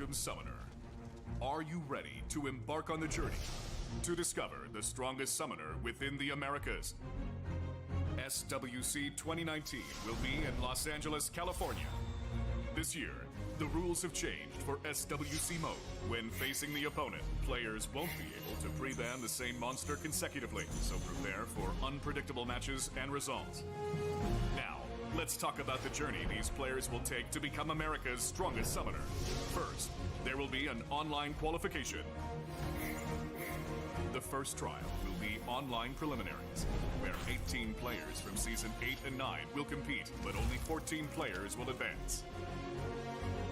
Welcome, Summoner. Are you ready to embark on the journey to discover the strongest summoner within the Americas? SWC 2019 will be in Los Angeles, California. This year, the rules have changed for SWC mode. When facing the opponent, players won't be able to pre-ban the same monster consecutively, so prepare for unpredictable matches and results. Now, let's talk about the journey these players will take to become America's strongest summoner. First, there will be an online qualification. The first trial will be online preliminaries, where 18 players from Season 8 and 9 will compete, but only 14 players will advance.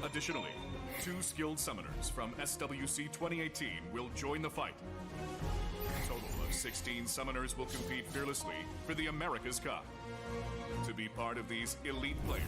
Additionally, 2 skilled summoners from SWC 2018 will join the fight. A total of 16 summoners will compete fearlessly for the America's Cup. To be part of these elite players,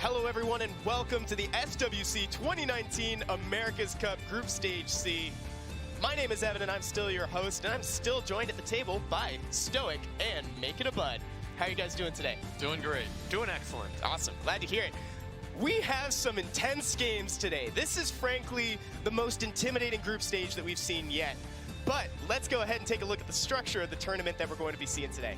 Hello everyone and welcome to the SWC 2019 America's Cup Group Stage C. My name is Evan and I'm still your host, and I'm still joined at the table by Stoic and Make It a Bud. How are you guys doing today? Doing great. Doing excellent. Awesome, glad to hear it. We have some intense games today. This is frankly the most intimidating group stage that we've seen yet. But let's go ahead and take a look at the structure of the tournament that we're going to be seeing today.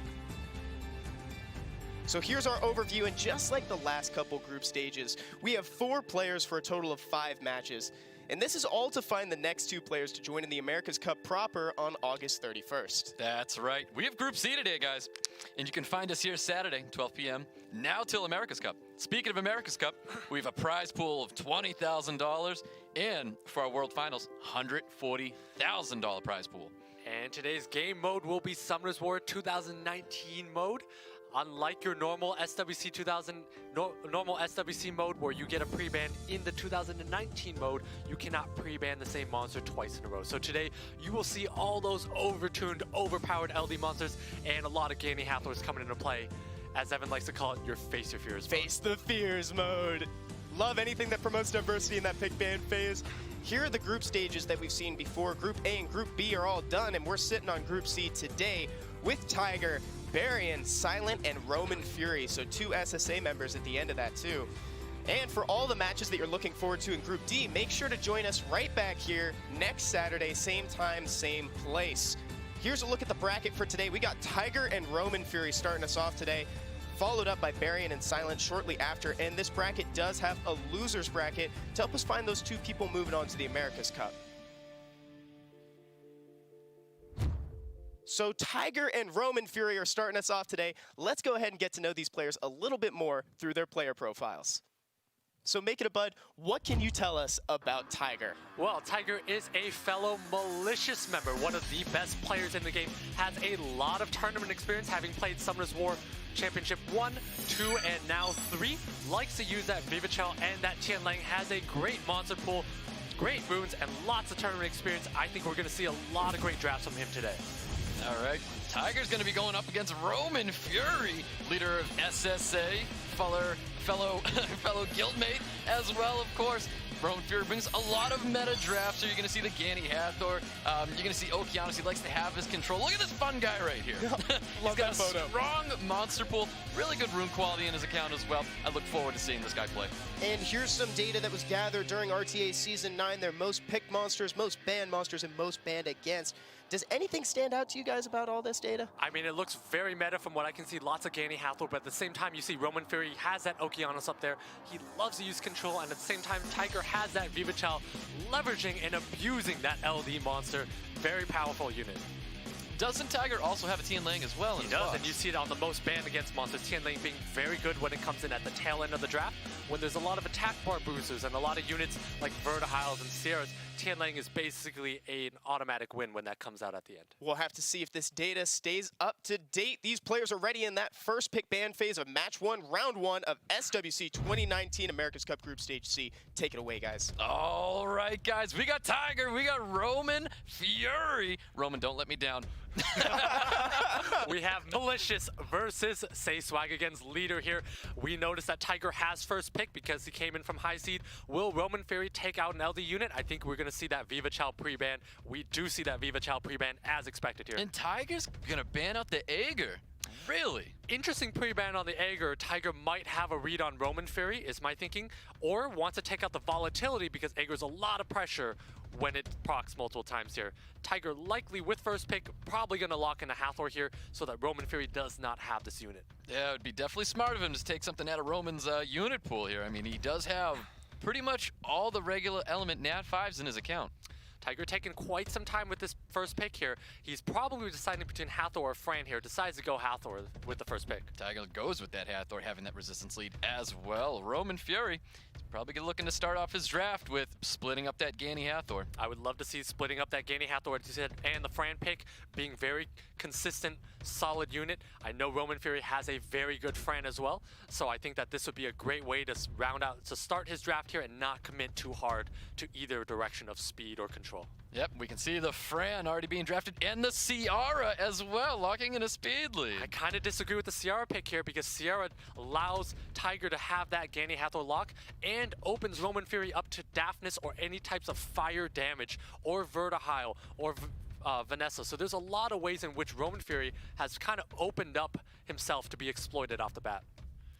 So here's our overview, and just like the last couple group stages, we have 4 players for a total of 5 matches. And this is all to find the next 2 players to join in the America's Cup proper on August 31st. That's right. We have Group C today, guys. And you can find us here Saturday, 12 p.m., now till America's Cup. Speaking of America's Cup, we have a prize pool of $20,000, and for our World Finals, $140,000 prize pool. And today's game mode will be Summoners War 2019 mode. Unlike your normal SWC normal SWC mode where you get a pre-ban, in the 2019 mode, you cannot pre-ban the same monster twice in a row. So today, you will see all those overtuned, overpowered LD monsters and a lot of Ganny Hathors coming into play. As Evan likes to call it, your Face Your Fears mode. Face the Fears mode. Love anything that promotes diversity in that pick ban phase. Here are the group stages that we've seen before. Group A and Group B are all done, and we're sitting on Group C today with Tiger, Barion, Sylent, and Romanfury, so 2 SSA members at the end of that too. And for all the matches that you're looking forward to in Group D, make sure to join us right back here next Saturday, same time, same place. Here's a look at the bracket for today. We got Tiger and Romanfury starting us off today, followed up by Barion and Sylent shortly after, and this bracket does have a loser's bracket to help us find those 2 people moving on to the America's Cup. So Tiger and Romanfury are starting us off today. Let's go ahead and get to know these players a little bit more through their player profiles. So Make It a Bud, what can you tell us about Tiger? Well, Tiger is a fellow malicious member, one of the best players in the game, has a lot of tournament experience, having played Summoners War Championship 1, 2, and now 3. Likes to use that Vivachel and that Tianlang, has a great monster pool, great boons, and lots of tournament experience. I think we're going to see a lot of great drafts from him today. All right. Tiger's going to be going up against Romanfury, leader of SSA, fellow guildmate as well, of course. Romanfury brings a lot of meta drafts, so you're going to see the Ganny Hathor. You're going to see Okeanos. He likes to have his control. Look at this fun guy right here. He's got a strong monster pool, really good rune quality in his account as well. I look forward to seeing this guy play. And here's some data that was gathered during RTA Season 9. Their most picked monsters, most banned monsters, and most banned against. Does anything stand out to you guys about all this data? I mean, it looks very meta from what I can see. Lots of Ganny Hathor, but at the same time, you see Romanfury has that Okeanos up there. He loves to use control, and at the same time, Tiger has that Vivachel, leveraging and abusing that LD monster. Very powerful unit. Doesn't Tiger also have a Tianlang as well? He does, and you see it on the most banned against monsters. Tianlang being very good when it comes in at the tail end of the draft. When there's a lot of attack bar boosters and a lot of units like Vertihiles and Sierras, Tianlang is basically an automatic win when that comes out at the end. We'll have to see if this data stays up to date. These players are ready in that first pick ban phase of Match 1, Round 1 of SWC 2019 America's Cup Group Stage C. Take it away, guys. All right, guys. We got Tiger. We got Romanfury. Roman, don't let me down. We have Malicious versus Say Swag against Leader here. We noticed that Tiger has first pick because he came in from high seed. Will Romanfury take out an LD unit? I think we're going to see that Vivachel pre-ban. We do see that Vivachel pre-ban as expected here. And Tiger's going to ban out the Aegir. Really? Interesting pre-ban on the Aegir. Tiger might have a read on Romanfury, is my thinking, or wants to take out the volatility because Aegir's a lot of pressure when it procs multiple times here. Tiger likely with first pick, probably going to lock in a Hathor here so that Romanfury does not have this unit. Yeah, it would be definitely smart of him to take something out of Roman's unit pool here. I mean, he does have pretty much all the regular element Nat 5s in his account. Tiger taking quite some time with this first pick here. He's probably deciding between Hathor or Fran here. Decides to go Hathor with the first pick. Tiger goes with that Hathor, having that resistance lead as well. Romanfury is probably looking to start off his draft with splitting up that Ganny Hathor. I would love to see splitting up that Ganny Hathor, as you said, and the Fran pick being very consistent, solid unit. I know Romanfury has a very good Fran as well, so I think that this would be a great way to round out, to start his draft here and not commit too hard to either direction of speed or control. control. Yep, we can see the Fran already being drafted and the Ciara as well, locking in a speed lead. I kind of disagree with the Ciara pick here because Ciara allows Tiger to have that Ganny Hathor lock and opens Roman Fury up to Daphnis or any types of fire damage or Vertihile or Vanessa. So there's a lot of ways in which Roman Fury has kind of opened up himself to be exploited off the bat.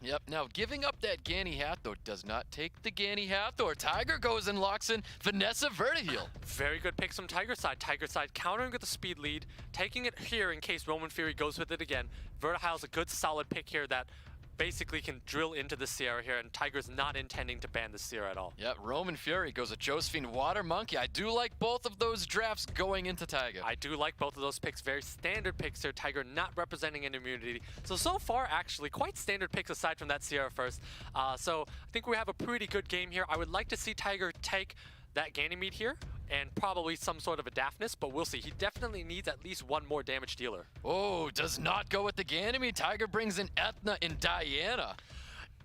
Yep, now giving up that Ganny Hathor does not take the Ganny Hathor. Tiger goes and locks in Vanessa Vertihile. Very good picks from Tiger side. Tiger side countering with the speed lead, taking it here in case Roman Fury goes with it again. Vertihile's a good solid pick here that basically can drill into the Ciara here, and Tiger's not intending to ban the Ciara at all. Yep, Roman Fury goes with Josephine Water Monkey. I do like both of those drafts going into Tiger. I do like both of those picks. Very standard picks here. Tiger not representing an immunity. So far, actually, quite standard picks aside from that Ciara first. So I think we have a pretty good game here. I would like to see Tiger take that Ganymede here and probably some sort of a Daphnis, but we'll see. He definitely needs at least one more damage dealer. Oh, does not go with the Ganymede. Tiger brings in Ethna and Diana.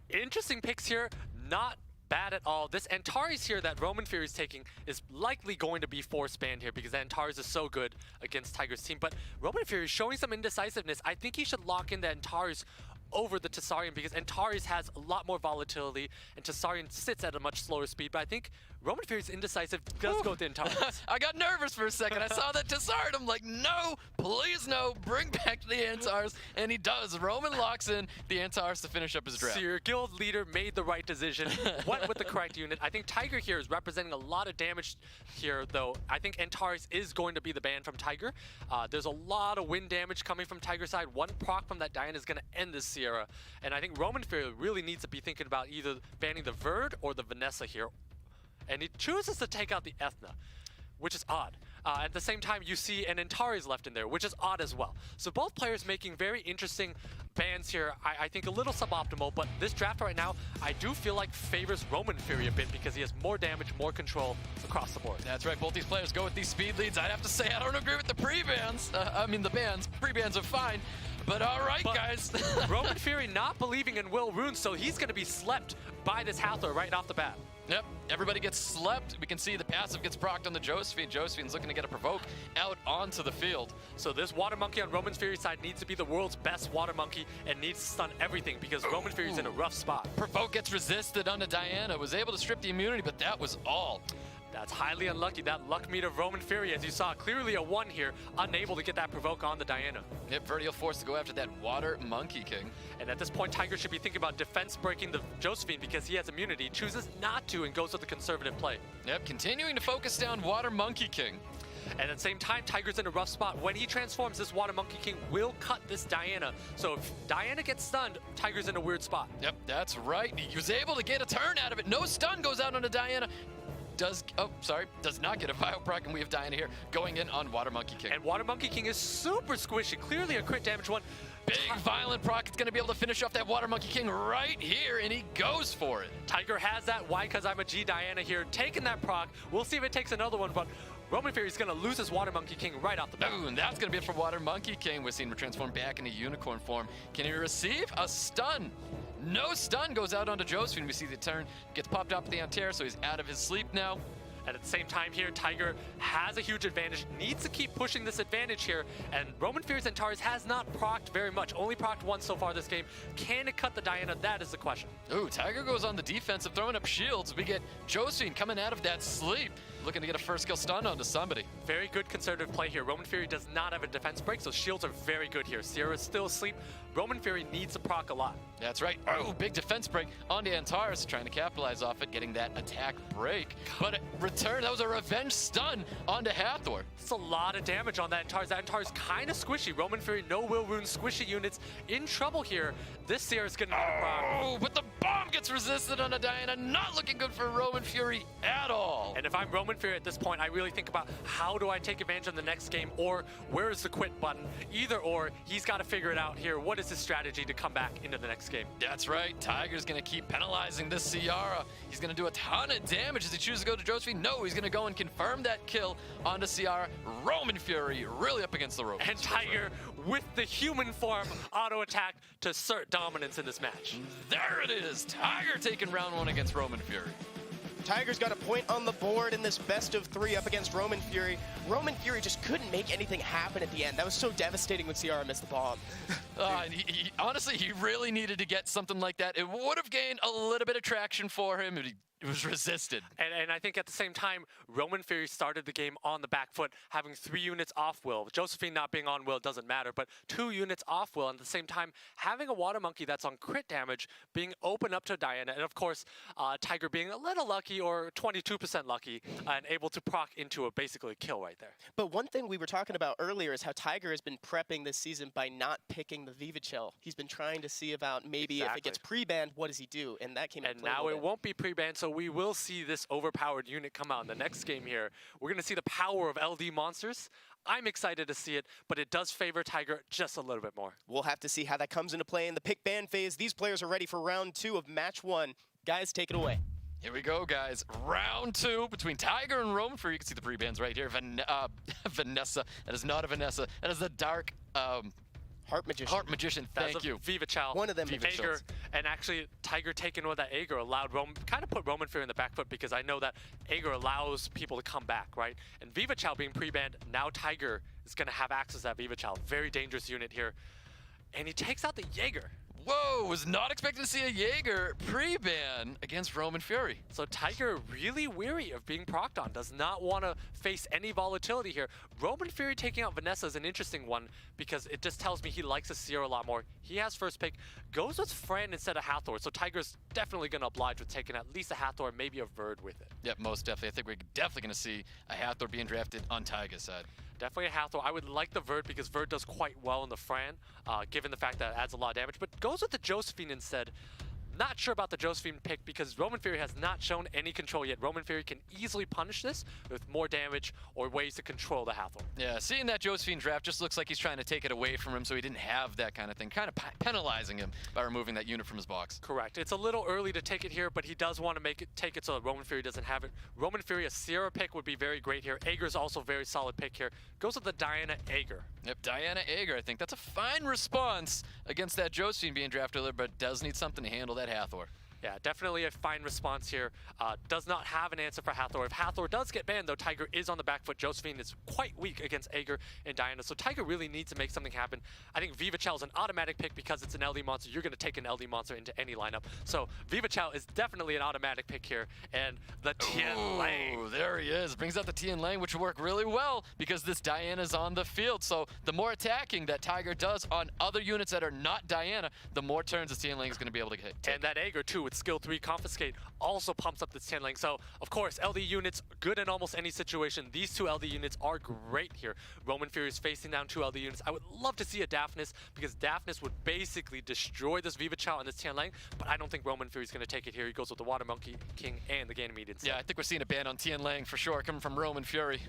Interesting picks here. Not bad at all. This Antares here that Roman Fury is taking is likely going to be force banned here because Antares is so good against Tiger's team. But Roman Fury is showing some indecisiveness. I think he should lock in the Antares over the Tessarian because Antares has a lot more volatility and Tessarian sits at a much slower speed, but I think Roman Fury's indecisive does go with the Antares. I got nervous for a second. I saw that Tessarian. I'm like, no, please no, bring back the Antares, and he does. Roman locks in the Antares to finish up his draft. So your guild leader made the right decision, went with the correct unit. I think Tiger here is representing a lot of damage here, though. I think Antares is going to be the ban from Tiger. There's a lot of wind damage coming from Tiger's side. One proc from that Diana is going to end this Ciara. And I think Roman Fury really needs to be thinking about either banning the Verd or the Vanessa here. And he chooses to take out the Ethna, which is odd. At the same time, you see an Antares left in there, which is odd as well. So both players making very interesting bans here. I think a little suboptimal, but this draft right now, I do feel like favors Roman Fury a bit because he has more damage, more control across the board. That's right, both these players go with these speed leads. I'd have to say I don't agree with the pre-bans. I mean the bans. Pre-bans are fine. But all right, guys. Roman Fury not believing in Will Rune, so he's going to be slept by this Hathor right off the bat. Yep, everybody gets slept. We can see the passive gets procced on the Josephine. Josephine's looking to get a provoke out onto the field. So this Water Monkey on Roman Fury's side needs to be the world's best Water Monkey and needs to stun everything because Roman Fury's in a rough spot. Provoke gets resisted onto Diana. Was able to strip the immunity, but that was all. That's highly unlucky. That luck meter of Roman Fury, as you saw, clearly a 1 here, unable to get that provoke on the Diana. Yep, Vertihile forced to go after that Water Monkey King. And at this point, Tiger should be thinking about defense breaking the Josephine because he has immunity, chooses not to, and goes with the conservative play. Yep, continuing to focus down Water Monkey King. And at the same time, Tiger's in a rough spot. When he transforms, this Water Monkey King will cut this Diana. So if Diana gets stunned, Tiger's in a weird spot. Yep, that's right. He was able to get a turn out of it. No stun goes out onto Diana. Does not get a Bioproc, and we have Diana here going in on Water Monkey King. And Water Monkey King is super squishy, clearly a crit damage one. Big violent proc, it's gonna be able to finish off that Water Monkey King right here, and he goes for it. Tiger has that, why? Because I'm a G Diana here, taking that proc. We'll see if it takes another one, but Roman Fury's gonna lose his Water Monkey King right off the bat. Ooh, and that's gonna be it for Water Monkey King. We're seeing him transform back into unicorn form. Can he receive a stun? No stun goes out onto Josephine. We see the turn gets popped up at the Antares, so he's out of his sleep now. And at the same time here, Tiger has a huge advantage, needs to keep pushing this advantage here, and Roman Fury's Antares has not procced very much, only procced once so far this game. Can it cut the Diana? That is the question. Ooh, Tiger goes on the defensive, throwing up shields. We get Josephine coming out of that sleep, looking to get a first kill stun onto somebody. Very good conservative play here. Roman Fury does not have a defense break, so shields are very good here. Ciara's still asleep. Roman Fury needs to proc a lot. That's right. Oh, big defense break onto Antares, trying to capitalize off it, getting that attack break. But return, that was a revenge stun onto Hathor. It's a lot of damage on that Antares. That Antares kind of squishy. Roman Fury, no Will Rune, squishy units in trouble here. This Ciara's gonna need a proc. Oh, but the bomb gets resisted onto Diana. Not looking good for Roman Fury at all. And if I'm Roman Fury at this point, I really think about how do I take advantage of the next game, or where is the quit button? Either or, he's got to figure it out here. What is his strategy to come back into the next game? That's right. Tiger's going to keep penalizing this Ciara. He's going to do a ton of damage as he chooses to go to Josephine. No, he's going to go and confirm that kill onto Ciara. Roman Fury really up against the ropes. And Tiger with the human form auto attack to assert dominance in this match. There it is. Tiger taking round 1 against Roman Fury. Tiger's got a point on the board in this best of 3 up against Romanfury. Romanfury just couldn't make anything happen at the end. That was so devastating when Ciara missed the bomb. And honestly, he really needed to get something like that. It would have gained a little bit of traction for him. It was resisted. And I think at the same time, Romanfury started the game on the back foot, having 3 units off will. Josephine not being on will doesn't matter, but 2 units off will, and at the same time, having a Water Monkey that's on crit damage, being open up to Diana, and of course, Tiger being a little lucky, or 22% lucky, and able to proc into a basically kill right there. But one thing we were talking about earlier is how Tiger has been prepping this season by not picking the Viva Chill. He's been trying to see about maybe if it gets pre-banned, what does he do? And that came And now it won't be pre-banned, so we will see this overpowered unit come out in the next game here. We're going to see the power of LD monsters. I'm excited to see it, but it does favor Tiger just a little bit more. We'll have to see how that comes into play in the pick ban phase. These players are ready for round 2 of match 1. Guys, take it away. Here we go, guys. Round 2 between Tiger and Romanfury. You can see the pre-bans right here. Vanessa. That is not a Vanessa. That is the dark... Heart Magician. Heart Magician, thank you. Viva Chow. One of them. Aegir, and actually Tiger taking with that Aegir allowed kind of put Romanfury in the back foot, because I know that Aegir allows people to come back, right? And Viva Chow being pre-banned, now Tiger is going to have access to that Viva Chow. Very dangerous unit here. And he takes out the Jaeger. Whoa, was not expecting to see a Jaeger pre-ban against Romanfury. So Tiger really weary of being procced on, does not want to face any volatility here. Romanfury taking out Vanessa is an interesting one, because it just tells me he likes the Sierra a lot more. He has first pick, goes with Fran instead of Hathor, so Tiger's definitely going to oblige with taking at least a Hathor, maybe a Verd with it. Yep, most definitely. I think we're definitely going to see a Hathor being drafted on Tiger's side. Definitely a Hathor. I would like the Verd, because Verd does quite well in the Fran, given the fact that it adds a lot of damage, but goes with the Josephine instead. Not sure about the Josephine pick, because Romanfury has not shown any control yet. Romanfury can easily punish this with more damage or ways to control the Hathor. Yeah, seeing that Josephine draft just looks like he's trying to take it away from him, so he didn't have that kind of thing, kind of penalizing him by removing that unit from his box. Correct. It's a little early to take it here, but he does want to take it so that Romanfury doesn't have it. Romanfury, a Sierra pick would be very great here. Aegir's also a very solid pick here. Goes with the Diana Aegir. Yep, Diana Aegir. I think that's a fine response against that Josephine being drafted earlier, but does need something to handle that Hathor. Yeah, definitely a fine response here. Does not have an answer for Hathor. If Hathor does get banned, though, Tiger is on the back foot. Josephine is quite weak against Aegir and Diana, so Tiger really needs to make something happen. I think Viva Chow is an automatic pick, because it's an LD monster. You're going to take an LD monster into any lineup. So Viva Chow is definitely an automatic pick here. And the Tian Lang. Oh, there he is. Brings out the Tian Lang, which will work really well, because this Diana's on the field. So the more attacking that Tiger does on other units that are not Diana, the more turns this Tian Lang is going to be able to get. And that Aegir, too, with skill 3 Confiscate, also pumps up this Tian Lang. So, of course, LD units, good in almost any situation. These 2 LD units are great here. Romanfury is facing down 2 LD units. I would love to see a Daphnis, because Daphnis would basically destroy this Viva Chow and this Tian Lang, but I don't think Romanfury is going to take it here. He goes with the Water Monkey King and the Ganymede instead. Yeah, I think we're seeing a ban on Tian Lang for sure, coming from Romanfury.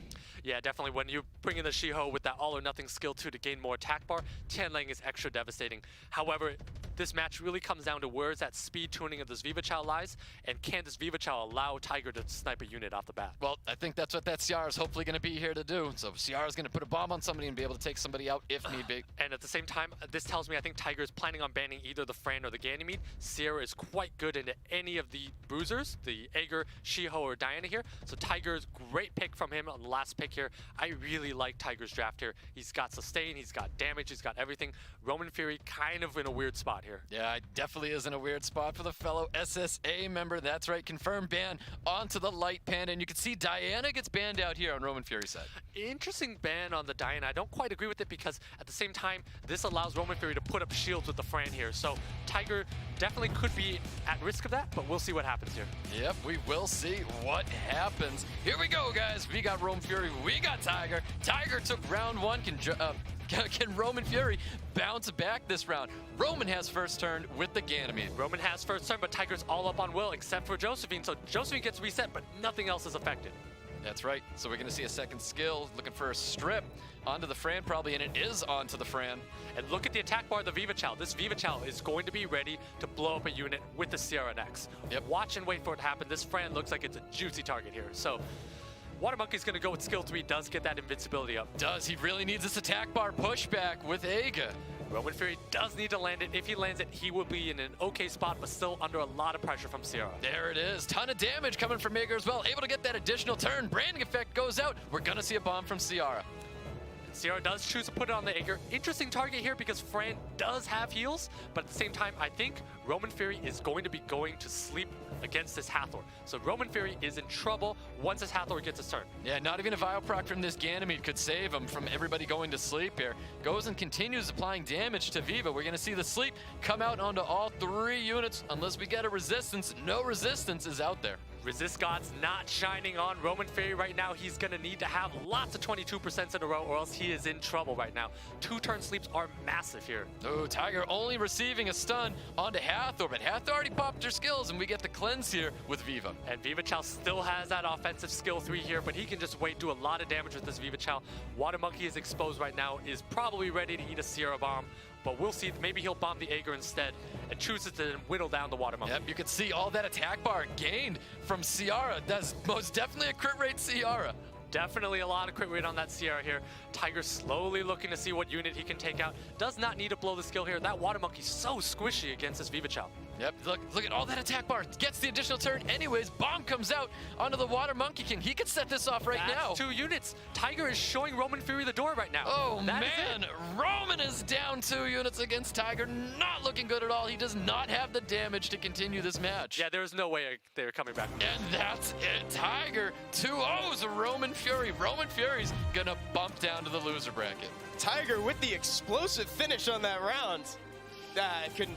Yeah, definitely. When you bring in the Shiho with that all or nothing skill 2 to gain more attack bar, Tian Lang is extra devastating. However, this match really comes down to where's that speed tuning of this Viva Chow lies, and can this Viva Chow allow Tiger to snipe a unit off the bat? Well, I think that's what that Ciara is hopefully going to be here to do. So Ciara's going to put a bomb on somebody and be able to take somebody out if need be. And at the same time, this tells me I think Tiger is planning on banning either the Fran or the Ganymede. Sierra is quite good into any of the bruisers, the Aegir, Shiho, or Diana here. So Tiger's great pick from him on the last pick here. I really like Tiger's draft here. He's got sustain, he's got damage, he's got everything. Romanfury kind of in a weird spot here. Yeah, it definitely is in a weird spot for the fellow SSA member. That's right, confirmed ban onto the light panda, and you can see Diana gets banned out here on Romanfury's side. Interesting ban on the Diana. I don't quite agree with it, because at the same time, this allows Romanfury to put up shields with the Fran here. So Tiger definitely could be at risk of that, but we'll see what happens here. Yep, we will see what happens. Here we go, guys. We got Romanfury, we got Tiger. Tiger took round 1. Can Romanfury bounce back this round? Roman has first turn with the Ganymede. Roman has first turn, but Tiger's all up on will except for Josephine. So Josephine gets reset, but nothing else is affected. That's right. So we're going to see a second skill, looking for a strip onto the Fran probably, and it is onto the Fran. And look at the attack bar of the Viva Chow. This Viva Chow is going to be ready to blow up a unit with the Sierra next. Yep. Watch and wait for it to happen. This Fran looks like it's a juicy target here. So Water Monkey's going to go with skill 3, does get that invincibility up. Does. He really needs this attack bar pushback with Aegir. Romanfury does need to land it. If he lands it, he will be in an okay spot, but still under a lot of pressure from Sierra. There it is. Ton of damage coming from Maker as well. Able to get that additional turn. Branding effect goes out. We're going to see a bomb from Ciara. Sierra does choose to put it on the Aegir. Interesting target here because Fran does have heals, but at the same time, I think Romanfury is going to be going to sleep against this Hathor. So Romanfury is in trouble once this Hathor gets his turn. Yeah, not even a Vile Proc from this Ganymede could save him from everybody going to sleep here. Goes and continues applying damage to Viva. We're going to see the sleep come out onto all 3 units unless we get a resistance. No resistance is out there. Resist God's not shining on Romanfury right now. He's going to need to have lots of 22% in a row or else he is in trouble right now. 2-turn sleeps are massive here. Oh, Tiger only receiving a stun onto Hathor, but Hathor already popped her skills, and we get the cleanse here with Viva. And Viva Chow still has that offensive skill 3 here, but he can just wait, do a lot of damage with this Viva Chow. Water Monkey is exposed right now, is probably ready to eat a Sierra Bomb, but we'll see. Maybe he'll bomb the Aegir instead and chooses to whittle down the Water Monkey. Yep, you can see all that attack bar gained from Ciara. That's most definitely a crit rate Ciara. Definitely a lot of crit rate on that Sierra here. Tiger slowly looking to see what unit he can take out. Does not need to blow the skill here. That Water Monkey's so squishy against this Viva Chow. Yep, look at all that attack bar. Gets the additional turn anyways. Bomb comes out onto the Water Monkey King. He could set this off right now. That's 2 units. Tiger is showing Romanfury the door right now. Oh, that man. Roman is down 2 units against Tiger. Not looking good at all. He does not have the damage to continue this match. Yeah, there's no way they're coming back. And that's it. Tiger 2-0s Romanfury. Romanfury's gonna bump down to the loser bracket. Tiger with the explosive finish on that round. I couldn't.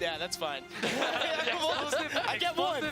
Yeah, that's fine. I get one.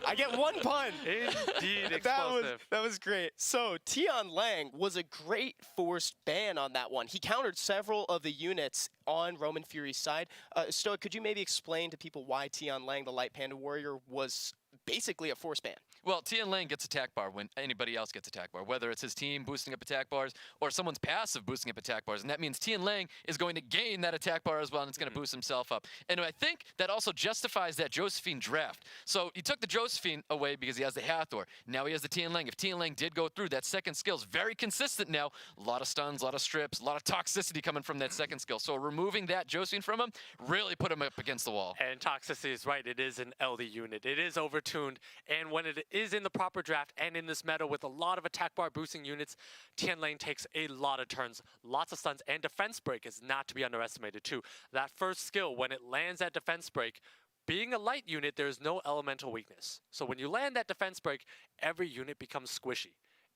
I get one pun. Indeed, explosive. That was great. So Tian Lang was a great forced ban on that one. He countered several of the units on Romanfury's side. Stoic, could you maybe explain to people why Tian Lang, the Light Panda Warrior, was basically a force ban? Well, Tian Lang gets attack bar when anybody else gets attack bar, whether it's his team boosting up attack bars or someone's passive boosting up attack bars. And that means Tian Lang is going to gain that attack bar as well, and it's going to boost himself up. And I think that also justifies that Josephine draft. So he took the Josephine away because he has the Hathor. Now he has the Tian Lang. If Tian Lang did go through, that second skill is very consistent now. A lot of stuns, a lot of strips, a lot of toxicity coming from that second skill. So removing that Josephine from him really put him up against the wall. And toxicity is right. It is an LD unit. It is overtuned. And when it is in the proper draft and in this meta with a lot of attack bar boosting units, Tian Lang takes a lot of turns, lots of stuns, and defense break is not to be underestimated too. That first skill, when it lands at defense break, being a light unit, there's no elemental weakness. So when you land that defense break, every unit becomes squishy.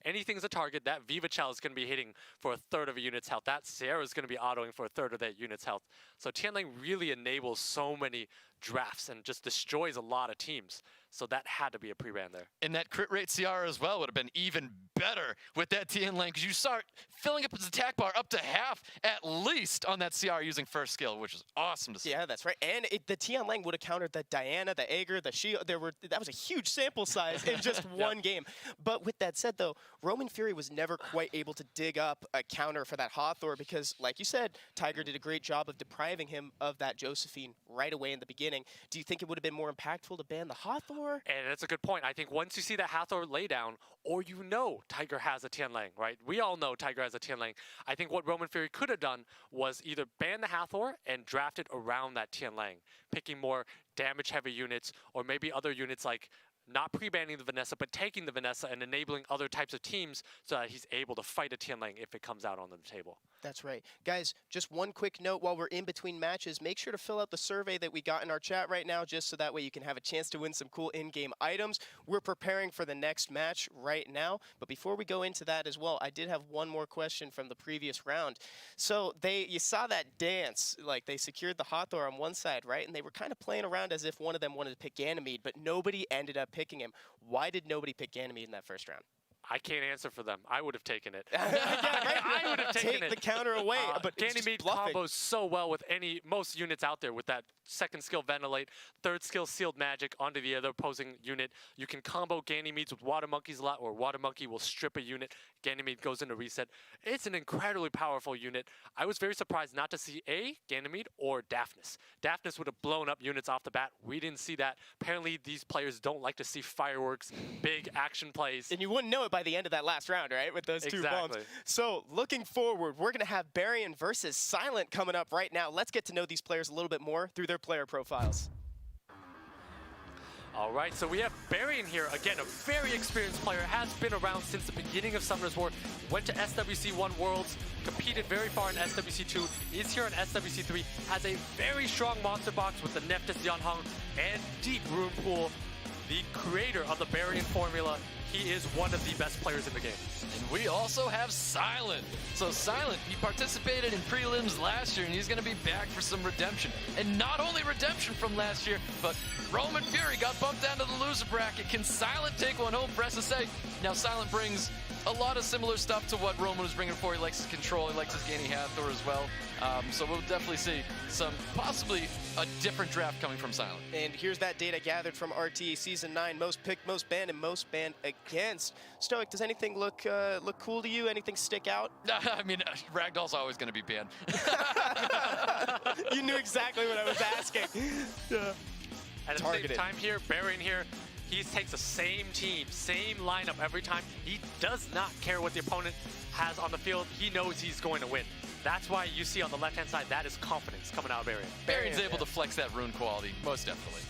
Anything's a target. That Viva Chow is going to be hitting for a third of a unit's health. That Sierra is going to be autoing for a third of that unit's health. So Tian Lang really enables so many drafts and just destroys a lot of teams. So that had to be a pre-ban there. And that crit rate CR as well would have been even better with that Tian Lang, because you start filling up his attack bar up to half at least on that CR using first skill, which is awesome to see. Yeah, that's right. And the Tian Lang would have countered the Diana, the Aegir, the Shield. That was a huge sample size in just one game. But with that said, though, Romanfury was never quite able to dig up a counter for that Hathor because, like you said, Tiger did a great job of depriving him of that Josephine right away in the beginning. Do you think it would have been more impactful to ban the Hathor? And that's a good point. I think once you see that Hathor lay down, or you know Tiger has a Tian Lang, right? We all know Tiger has a Tian Lang. I think what Romanfury could have done was either ban the Hathor and draft it around that Tian Lang, picking more damage-heavy units, or maybe other units like not pre-banning the Vanessa, but taking the Vanessa and enabling other types of teams so that he's able to fight a Tian Lang if it comes out on the table. That's right. Guys, just one quick note while we're in between matches, make sure to fill out the survey that we got in our chat right now, just so that way you can have a chance to win some cool in-game items. We're preparing for the next match right now, but before we go into that as well, I did have one more question from the previous round. So you saw that dance, like they secured the Hathor on one side, right? And they were kind of playing around as if one of them wanted to pick Ganymede, but nobody ended up picking him. Why did nobody pick Ganymede in that first round? I can't answer for them. I would have taken it. Yeah, right? I would have taken it. Take the counter away. But Ganymede combos so well with most units out there with that second skill Ventilate, third skill Sealed Magic onto the other opposing unit. You can combo Ganymedes with Water Monkeys a lot, or Water Monkey will strip a unit. Ganymede goes into reset. It's an incredibly powerful unit. I was very surprised not to see Ganymede or Daphnis. Daphnis would have blown up units off the bat. We didn't see that. Apparently these players don't like to see fireworks, big action plays. And you wouldn't know it by the end of that last round, right? With those two bombs. So looking forward forward, we're going to have Barion versus Sylent coming up right now. Let's get to know these players a little bit more through their player profiles. All right, so we have Barian here. Again, a very experienced player, has been around since the beginning of Summoners War, went to SWC 1 Worlds, competed very far in SWC 2, is here in SWC 3, has a very strong monster box with the Nephthys Yanhong and deep rune pool. The creator of the Barian formula, he is one of the best players in the game. And we also have Sylent. So Sylent, he participated in prelims last year, and he's going to be back for some redemption. And not only redemption from last year, but Romanfury got bumped down to the loser bracket. Can Sylent take one home for SSA? Now Sylent brings a lot of similar stuff to what Roman was bringing before. He likes his control, he likes his Gani Hathor as well. So we'll definitely see some, possibly a different draft coming from Sylent. And here's that data gathered from RT Season 9. Most picked, most banned, and most banned against. Stoic, does anything look cool to you? Anything stick out? I mean, Ragdoll's always going to be banned. You knew exactly what I was asking. At the same time here, Barian here, he takes the same team, same lineup every time. He does not care what the opponent has on the field. He knows he's going to win. That's why you see on the left-hand side, that is confidence coming out of Barian. Barian's able to flex that rune quality, most definitely.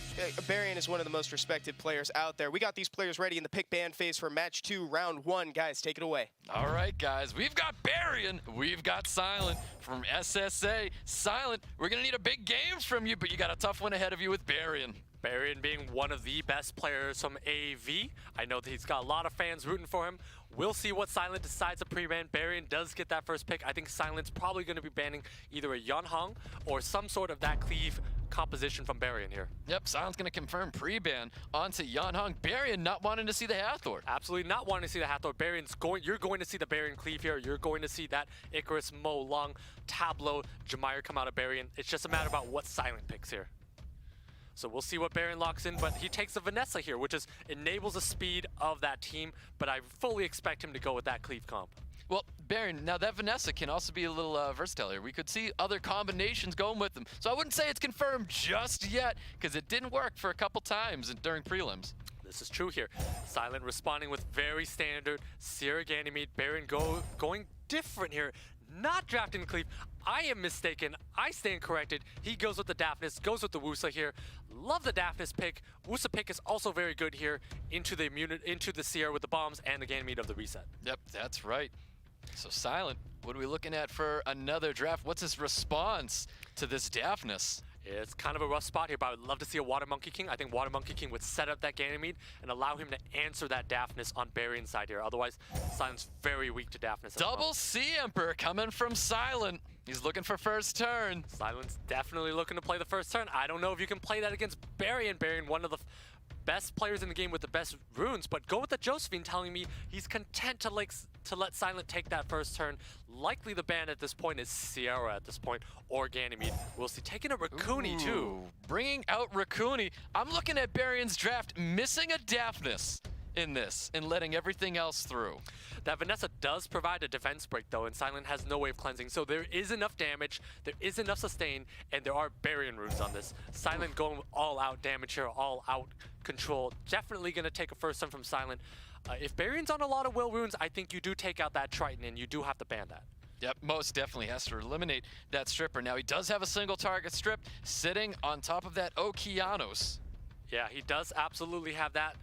Barian is one of the most respected players out there. We got these players ready in the pick ban phase for match 2, round 1. Guys, take it away. All right, guys, we've got Barian, we've got Sylent from SSA. Sylent, we're gonna need a big game from you, but you got a tough one ahead of you with Barian. Barian being one of the best players from AV. I know that he's got a lot of fans rooting for him. We'll see what Sylent decides to pre-ban. Barian does get that first pick. I think Sylent's probably going to be banning either a Yanhong or some sort of that cleave composition from Barian here. Yep, Sylent's going to confirm pre-ban onto Yanhong. Barian not wanting to see the Hathor. Absolutely not wanting to see the Hathor. You're going to see the Barian cleave here. You're going to see that Icarus, Mo, Long, Tableau, Jamaire come out of Barian. It's just a matter about what Sylent picks here. So we'll see what Barian locks in, but he takes a Vanessa here, which is enables the speed of that team, but I fully expect him to go with that cleave comp. Well, Barian, now that Vanessa can also be a little versatile here. We could see other combinations going with them. So I wouldn't say it's confirmed just yet, because it didn't work for a couple times during prelims. This is true here. Sylent responding with very standard Sierra Ganymede. Barian going different here. Not drafting the cleave. I am mistaken. I stand corrected. He goes with the Daphnis, goes with the Wusa here. Love the Daphnis pick. Wusa pick is also very good here into the Sierra with the bombs and the Ganymede of the reset. Yep, that's right. So Sylent, what are we looking at for another draft? What's his response to this Daphnis? It's kind of a rough spot here, but I would love to see a Water Monkey King. I think Water Monkey King would set up that Ganymede and allow him to answer that Daphnis on Barian's side here. Otherwise, Sylent's very weak to Daphnis. Double Sea Emperor coming from Sylent. He's looking for first turn. Sylent's definitely looking to play the first turn. I don't know if you can play that against Barian. Barian, one of the best players in the game with the best runes, but go with the Josephine telling me he's content to let Sylent take that first turn. Likely the ban at this point is Sierra at this point, or Ganymede. We'll see. Taking a Raccoony too. Bringing out Raccoony. I'm looking at Barian's draft, missing a Daphnis in this and letting everything else through. That Vanessa does provide a defense break though, and Sylent has no way of cleansing, so there is enough damage, there is enough sustain, and there are Barian runes on this. Sylent going all out damage here, all out control. Definitely going to take a first turn from Sylent. If Barian's on a lot of will runes, I think you do take out that Triton, and you do have to ban that. Yep, most definitely has to eliminate that stripper. Now he does have a single target strip sitting on top of that Okeanos. Yeah, he does absolutely have that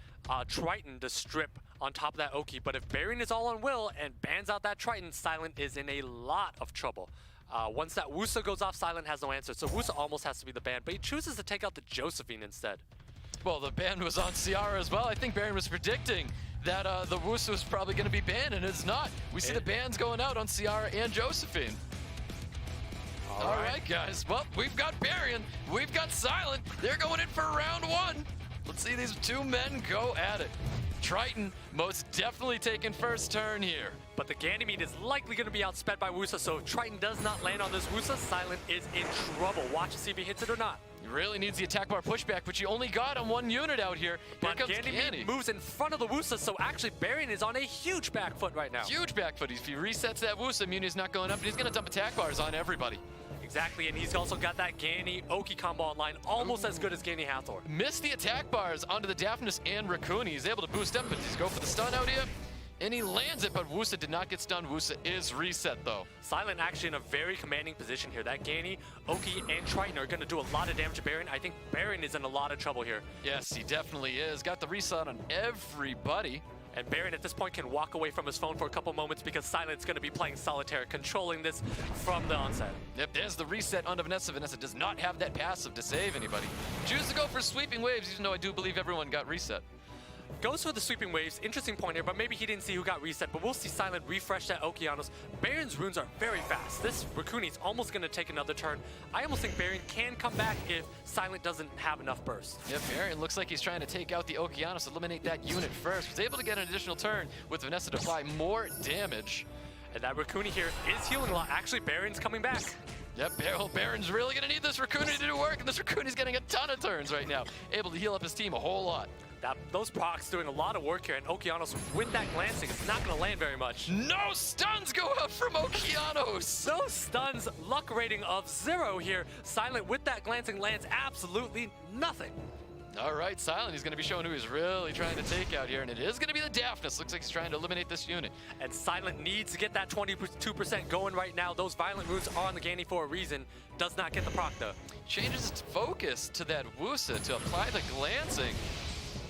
Triton to strip on top of that Oki, but if Barian is all on will and bans out that Triton, Sylent is in a lot of trouble. Once that Wusa goes off, Sylent has no answer, so Wusa almost has to be the ban, but he chooses to take out the Josephine instead. Well, the ban was on Ciara as well. I think Barian was predicting that the Wusa was probably going to be banned, and it's not. We see the bans going out on Ciara and Josephine. All right, guys. Well, we've got Barian. We've got Sylent. They're going in for round 1. Let's see these two men go at it. Triton most definitely taking first turn here. But the Ganymede is likely going to be outsped by Wusa, so if Triton does not land on this Wusa, Sylent is in trouble. Watch to see if he hits it or not. He really needs the attack bar pushback, which he only got on one unit out here. But Ganymede moves in front of the Wusa, so actually Barian is on a huge back foot right now. Huge back foot. If he resets that Wusa, immunity's not going up, and he's going to dump attack bars on everybody. Exactly, and he's also got that Gani Oki combo online, almost as good as Gani Hathor. Missed the attack bars onto the Daphnis and Raccoon. He's able to boost up, but he's go for the stun out here. And he lands it, but Wusa did not get stunned. Wusa is reset, though. Sylent actually in a very commanding position here. That Ganny, Oki, and Triton are going to do a lot of damage to Barion. I think Barion is in a lot of trouble here. Yes, he definitely is. Got the reset on everybody. And Barion at this point can walk away from his phone for a couple moments because Sylent's going to be playing solitaire, controlling this from the onset. Yep, there's the reset onto Vanessa. Vanessa does not have that passive to save anybody. Choose to go for sweeping waves, even though I do believe everyone got reset. Goes for the sweeping waves. Interesting point here, but maybe he didn't see who got reset, but we'll see Sylent refresh that Okeanos. Barion's runes are very fast. This Rakuni's almost going to take another turn. I almost think Barion can come back if Sylent doesn't have enough burst. Yep, Barion looks like he's trying to take out the Okeanos, eliminate that unit first. Was able to get an additional turn with Vanessa to apply more damage. And that Rakuni here is healing a lot. Actually, Barion's coming back. Yep, Baron's really going to need this Rakuni to do work, and this Rakuni's getting a ton of turns right now. Able to heal up his team a whole lot. Those procs doing a lot of work here, and Okeanos with that glancing is not going to land very much. No stuns go up from Okeanos! No stuns, luck rating of 0 here. Sylent with that glancing lands absolutely nothing. All right, Sylent, he's going to be showing who he's really trying to take out here, and it is going to be the Daphnis. Looks like he's trying to eliminate this unit. And Sylent needs to get that 22% going right now. Those violent runes are on the Ganny for a reason. Does not get the proc though. Changes its focus to that Wusa to apply the glancing.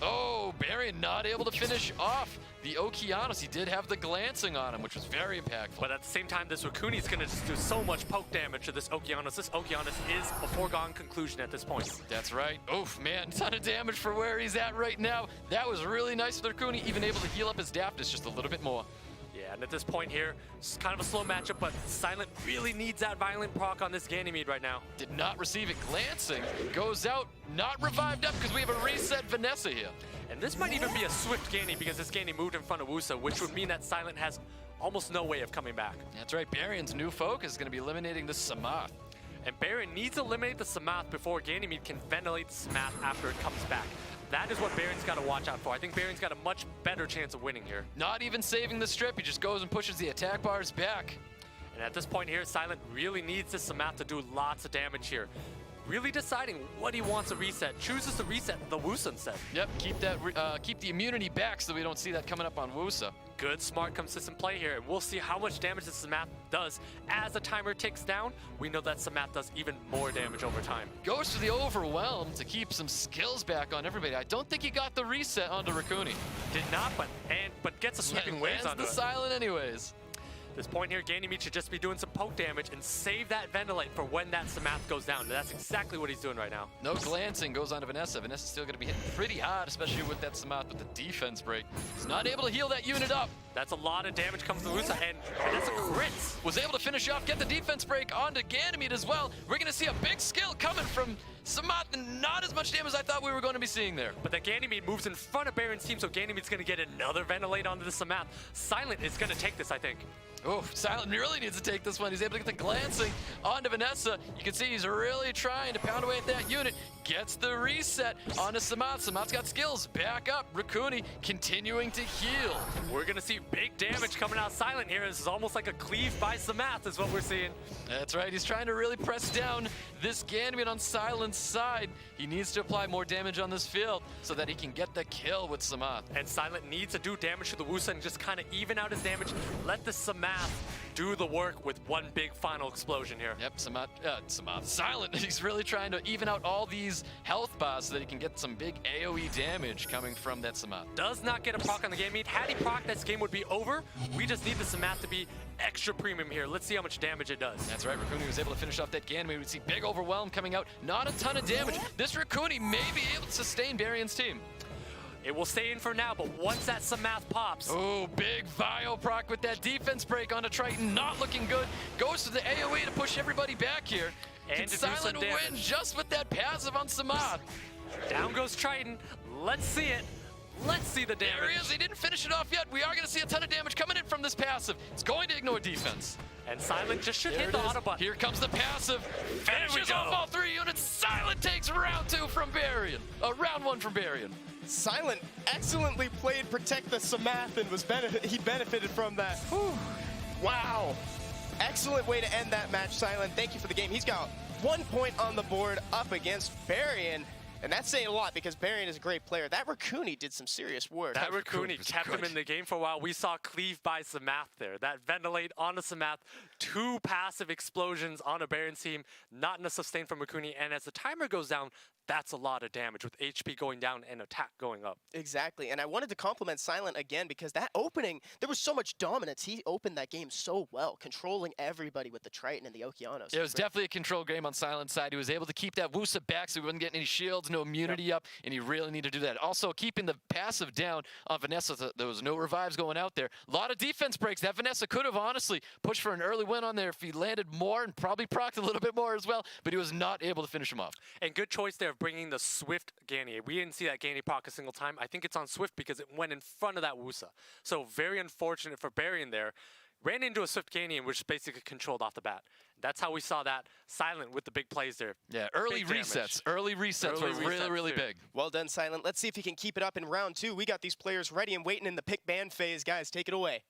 Oh, Barion not able to finish off the Okeanos. He did have the glancing on him, which was very impactful. But at the same time, this Rakuni is going to just do so much poke damage to this Okeanos. This Okeanos is a foregone conclusion at this point. That's right. Oof, man, ton of damage for where he's at right now. That was really nice for Rakuni, even able to heal up his Daphnis just a little bit more. Yeah, and at this point here, it's kind of a slow matchup, but Sylent really needs that violent proc on this Ganymede right now. Did not receive it. Glancing goes out, not revived up because we have a reset Vanessa here. And this might even be a swift Ganny because this Ganny moved in front of Wusa, which would mean that Sylent has almost no way of coming back. That's right. Barion's new focus is going to be eliminating the Samath. And Barion needs to eliminate the Samath before Ganymede can ventilate the Samath after it comes back. That is what Barion's got to watch out for. I think Barion's got a much better chance of winning here. Not even saving the strip. He just goes and pushes the attack bars back. And at this point here, Sylent really needs this Samath to do lots of damage here. Really deciding what he wants to reset. Chooses to reset the Wusa instead. Yep, keep the immunity back so we don't see that coming up on Wusa. Good, smart, consistent play here. And we'll see how much damage this Samath does. As the timer ticks down, we know that Samath does even more damage over time. Goes to the Overwhelm to keep some skills back on everybody. I don't think he got the reset onto Rakuni. Did not, but gets a sweeping waves onto the it. Sylent anyways. This point here, Ganymede should just be doing some poke damage and save that Ventilate for when that Samath goes down. That's exactly what he's doing right now. No glancing goes on to Vanessa. Vanessa's still going to be hitting pretty hard, especially with that Samath with the defense break. He's not able to heal that unit up. That's a lot of damage coming from Wusa, and that's a crit. Was able to finish off, get the defense break onto Ganymede as well. We're going to see a big skill coming from Samath, and not as much damage as I thought we were going to be seeing there. But that Ganymede moves in front of Barion's team, so Ganymede's going to get another Ventilate onto the Samath. Sylent is going to take this, I think. Oh, Sylent really needs to take this one. He's able to get the glancing onto Vanessa. You can see he's really trying to pound away at that unit. Gets the reset onto Samath. Samath's got skills. Back up. Rakuni continuing to heal. We're going to see big damage coming out Sylent here. This is almost like a cleave by Samath is what we're seeing. That's right. He's trying to really press down this Ganymede on Sylent's side. He needs to apply more damage on this field so that he can get the kill with Samath. And Sylent needs to do damage to the Wusa and just kind of even out his damage. Let the Samath do the work with one big final explosion here. Yep, Sylent, he's really trying to even out all these health bars so that he can get some big AoE damage coming from that Samath. Does not get a proc on the Ganymede. Had he proc, this game would be over. We just need the Samath to be extra premium here. Let's see how much damage it does. That's right, Rakuni was able to finish off that Ganymede. We see big Overwhelm coming out. Not a ton of damage. This Rakuni may be able to sustain Barion's team. It will stay in for now, but once that Samath pops. Oh, big Vile proc with that defense break onto Triton. Not looking good. Goes to the AoE to push everybody back here. And Can Sylent win just with that passive on Samath? Down goes Triton. Let's see it. Let's see the damage. There he is. He didn't finish it off yet. We are going to see a ton of damage coming in from this passive. It's going to ignore defense. And Sylent just should hit the auto button. Here comes the passive. Finishes off all 3 units. Sylent takes round 2 from Barion. Round 1 from Barion. Sylent excellently played Protect the Samath and he benefited from that. Whew. Wow. Excellent way to end that match, Sylent. Thank you for the game. He's got 1 point on the board up against Barion. And that's saying a lot because Barion is a great player. That Raccoon did some serious work. That Raccoon kept him in the game for a while. We saw cleave by Samath there. That ventilate onto Samath. 2 passive explosions on a Barion team. Not enough sustain from Raccoon. And as the timer goes down, that's a lot of damage with HP going down and attack going up. Exactly, and I wanted to compliment Sylent again because that opening, there was so much dominance. He opened that game so well, controlling everybody with the Triton and the Okeanos. It was definitely a control game on Sylent's side. He was able to keep that Wusa back so he wasn't getting any shields, no immunity up, and he really needed to do that. Also, keeping the passive down on Vanessa, there was no revives going out there. A lot of defense breaks. That Vanessa could have honestly pushed for an early win on there if he landed more and probably procced a little bit more as well, but he was not able to finish him off. And good choice there of bringing the Swift Ganny. We didn't see that Ganny proc a single time. I think it's on Swift because it went in front of that Wusa. So very unfortunate for Barion there. Ran into a Swift Ganny and was basically controlled off the bat. That's how we saw that Sylent with the big plays there. Yeah, early resets. Early resets were really, really big. Well done, Sylent. Let's see if he can keep it up in round 2. We got these players ready and waiting in the pick ban phase. Guys, take it away.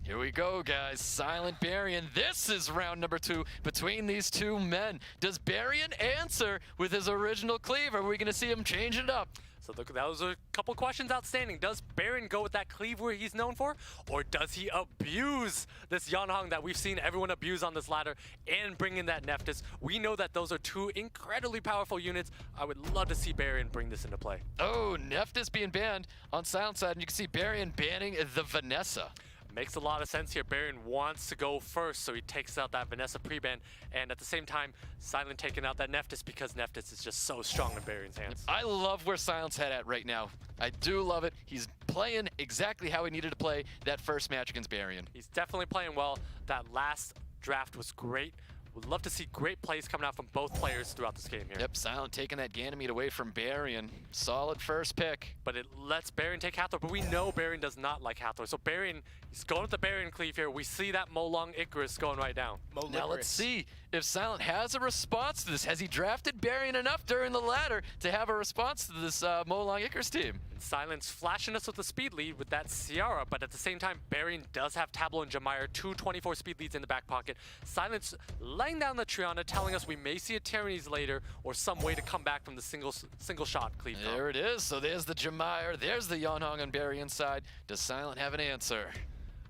Here we go, guys. Sylent Barion. This is round number 2 between these two men. Does Barion answer with his original cleave? Or are we going to see him change it up? So those are a couple questions outstanding. Does Barion go with that cleave where he's known for? Or does he abuse this Yanhong that we've seen everyone abuse on this ladder and bring in that Nephthys? We know that those are 2 incredibly powerful units. I would love to see Barion bring this into play. Oh, Nephthys being banned on Sylent's side, and you can see Barion banning the Vanessa. Makes a lot of sense here. Barion wants to go first, so he takes out that Vanessa pre-ban, and at the same time, Sylent taking out that Nephthys because Nephthys is just so strong in Barion's hands. I love where Sylent's head at right now. I do love it. He's playing exactly how he needed to play that first match against Barion. He's definitely playing well. That last draft was great. Would love to see great plays coming out from both players throughout this game here. Yep, Sylent taking that Ganymede away from Barion. Solid first pick. But it lets Barion take Hathor, but we know Barion does not like Hathor. So Barion, he's going with the Barion cleave here. We see that Molong Icarus going right down. Now let's see if Sylent has a response to this. Has he drafted Barion enough during the ladder to have a response to this Molong Icarus team? And Sylent's flashing us with the speed lead with that Ciara, but at the same time, Barion does have Tableau and Jamire, 2 24 speed leads in the back pocket. Sylent's laying down the Triana, telling us we may see a Tyrannies later or some way to come back from the single shot cleave. There it is. So there's the Jamire. There's the Yanhong on Barion's side. Does Sylent have an answer?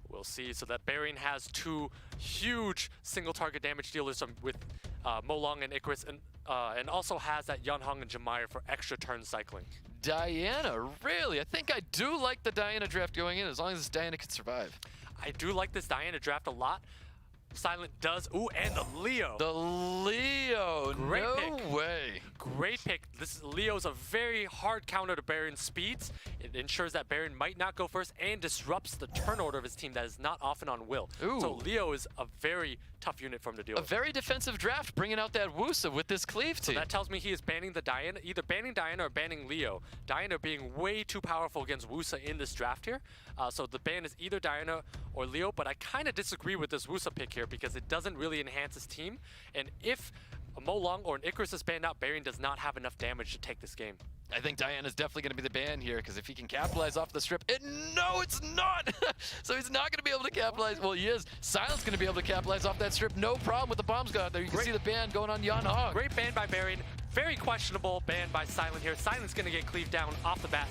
We'll see. So that Barion has 2 huge single target damage dealers with Molong and Icarus, and also has that Yanhong and Jamire for extra turn cycling. Diana, really? I think I do like the Diana draft going in as long as this Diana can survive. I do like this Diana draft a lot. Sylent does. Ooh, and the Leo. The Leo. Great no pick. way. Great pick. This Leo's a very hard counter to Barion's speeds. It ensures that Barion might not go first and disrupts the turn order of his team that is not often on will. Ooh. So Leo is a very tough unit for him to deal with. A very defensive draft, bringing out that Wusa with this cleave team. So that tells me he is banning the Diana, either banning Diana or banning Leo. Diana being way too powerful against Wusa in this draft here. So the ban is either Diana or Leo, but I kind of disagree with this Wusa pick here because it doesn't really enhance his team. And if a Molong or an Icarus is banned out, Barion does not have enough damage to take this game. I think Diana's definitely going to be the ban here because if he can capitalize off the strip, no, it's not. So he's not going to be able to capitalize. Well, he is. Sylent's going to be able to capitalize off that strip. No problem with the bombs going out there. You can see the ban going on Yanhong. Great ban by Barion. Very questionable ban by Sylent here. Sylent's going to get cleaved down off the bat.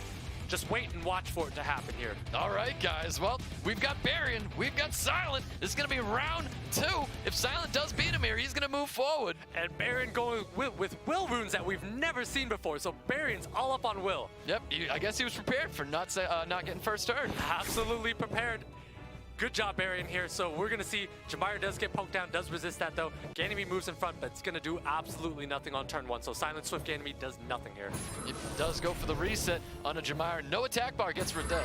Just wait and watch for it to happen here. All right, guys. Well, we've got Barion. We've got Sylent. This is going to be round 2. If Sylent does beat him here, he's going to move forward. And Barion going with will runes that we've never seen before. So Barion's all up on will. Yep. I guess he was prepared for not getting first turn. Absolutely prepared. Good job, Barion here. So we're going to see Jamire does get poked down, does resist that though. Ganymede moves in front, but it's going to do absolutely nothing on turn 1. So Sylent Swift Ganymede does nothing here. It does go for the reset on a Jamire. No attack bar gets reduced.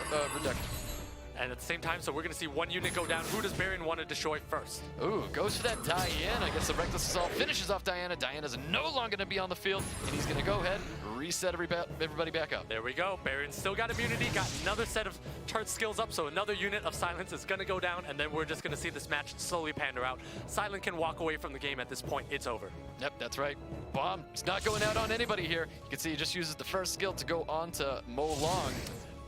And at the same time, so we're going to see one unit go down. Who does Barion want to destroy first? Ooh, goes for that Diana. I guess the Reckless Assault finishes off Diana. Diana's no longer going to be on the field, and he's going to go ahead and reset everybody back up. There we go. Barion's still got immunity, got another set of turret skills up, so another unit of Sylent is going to go down, and then we're just going to see this match slowly pander out. Sylent can walk away from the game at this point. It's over. Yep, that's right. Bomb. It's not going out on anybody here. You can see he just uses the first skill to go on to Molong.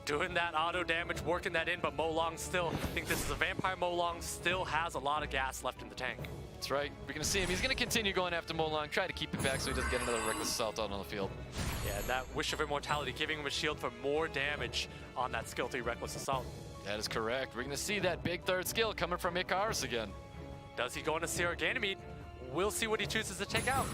Doing that auto damage, working that in, but Molong still, I think this is a Vampire Molong, still has a lot of gas left in the tank. That's right. We're going to see him. He's going to continue going after Molong, try to keep it back so he doesn't get another reckless assault out on the field. Yeah, that Wish of Immortality giving him a shield for more damage on that skill 3 Reckless Assault. That is correct. We're going to see that big third skill coming from Icarus again. Does he go into Sierra Ganymede? We'll see what he chooses to take out.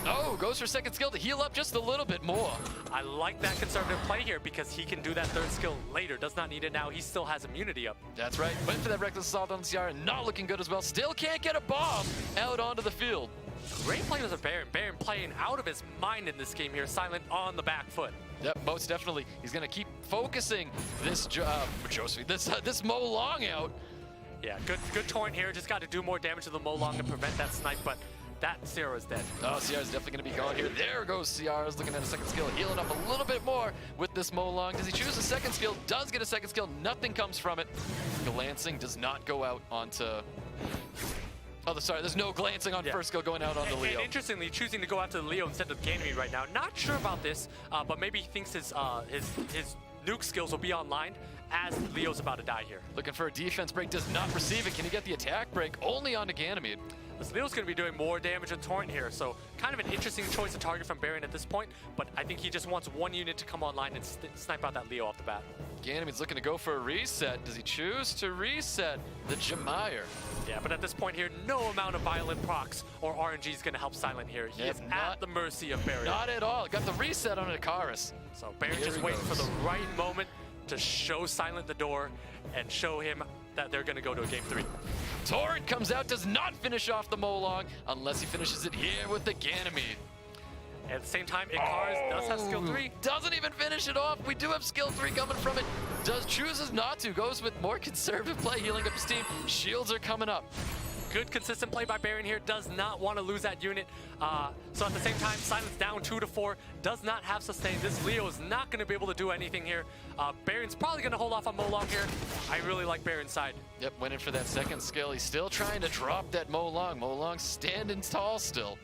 Oh, goes for second skill to heal up just a little bit more. I like that conservative play here because he can do that third skill later. Does not need it now. He still has immunity up. That's right. Went for that reckless assault on Ciara. Not looking good as well. Still can't get a bomb out onto the field. Great play with Barion. Barion playing out of his mind in this game here. Sylent on the back foot. Yep, most definitely. He's going to keep focusing this Josephine, this Molong out. Yeah, good torrent here. Just got to do more damage to the Molong to prevent that snipe, but that Sierra's dead. Oh, Ciara's definitely going to be gone here. There goes Ciara's looking at a second skill, healing up a little bit more with this Molong. Does he choose a second skill? Does get a second skill. Nothing comes from it. Glancing does not go out onto... Oh, sorry, there's no glancing on first skill going out onto Leo. And interestingly, choosing to go after the Leo instead of Ganymede right now. Not sure about this, but maybe he thinks his nuke skills will be online as Leo's about to die here. Looking for a defense break, does not receive it. Can he get the attack break? Only onto Ganymede. This Leo's going to be doing more damage with Torrent here, so kind of an interesting choice to target from Barion at this point, but I think he just wants one unit to come online and snipe out that Leo off the bat. Ganymede's looking to go for a reset. Does he choose to reset the Jamire? Yeah, but at this point here, no amount of violent procs or RNG is going to help Sylent here. He is at the mercy of Barion. Not at all. Got the reset on Icarus. So Barion just waiting for the right moment to show Sylent the door and show him that they're going to go to a game 3. Torrent comes out, does not finish off the Molong unless he finishes it here with the Ganymede. At the same time, Icarus does have skill 3. Doesn't even finish it off. We do have skill 3 coming from it. Chooses not to. Goes with more conservative play, healing up his team. Shields are coming up. Good consistent play by Barion here. Does not want to lose that unit. So at the same time, Sylent's down 2 to 4. Does not have sustain. This Leo is not going to be able to do anything here. Barion's probably going to hold off on Molong here. I really like Barion's side. Yep, went in for that second skill. He's still trying to drop that Molong. Molong standing tall still.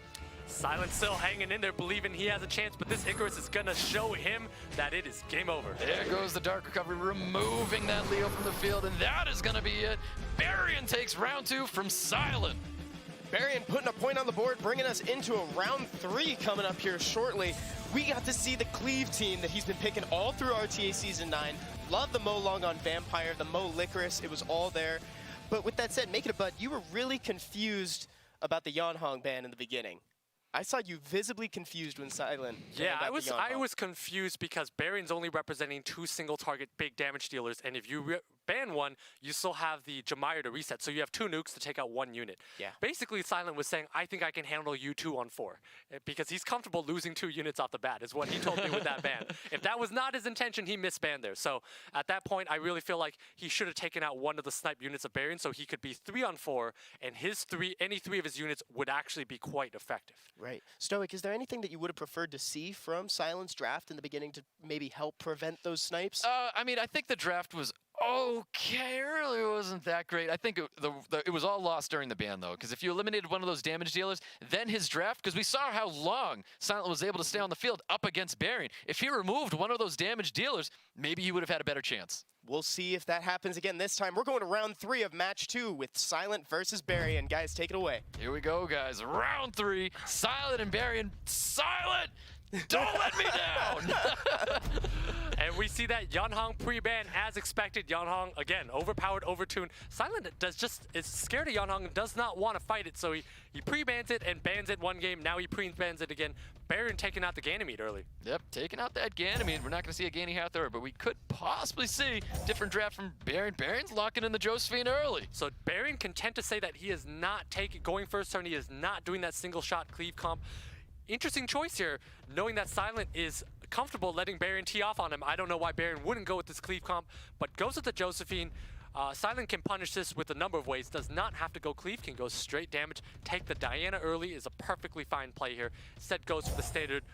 Sylent still hanging in there, believing he has a chance, but this Icarus is gonna show him that it is game over. There goes the Dark Recovery, removing that Leo from the field, and that is gonna be it. Barion takes round 2 from Sylent. Barion putting a point on the board, bringing us into a round 3 coming up here shortly. We got to see the Cleave team that he's been picking all through RTA Season 9. Love the Molong on Vampire, the Mo Licorice, it was all there. But with that said, Make It a Bud, you were really confused about the Yanhong ban in the beginning. I saw you visibly confused when Sylent. Yeah, I was confused because Barion's only representing 2 single target big damage dealers, and if you ban one, you still have the Jamire to reset, so you have 2 nukes to take out 1 unit. Yeah. Basically, Sylent was saying, I think I can handle you 2 on 4, because he's comfortable losing 2 units off the bat, is what he told me with that ban. If that was not his intention, he misbanned there. So at that point, I really feel like he should have taken out one of the snipe units of Barion, so he could be 3 on 4, and any 3 of his units would actually be quite effective. Right. Stoic, is there anything that you would have preferred to see from Sylent's draft in the beginning to maybe help prevent those snipes? I mean, I think the draft was okay. It really wasn't that great. I think it was all lost during the ban, though, because if you eliminated one of those damage dealers, then his draft, because we saw how long Sylent was able to stay on the field up against Barion. If he removed one of those damage dealers, maybe he would have had a better chance. We'll see if that happens again this time. We're going to round 3 of match 2 with Sylent versus Barion. Guys, take it away. Here we go, guys. Round 3, Sylent and Barion. Sylent! Don't let me down! And we see that Yanhong pre-ban as expected. Yanhong, again, overpowered, overtuned. Sylent is scared of Yanhong and does not want to fight it, so he pre-bans it and bans it 1 game. Now he pre-bans it again. Barion taking out the Ganymede early. Yep, taking out that Ganymede. We're not going to see a Ganymede out there, but we could possibly see different draft from Barion. Barion's locking in the Josephine early. So Barion content to say that he is not going first turn. He is not doing that single shot cleave comp. Interesting choice here, knowing that Sylent is comfortable letting Barion tee off on him. I don't know why Barion wouldn't go with this cleave comp, but goes with the Josephine. Sylent can punish this with a number of ways. Does not have to go cleave, can go straight damage. Take the Diana early is a perfectly fine play here. Instead goes for the standard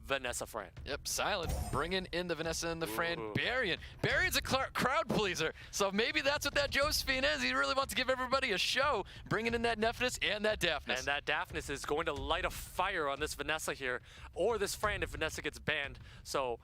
Vanessa Fran. Yep, Sylent bringing in the Vanessa and the Fran. Barion's a crowd pleaser, so maybe that's what that Josephine is. He really wants to give everybody a show, bringing in that Nephthys and that Daphnis. And that Daphnis is going to light a fire on this Vanessa here, or this Fran if Vanessa gets banned. So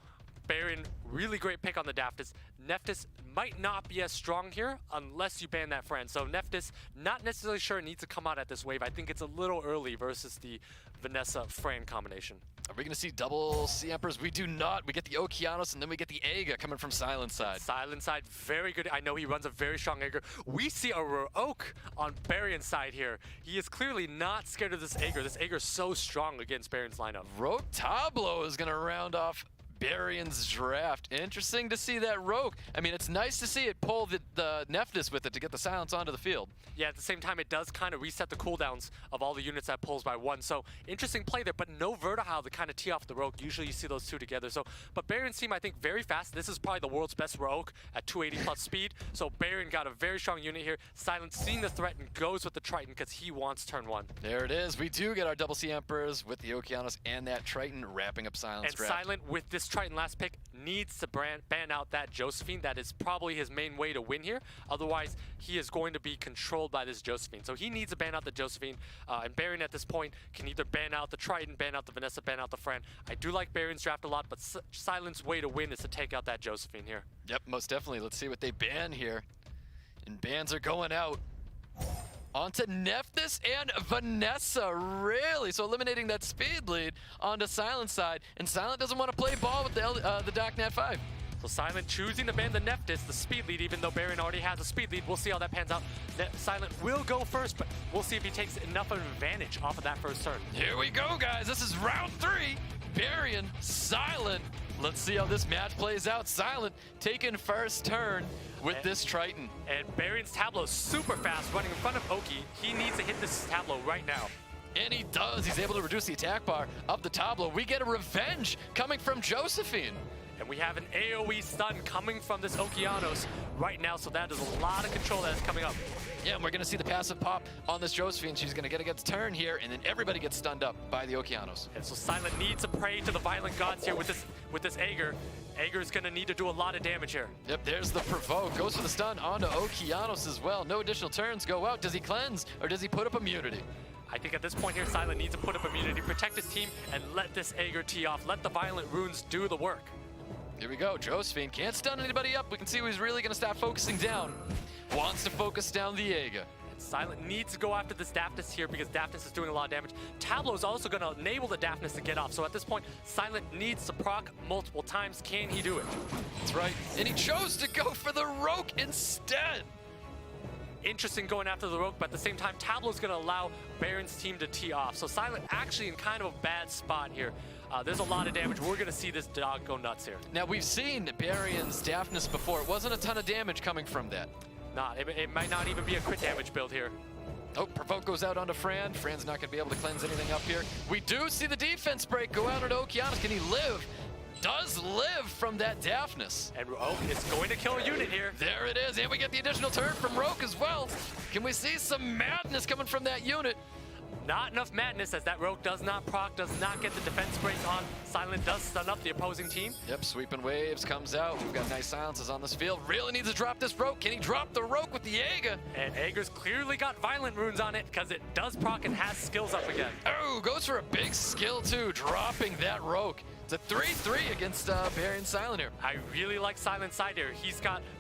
Barion, really great pick on the Daftis. Neftis might not be as strong here unless you ban that friend. So Neftis, not necessarily sure it needs to come out at this wave. I think it's a little early versus the Vanessa-Fran combination. Are we going to see double Sea Emperors? We do not. We get the Okeanos, and then we get the Aiga coming from Sylent side. Sylent side, very good. I know he runs a very strong Aegir. We see a Oak on Barion's side here. He is clearly not scared of this Aegir. This Aegir is so strong against Barion's lineup. Rogue Tableau is going to round off Barion's draft. Interesting to see that Rogue. I mean, it's nice to see it pull the Neftis with it to get the silence onto the field. Yeah, at the same time, it does kind of reset the cooldowns of all the units that pulls by one. So interesting play there, but no Vertihile to kind of tee off the Rogue. Usually you see those two together. So, but Barion's team, I think, very fast. This is probably the world's best Rogue at 280 plus speed. So Barion got a very strong unit here. Sylent seeing the threat and goes with the Triton because he wants turn one. There it is. We do get our double Sea Emperors with the Okeanos and that Triton wrapping up Sylent's draft. And Sylent with this Triton last pick needs to ban out that Josephine. That is probably his main way to win here. Otherwise, he is going to be controlled by this Josephine. So he needs to ban out the Josephine. And Barion at this point can either ban out the Triton, ban out the Vanessa, ban out the Fran. I do like Barion's draft a lot, but Sylent's way to win is to take out that Josephine here. Yep, most definitely. Let's see what they ban here. And bans are going out. Onto Neftis and Vanessa, really? So eliminating that speed lead onto Sylent's side, and Sylent doesn't want to play ball with the Darknat 5. So Sylent choosing to ban the Neftis, the speed lead, even though Barion already has a speed lead. We'll see how that pans out. Sylent will go first, but we'll see if he takes enough of an advantage off of that first turn. Here we go, guys. This is round 3. Barion, Sylent. Let's see how this match plays out. Sylent taking first turn with this Triton. And Barion's Tableau is super fast, running in front of Oki. He needs to hit this Tableau right now. And he does. He's able to reduce the attack bar of the Tableau. We get a revenge coming from Josephine. And we have an AoE stun coming from this Okeanos right now, so that is a lot of control that is coming up. Yeah, and we're going to see the passive pop on this Josephine. She's going to get against turn here, and then everybody gets stunned up by the Okeanos. And so Sylent needs to pray to the violent gods here with this Aegir. Aegir is going to need to do a lot of damage here. Yep, there's the provoke. Goes for the stun onto Okeanos as well. No additional turns go out. Does he cleanse, or does he put up immunity? I think at this point here, Sylent needs to put up immunity, protect his team, and let this Aegir tee off. Let the violent runes do the work. Here we go. Josephine can't stun anybody up. We can see who he's really going to start focusing down. Wants to focus down the Aiga. Sylent needs to go after this Daphnis here because Daphnis is doing a lot of damage. Tableau is also going to enable the Daphnis to get off. So at this point, Sylent needs to proc multiple times. Can he do it? That's right. And he chose to go for the Rogue instead. Interesting going after the Rogue, but at the same time, Tableau is going to allow Barion's team to tee off. So Sylent actually in kind of a bad spot here. There's a lot of damage. We're going to see this dog go nuts here. Now, we've seen Barion's Daphnis before. It wasn't a ton of damage coming from that. It might not even be a crit damage build here. Oh, Provoke goes out onto Fran. Fran's not going to be able to cleanse anything up here. We do see the defense break go out on Okeanos. Can he live? Does live from that Daphnis. And Rogue is going to kill a unit here. There it is, and we get the additional turn from Rogue as well. Can we see some madness coming from that unit? Not enough madness as that Rogue does not proc, does not get the defense break on. Sylent does stun up the opposing team. Yep, sweeping waves comes out. We've got nice silences on this field. Really needs to drop this Rogue. Can he drop the Rogue with the Aiga? And Aegir's clearly got violent runes on it because it does proc and has skills up again. Oh, goes for a big skill too, dropping that Rogue. It's a 3-3 against Barion Sylent here. I really like Sylent's side here.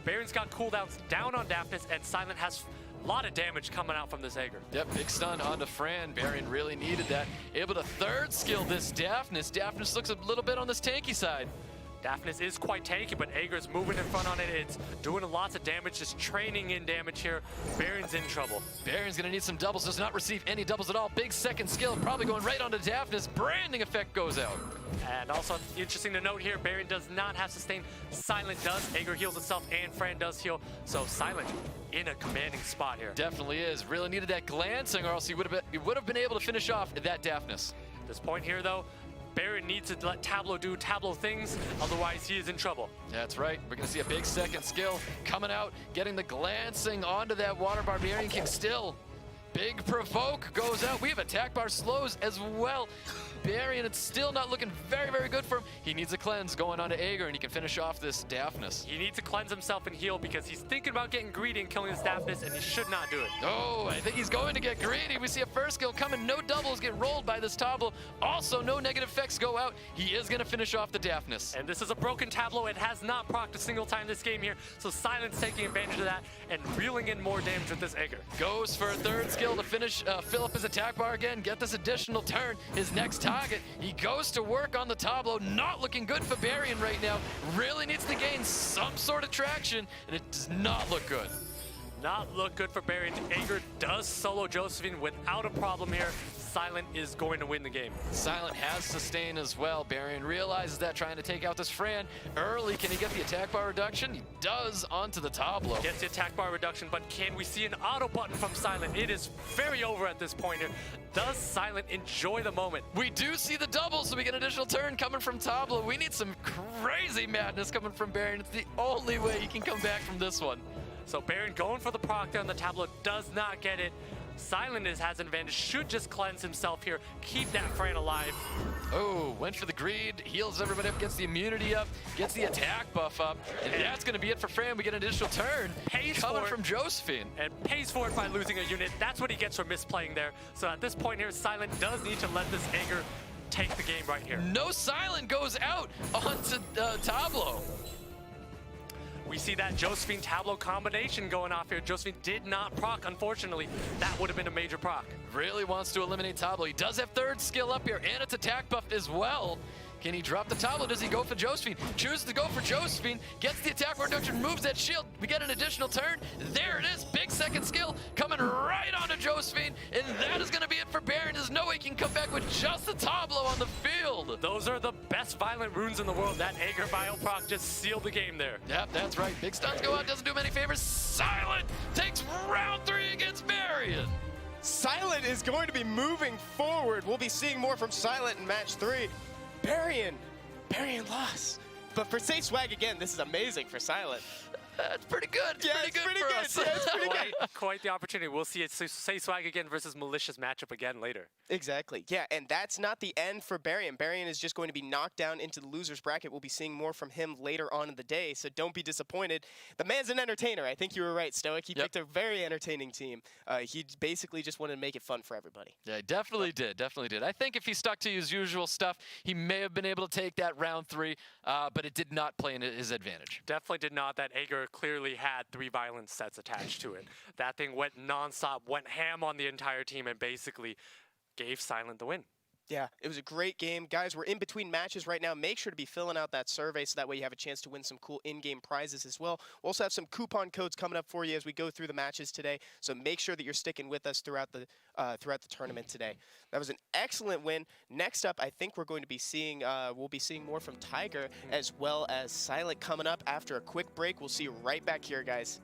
Barion's got cooldowns down on Daphnis, and Sylent has a lot of damage coming out from this Aegir. Yep, big stun onto Fran. Barion really needed that. Able to third skill this Daphnis. Daphnis looks a little bit on this tanky side. Daphnis is quite tanky, but Aegir's moving in front on it. It's doing lots of damage, just training in damage here. Barion's in trouble. Barion's gonna need some doubles, does not receive any doubles at all. Big second skill, probably going right onto Daphnis. Branding effect goes out. And also interesting to note here, Barion does not have sustain. Sylent does. Aegir heals itself and Fran does heal. So Sylent in a commanding spot here. Definitely is. Really needed that glancing, or else he would have been able to finish off that Daphnis. At this point here though, Barion needs to let Tableau do Tableau things, otherwise he is in trouble. That's right. We're going to see a big second skill coming out, getting the glancing onto that water barbarian king still. Big provoke goes out. We have attack bar slows as well. Barion, it's still not looking very, very good for him. He needs a cleanse going on to Aegir, and he can finish off this Daphnis. He needs to cleanse himself and heal because he's thinking about getting greedy and killing this Daphnis, and he should not do it. Oh, I think he's going to get greedy. We see a first kill coming. No doubles get rolled by this Tableau. Also, no negative effects go out. He is going to finish off the Daphnis. And this is a broken Tableau. It has not procced a single time this game here, so Sylent's taking advantage of that and reeling in more damage with this Aegir. Goes for a third skill to finish, fill up his attack bar again, get this additional turn. His next target, he goes to work on the Tableau. Not looking good for Barion right now. Really needs to gain some sort of traction, and it does not look good. Not look good for Barion. Aegir does solo Josephine without a problem here. Sylent is going to win the game. Sylent has sustain as well. Barion realizes that, trying to take out this Fran early. Can he get the attack bar reduction? He does onto the Tableau. Gets the attack bar reduction, but can we see an auto button from Sylent? It is very over at this point here. Does Sylent enjoy the moment? We do see the double, so we get an additional turn coming from Tableau. We need some crazy madness coming from Barion. It's the only way he can come back from this one. So Barion going for the proc there on the Tableau, does not get it. Sylent has an advantage, should just cleanse himself here, keep that Fran alive. Oh, went for the greed, heals everybody up, gets the immunity up, gets the attack buff up, and that's going to be it for Fran. We get an additional turn coming from Josephine. And pays for it by losing a unit. That's what he gets for misplaying there. So at this point here, Sylent does need to let this Aegir take the game right here. No Sylent goes out onto Tableau. We see that Josephine Tableau combination going off here. Josephine did not proc, unfortunately. That would have been a major proc. Really wants to eliminate Tableau. He does have third skill up here, and it's attack buffed as well. Can he drop the Tableau? Does he go for Josephine? Chooses to go for Josephine, gets the attack reduction, moves that shield. We get an additional turn. There it is, big second skill coming right onto Josephine, and that is going to be it for Barion. There's no way he can come back with just the Tableau on the field. Those are the best violent runes in the world. That Aegir bio proc just sealed the game there. Yep, that's right. Big stuns go out, doesn't do him any favors. Sylent takes round 3 against Barion. Sylent is going to be moving forward. We'll be seeing more from Sylent in match 3. Barion lost. But for Say Swag again, this is amazing for Sylent. That's pretty good. It's Yeah, pretty it's good pretty for good. us. Yeah, it's pretty good. Quite the opportunity. We'll see it Say Swag again versus Malicious matchup again later. Exactly. Yeah, and that's not the end for Barion. Barion is just going to be knocked down into the loser's bracket. We'll be seeing more from him later on in the day, so don't be disappointed. The man's an entertainer. I think you were right, Stoic. He picked a very entertaining team. He basically just wanted to make it fun for everybody. Yeah, he definitely did. I think if he stuck to his usual stuff, he may have been able to take that round 3, but it did not play in his advantage. Definitely did not. That Aegir clearly had 3 violence sets attached to it. That thing went non-stop, went ham on the entire team, and basically gave Sylent the win. Yeah, it was a great game. Guys, we're in between matches right now. Make sure to be filling out that survey so that way you have a chance to win some cool in-game prizes as well. We'll also have some coupon codes coming up for you as we go through the matches today, so make sure that you're sticking with us throughout the tournament today. That was an excellent win. Next up, I think we're going to be seeing, we'll be seeing more from Tiger as well as Sylent coming up after a quick break. We'll see you right back here, guys.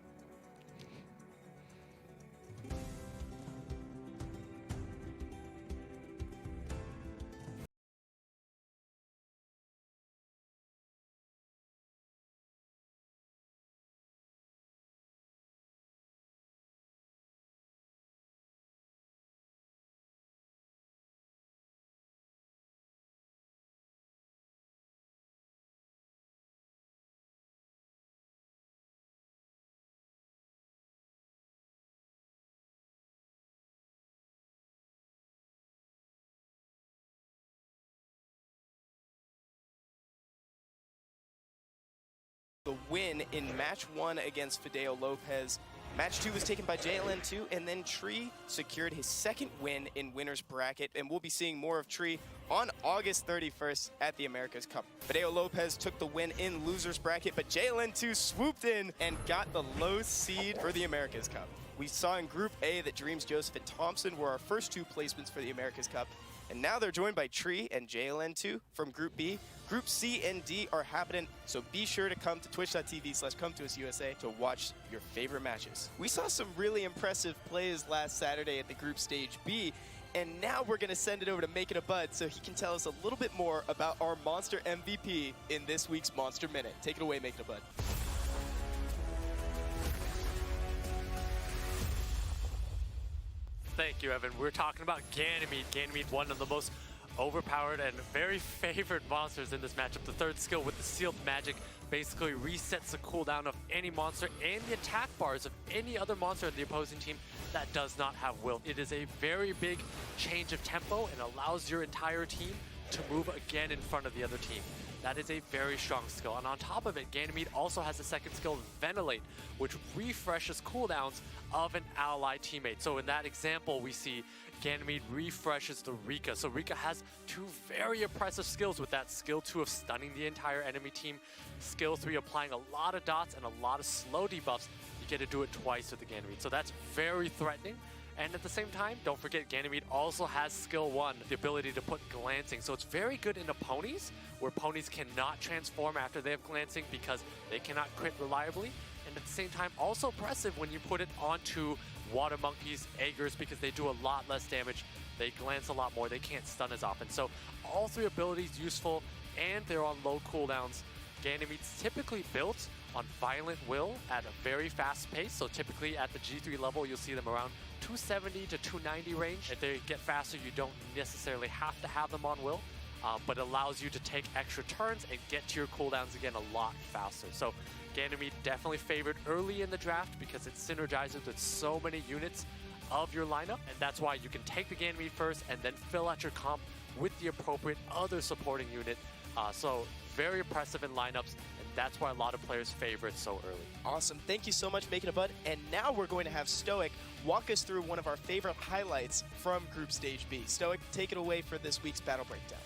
The win in match 1 against Fideo Lopez. Match 2 was taken by JLN2, and then Tree secured his 2nd win in winner's bracket, and we'll be seeing more of Tree on August 31st at the America's Cup. Fideo Lopez took the win in loser's bracket, but JLN2 swooped in and got the low seed for the America's Cup. We saw in Group A that Dreams Joseph and Thompson were our first 2 placements for the America's Cup, and now they're joined by Tree and JLN2 from Group B. Group C and D are happening, so be sure to come to twitch.tv/ComeToUsUSA to watch your favorite matches. We saw some really impressive plays last Saturday at the Group Stage B, and now we're going to send it over to Make It a Bud so he can tell us a little bit more about our Monster MVP in this week's Monster Minute. Take it away, Make It a Bud. Thank you, Evan. We're talking about Ganymede. Ganymede, one of the most overpowered and very favored monsters in this matchup. The third skill with the sealed magic basically resets the cooldown of any monster and the attack bars of any other monster in the opposing team that does not have will. It is a very big change of tempo and allows your entire team to move again in front of the other team. That is a very strong skill. And on top of it, Ganymede also has a second skill, Ventilate, which refreshes cooldowns of an ally teammate. So in that example, we see Ganymede refreshes the Rika. So Rika has two very impressive skills with that skill 2 of stunning the entire enemy team, skill 3 applying a lot of dots and a lot of slow debuffs. You get to do it twice with the Ganymede. So that's very threatening. And at the same time, don't forget Ganymede also has skill 1, the ability to put glancing. So it's very good into ponies, where ponies cannot transform after they have glancing because they cannot crit reliably. And at the same time, also impressive when you put it onto water monkeys, eggers, because they do a lot less damage. They glance a lot more, they can't stun as often. So all 3 abilities useful, and they're on low cooldowns. Ganymede's typically built on Violent Will at a very fast pace. So typically at the G3 level, you'll see them around 270 to 290 range. If they get faster, you don't necessarily have to have them on Will, but it allows you to take extra turns and get to your cooldowns again a lot faster. So Ganymede definitely favored early in the draft because it synergizes with so many units of your lineup, and that's why you can take the Ganymede first and then fill out your comp with the appropriate other supporting unit. So very impressive in lineups, and that's why a lot of players favor it so early. Awesome. Thank you so much, Making a Bud. And now we're going to have Stoic walk us through one of our favorite highlights from Group Stage B. Stoic, take it away for this week's Battle Breakdown.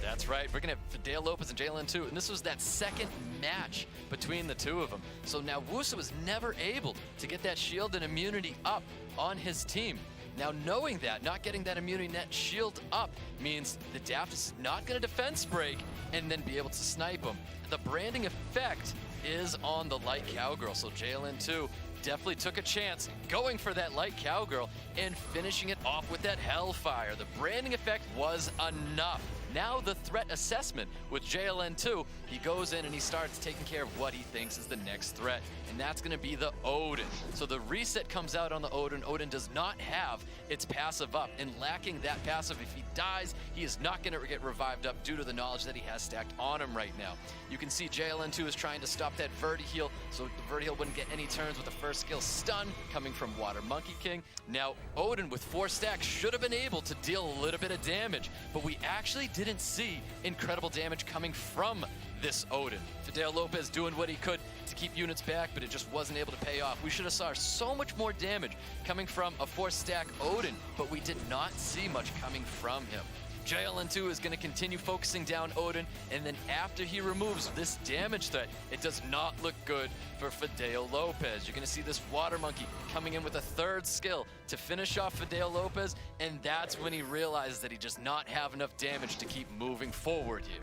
That's right. We're going to have Fidel Lopez and Jalen too. And this was that second match between the two of them. So now Wusa was never able to get that shield and immunity up on his team. Now knowing that, not getting that immunity net shield up means the Daft is not going to defense break and then be able to snipe him. The branding effect is on the light cowgirl. So Jalen too definitely took a chance going for that light cowgirl and finishing it off with that hellfire. The branding effect was enough. Now the threat assessment with JLN2, he goes in and he starts taking care of what he thinks is the next threat, and that's going to be the Odin. So the reset comes out on the Odin. Odin does not have its passive up, and lacking that passive, if he dies, he is not going to get revived up due to the knowledge that he has stacked on him right now. You can see JLN2 is trying to stop that Verti-heal, so the Verti-heal wouldn't get any turns with the first skill stun coming from Water Monkey King. Now Odin with 4 stacks should have been able to deal a little bit of damage, but we actually didn't see incredible damage coming from this Odin. Fidel Lopez doing what he could to keep units back, but it just wasn't able to pay off. We should have saw so much more damage coming from a 4-stack Odin, but we did not see much coming from him. JLN2 is going to continue focusing down Odin, and then after he removes this damage threat, it does not look good for Fidel Lopez. You're going to see this Water Monkey coming in with a 3rd skill to finish off Fidel Lopez, and that's when he realizes that he does not have enough damage to keep moving forward here.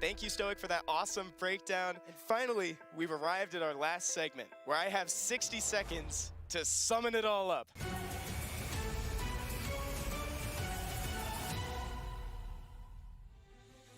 Thank you, Stoic, for that awesome breakdown. And finally, we've arrived at our last segment, where I have 60 seconds to summon it all up.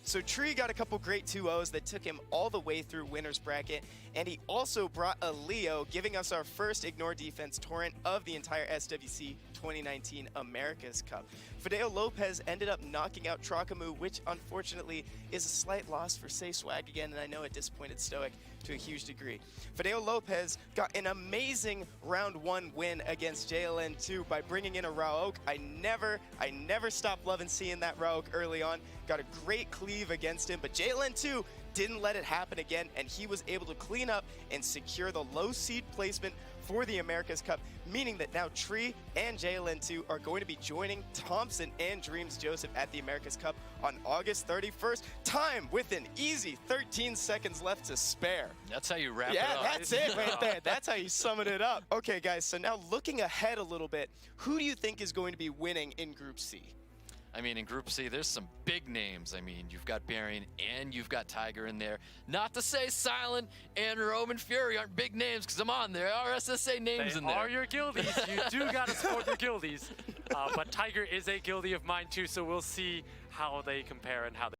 So Tree got a couple great 2-0s that took him all the way through winner's bracket, and he also brought a Leo, giving us our first Ignore Defense torrent of the entire SWC 2019 America's Cup. Fidel Lopez ended up knocking out Trakamu, which unfortunately is a slight loss for Say Swag again, and I know it disappointed Stoic to a huge degree. Fidel Lopez got an amazing round 1 win against JLN2 by bringing in a Rauk. I never stopped loving seeing that Rauk early on. Got a great cleave against him, but JLN2 didn't let it happen again, and he was able to clean up and secure the low seed placement for the America's Cup, meaning that now Tree and JLN2 are going to be joining Thompson and Dreams Joseph at the America's Cup on August 31st. Time with an easy 13 seconds left to spare. That's how you wrap it up. Yeah, that's it right there. That's how you sum it up. Okay, guys, so now looking ahead a little bit, who do you think is going to be winning in Group C? I mean, in Group C, there's some big names. I mean, you've got Barion and you've got Tiger in there. Not to say Sylent and Romanfury aren't big names, because I'm on there. There are SSA names in there. They are your guildies. You do got to support your guildies. But Tiger is a guildie of mine too, so we'll see how they compare and how they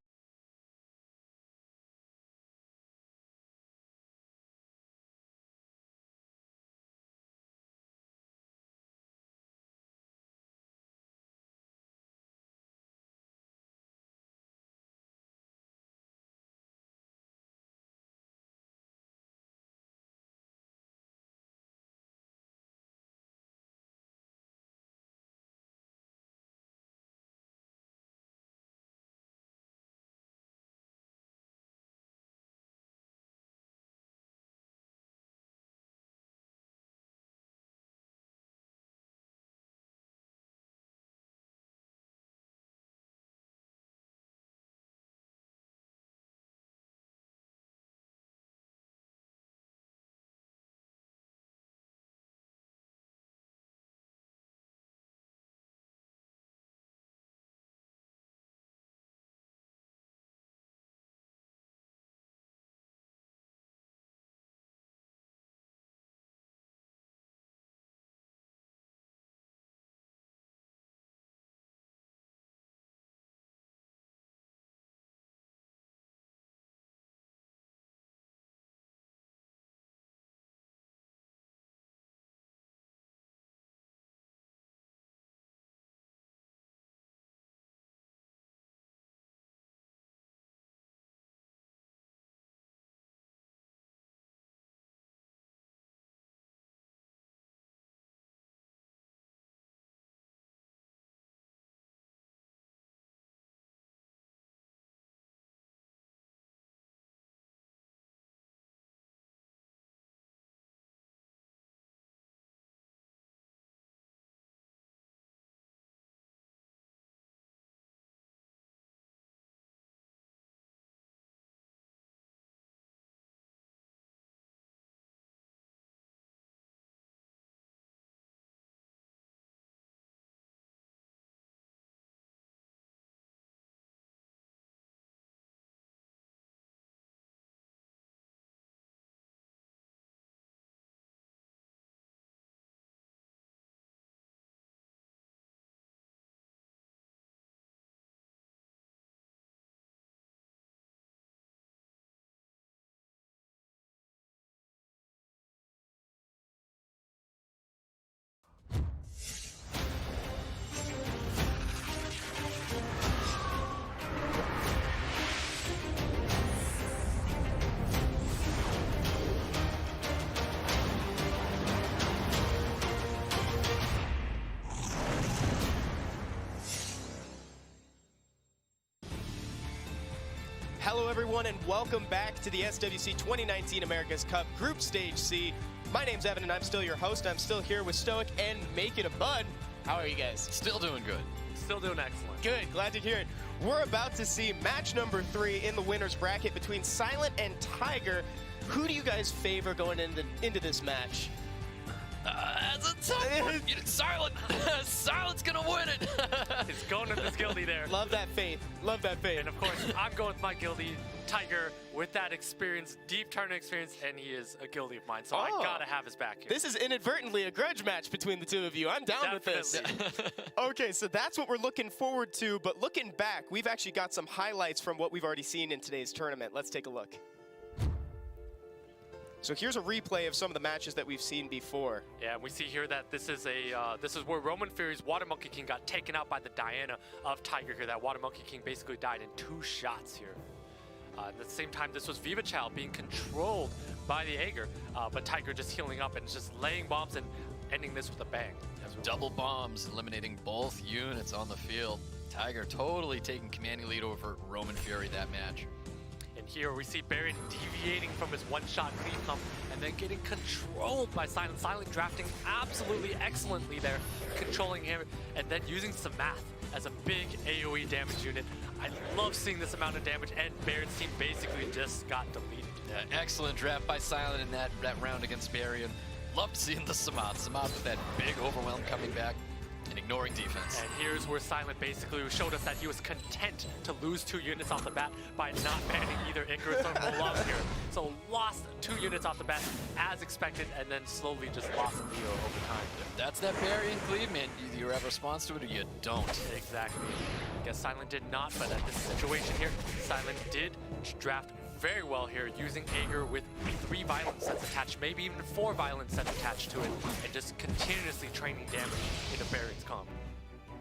Hello everyone and welcome back to the SWC 2019 America's Cup Group Stage C. My name's Evan and I'm still your host. I'm still here with Stoic and Make It a Bud. How are you guys? Still doing good. Still doing excellent. Good, glad to hear it. We're about to see match number 3 in the winner's bracket between Sylent and Tiger. Who do you guys favor going into this match? That's a tough one. Sylent. Sylent's gonna win it. It's going with his guildie there. Love that faith. Love that faith. And of course, I'm going with my guildie, Tiger, with that experience, deep tournament experience, and he is a guildie of mine, so I gotta have his back here. This is inadvertently a grudge match between the two of you. I'm down with this. Okay, so that's what we're looking forward to, but looking back, we've actually got some highlights from what we've already seen in today's tournament. Let's take a look. So here's a replay of some of the matches that we've seen before. Yeah, we see here that this is where Romanfury's Water Monkey King got taken out by the Diana of Tiger here. That Water Monkey King basically died in 2 shots here. At the same time, this was Viva Chow being controlled by the Aegir, but Tiger just healing up and just laying bombs and ending this with a bang. Double bombs, eliminating both units on the field. Tiger totally taking commanding lead over Romanfury that match. And here we see Barion deviating from his one-shot clean thumb and then getting controlled by Sylent. Sylent drafting absolutely excellently there, controlling him, and then using some math as a big AoE damage unit. I love seeing this amount of damage, and Barion's team basically just got deleted. Yeah, excellent draft by Sylent in that round against Barion. Loved seeing the Samath. Samath with that big overwhelm coming back and ignoring defense. And here's where Sylent basically showed us that he was content to lose 2 units off the bat by not banning either Icarus or Molov here. So lost 2 units off the bat as expected, and then slowly just lost Leo over time. That's that Barion cleave, man. You either have a response to it or you don't. Exactly. Guess Sylent did not, but at this situation here, Sylent did draft very well here, using Aegir with 3 violent sets attached, maybe even 4 violent sets attached to it, and just continuously training damage into Barion's comp.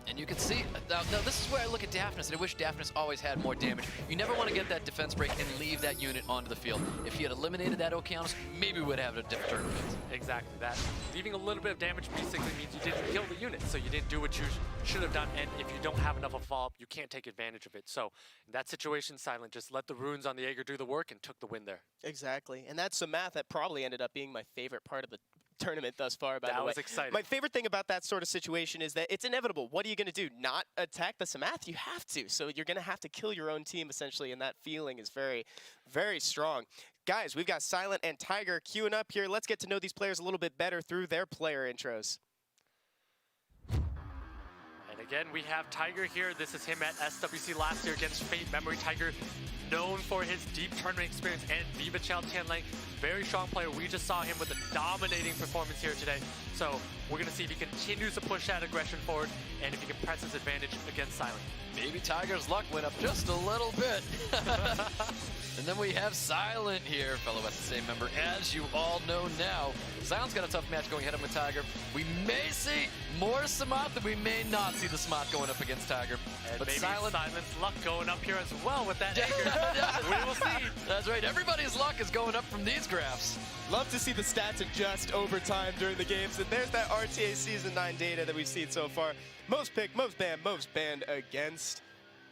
And you can see, now this is where I look at Daphnis, and I wish Daphnis always had more damage. You never want to get that defense break and leave that unit onto the field. If he had eliminated that Okeanos, maybe we would have a different tournament. Exactly that. Leaving a little bit of damage basically means you didn't kill the unit, so you didn't do what you should have done, and if you don't have enough of a follow-up, you can't take advantage of it. So in that situation, Sylent just let the runes on the Aegir do the work and took the win there. Exactly, and that's some math that probably ended up being my favorite part of the tournament thus far, by the way. That was exciting. My favorite thing about that sort of situation is that it's inevitable. What are you going to do? Not attack the Samath? You have to. So you're going to have to kill your own team, essentially, and that feeling is very, very strong. Guys, we've got Sylent and Tiger queuing up here. Let's get to know these players a little bit better through their player intros. And again, we have Tiger here. This is him at SWC last year against Fate Memory. Tiger, known for his deep tournament experience and Viva Chow Tianlang. Very strong player. We just saw him with a dominating performance here today. So we're going to see if he continues to push that aggression forward and if he can press his advantage against Sylent. Maybe Tiger's luck went up just a little bit. And then we have Sylent here, fellow SSA member, as you all know now. Sylent's got a tough match going head up with Tiger. We may see more Samath, and we may not see the Samath going up against Tiger. And but maybe Sylent's luck going up here as well with that Aegir. We will see. That's right. Everybody's luck is going up from these graphs. Love to see the stats adjust over time during the games. And there's that RTA Season 9 data that we've seen so far. Most pick, most banned against.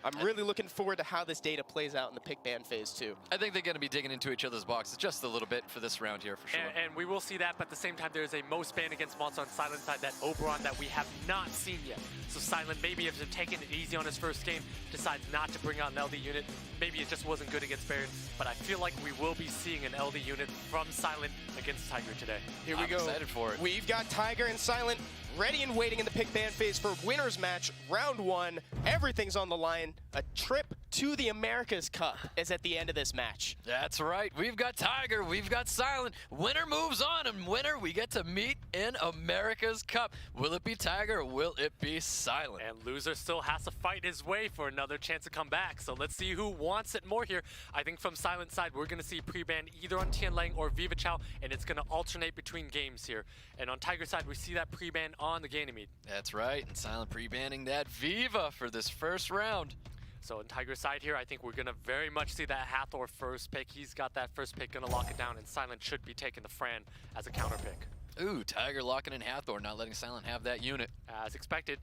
I'm really looking forward to how this data plays out in the pick ban phase 2. I think they're going to be digging into each other's boxes just a little bit for this round here, for sure. And we will see that, but at the same time, there is a most ban against Monster on Sylent side, that Oberon that we have not seen yet. So Sylent, maybe if they're taking it easy on his first game, decides not to bring out an LD unit. Maybe it just wasn't good against Barion, but I feel like we will be seeing an LD unit from Sylent against Tiger today. Here we go. I'm excited for it. We've got Tiger and Sylent ready and waiting in the pick ban phase for winner's match, round 1. Everything's on the line. A trip to the America's Cup is at the end of this match. That's right. We've got Tiger. We've got Sylent. Winner moves on, and winner we get to meet in America's Cup. Will it be Tiger or will it be Sylent? And loser still has to fight his way for another chance to come back. So let's see who wants it more here. I think from Sylent side, we're going to see pre-ban either on Tianlang or Viva Chow, and it's going to alternate between games here. And on Tiger side, we see that pre-ban on the Ganymede. That's right, and Sylent pre-banning that Viva for this first round. So on Tiger's side here, I think we're going to very much see that Hathor first pick. He's got that first pick, going to lock it down, and Sylent should be taking the Fran as a counter pick. Ooh, Tiger locking in Hathor, not letting Sylent have that unit. As expected,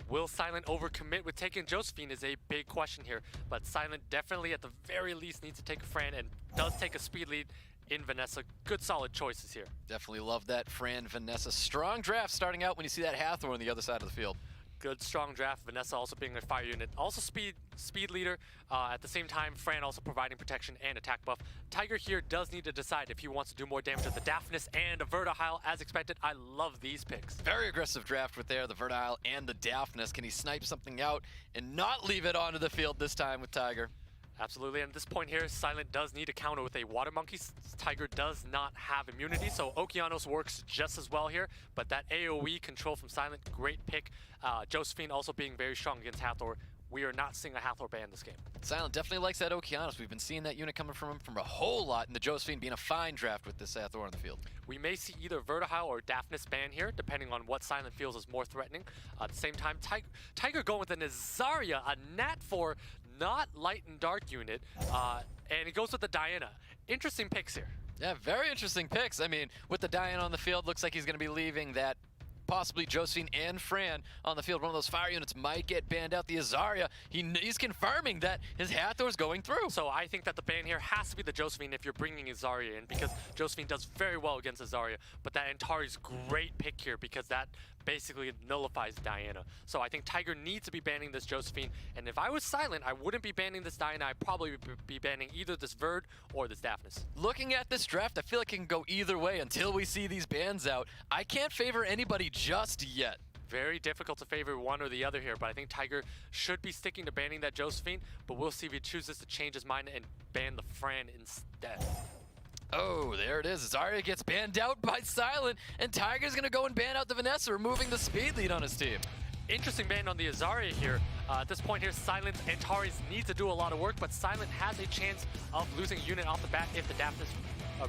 will Sylent overcommit with taking Josephine is a big question here, but Sylent definitely at the very least needs to take a Fran and does take a speed lead in Vanessa. Good solid choices here. Definitely love that Fran Vanessa. Strong draft starting out when you see that Hathor on the other side of the field. Good strong draft. Vanessa also being a fire unit. Also speed leader. At the same time, Fran also providing protection and attack buff. Tiger here does need to decide if he wants to do more damage with the Daphnis and a Vertihile. As expected, I love these picks. Very aggressive draft with there, the Vertihile and the Daphnis. Can he snipe something out and not leave it onto the field this time with Tiger? Absolutely, and at this point here, Sylent does need a counter with a Water Monkey. Tiger does not have immunity, so Okeanos works just as well here, but that AoE control from Sylent, great pick. Josephine also being very strong against Hathor. We are not seeing a Hathor ban this game. Sylent definitely likes that Okeanos. We've been seeing that unit coming from him from a whole lot, and the Josephine being a fine draft with this Hathor on the field. We may see either Vertihile or Daphnis ban here, depending on what Sylent feels is more threatening. At the same time, Tiger going with an Azaria, a Nat 4, not light and dark unit, and he goes with the Diana. Interesting picks here. Yeah, very interesting picks. I mean, with the Diana on the field, looks like he's going to be leaving that possibly Josephine and Fran on the field. One of those fire units might get banned out. The Azaria, he's confirming that his Hathor's going through. So I think that the ban here has to be the Josephine if you're bringing Azaria in, because Josephine does very well against Azaria. But that Antari's great pick here because that basically nullifies Diana. So I think Tiger needs to be banning this Josephine. And if I was Sylent, I wouldn't be banning this Diana. I'd probably be banning either this Verd or this Daphnis. Looking at this draft, I feel like it can go either way until we see these bans out. I can't favor anybody just yet. Very difficult to favor one or the other here, but I think Tiger should be sticking to banning that Josephine, but we'll see if he chooses to change his mind and ban the Fran instead. Oh, there it is. Azaria gets banned out by Sylent, and Tiger's going to go and ban out the Vanessa, removing the speed lead on his team. Interesting ban on the Azaria here. At this point here, Sylent and Antares need to do a lot of work, but Sylent has a chance of losing a unit off the bat if the Daphnis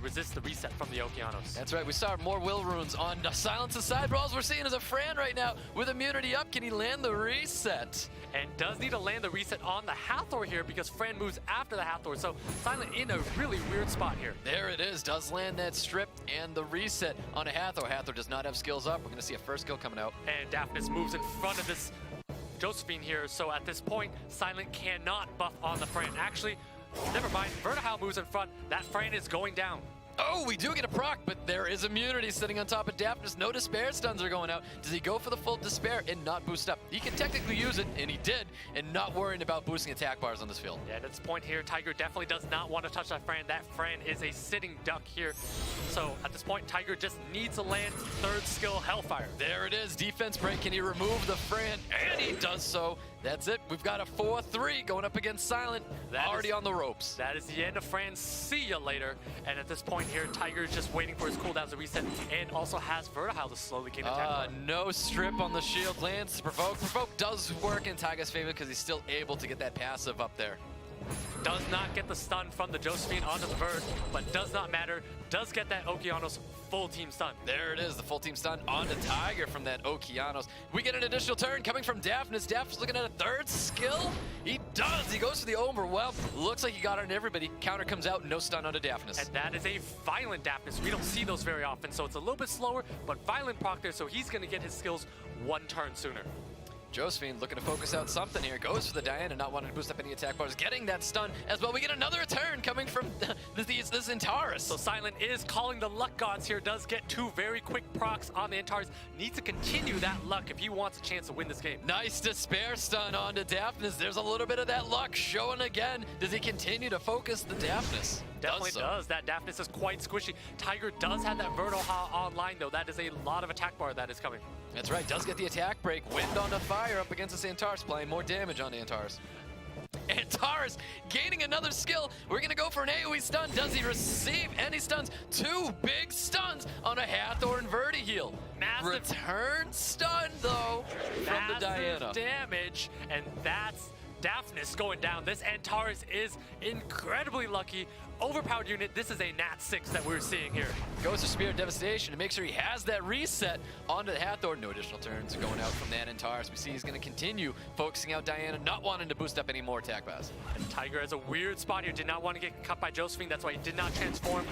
resists the reset from the Okeanos. That's right. We saw more will runes on Sylent's side. But all we're seeing is a Fran right now with immunity up. Can he land the reset? And does need to land the reset on the Hathor here because Fran moves after the Hathor. So Sylent in a really weird spot here. There it is. Does land that strip and the reset on a Hathor. Hathor does not have skills up. We're going to see a first kill coming out. And Daphnis moves in front of this Josephine here. So at this point, Sylent cannot buff on the Fran. Actually, never mind. Vertihile moves in front. That Fran is going down. Oh, we do get a proc, but there is immunity sitting on top of Daphnis. No despair stuns are going out. Does he go for the full despair and not boost up? He can technically use it, and he did, and not worrying about boosting attack bars on this field. Yeah, at this point here, Tiger definitely does not want to touch that Fran. That Fran is a sitting duck here. So at this point, Tiger just needs to land third skill Hellfire. There it is, defense break. Can he remove the Fran? And he does so. That's it. We've got a 4-3 going up against Sylent. Already on the ropes. That is the end of Fran. See ya later. And at this point here, Tiger is just waiting for his cooldowns to reset and also has Vertihile to slowly gain attack. No strip on the shield lands. Provoke. Provoke does work in Tiger's favor because he's still able to get that passive up there. Does not get the stun from the Josephine onto the Verd, but does not matter. Does get that Okeanos full team stun. There it is, the full team stun onto Tiger from that Okeanos. We get an additional turn coming from Daphnis. Daphnis looking at a third skill. He does. He goes for the overwhelm. Looks like he got it on everybody. Counter comes out, no stun onto Daphnis. And that is a violent Daphnis. We don't see those very often, so it's a little bit slower, but violent proc there, so he's going to get his skills one turn sooner. Josephine looking to focus out something here. Goes for the Diana, not wanting to boost up any attack bars. Getting that stun as well. We get another turn coming from this Antares. So Sylent is calling the luck gods here. Does get two very quick procs on the Antares. Needs to continue that luck if he wants a chance to win this game. Nice despair stun onto Daphnis. There's a little bit of that luck showing again. Does he continue to focus the Daphnis? Definitely does. That Daphnis is quite squishy. Tiger does have that Vertihile online though. That is a lot of attack bar that is coming. That's right, does get the attack break. Wind on the fire up against this Antares, applying more damage on the Antares. Antares gaining another skill. We're gonna go for an AoE stun. Does he receive any stuns? Two big stuns on a Hathor and Vertihile. Massive return stun though from the Diana. Damage, and that's Daphnis going down. This Antares is incredibly lucky. Overpowered unit. This is a Nat 6 that we're seeing here. Goes to Spirit Devastation to make sure he has that reset onto the Hathor. No additional turns going out from that Antares. We see he's going to continue focusing out Diana, not wanting to boost up any more attack pass. And Tiger has a weird spot here. Did not want to get cut by Josephine. That's why he did not transform.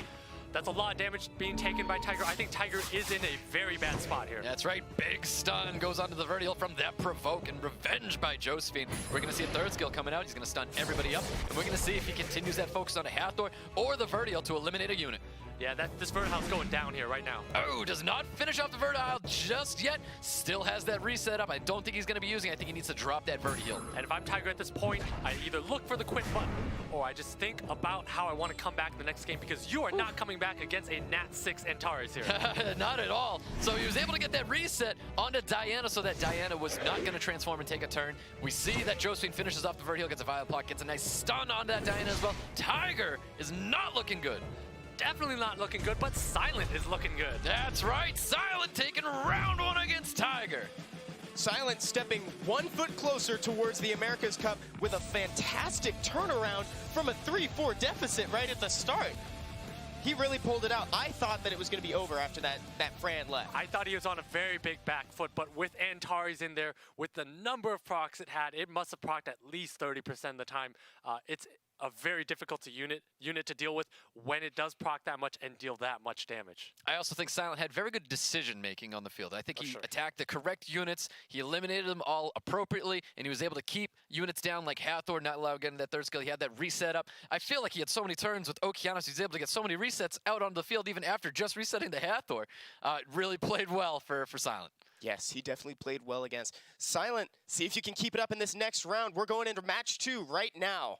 That's a lot of damage being taken by Tiger. I think Tiger is in a very bad spot here. That's right. Big stun goes onto the vertical from that provoke and revenge by Josephine. We're going to see a third skill coming out. He's going to stun everybody up. And we're going to see if he continues that focus on a Hathor or the vertical to eliminate a unit. Yeah, this Vertihile's going down here right now. Oh, does not finish off the Vertihile just yet. Still has that reset up. I don't think he's going to be using it. I think he needs to drop that Vertihile. And if I'm Tiger at this point, I either look for the quit button or I just think about how I want to come back in the next game, because you are not coming back against a Nat 6 Antares here. Not at all. So he was able to get that reset onto Diana so that Diana was not going to transform and take a turn. We see that Josephine finishes off the Vertihile, gets a Violet Block, gets a nice stun on that Diana as well. Tiger is not looking good. Definitely not looking good, but Sylent is looking good. That's right. Sylent taking round 1 against Tiger. Sylent stepping 1 foot closer towards the America's Cup with a fantastic turnaround from a 3-4 deficit right at the start. He really pulled it out. I thought that it was going to be over after that Fran left. I thought he was on a very big back foot, but with Antares in there, with the number of procs it had, it must have procced at least 30% of the time. It's a very difficult unit to deal with when it does proc that much and deal that much damage. I also think Sylent had very good decision making on the field. I think he attacked the correct units, he eliminated them all appropriately, and he was able to keep units down like Hathor, not allow getting that third skill. He had that reset up. I feel like he had so many turns with Okeanos, he was able to get so many resets out onto the field even after just resetting the Hathor. Really played well for Sylent. Yes, he definitely played well against Sylent. See if you can keep it up in this next round. We're going into match 2 right now.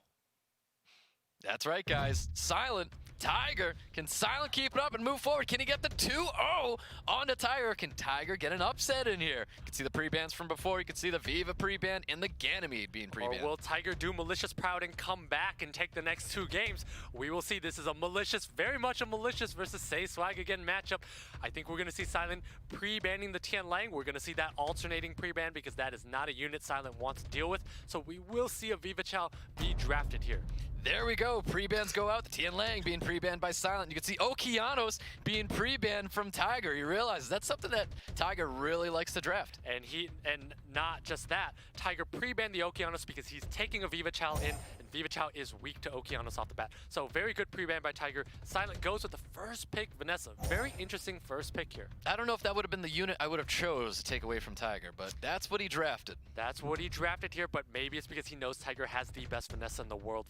That's right, guys. Sylent, Tiger. Can Sylent keep it up and move forward? Can he get the 2-0 onto Tiger? Can Tiger get an upset in here? You can see the pre-bans from before. You can see the Viva pre-ban and the Ganymede being pre-banned. Or will Tiger do Malicious Proud and come back and take the next 2 games? We will see. This is a malicious, very much a malicious versus Say Swag again matchup. I think we're going to see Sylent pre-banning the Tian Lang. We're going to see that alternating pre-ban because that is not a unit Sylent wants to deal with. So we will see a Viva Chow be drafted here. There we go. Pre-bans go out. The Tian Lang being pre-banned by Sylent. You can see Okeanos being pre-banned from Tiger. You realize that's something that Tiger really likes to draft. And not just that, Tiger pre-banned the Okeanos because he's taking a Viva Chow in, and Viva Chow is weak to Okeanos off the bat. So very good pre-ban by Tiger. Sylent goes with the first pick, Vanessa. Very interesting first pick here. I don't know if that would have been the unit I would have chose to take away from Tiger, but that's what he drafted. That's what he drafted here, but maybe it's because he knows Tiger has the best Vanessa in the world.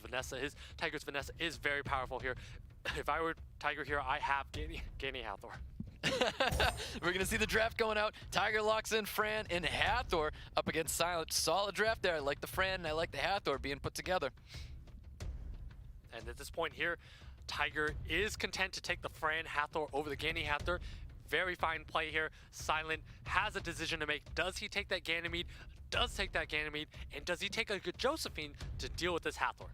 Tiger's Vanessa is very powerful here. If I were Tiger here, I have Gany Hathor. We're going to see the draft going out. Tiger locks in Fran and Hathor up against Sylent. Solid draft there. I like the Fran and I like the Hathor being put together. And at this point here, Tiger is content to take the Fran Hathor over the Gany Hathor. Very fine play here. Sylent has a decision to make. Does he take that Ganymede? Does take that Ganymede? And does he take a good Josephine to deal with this Hathor?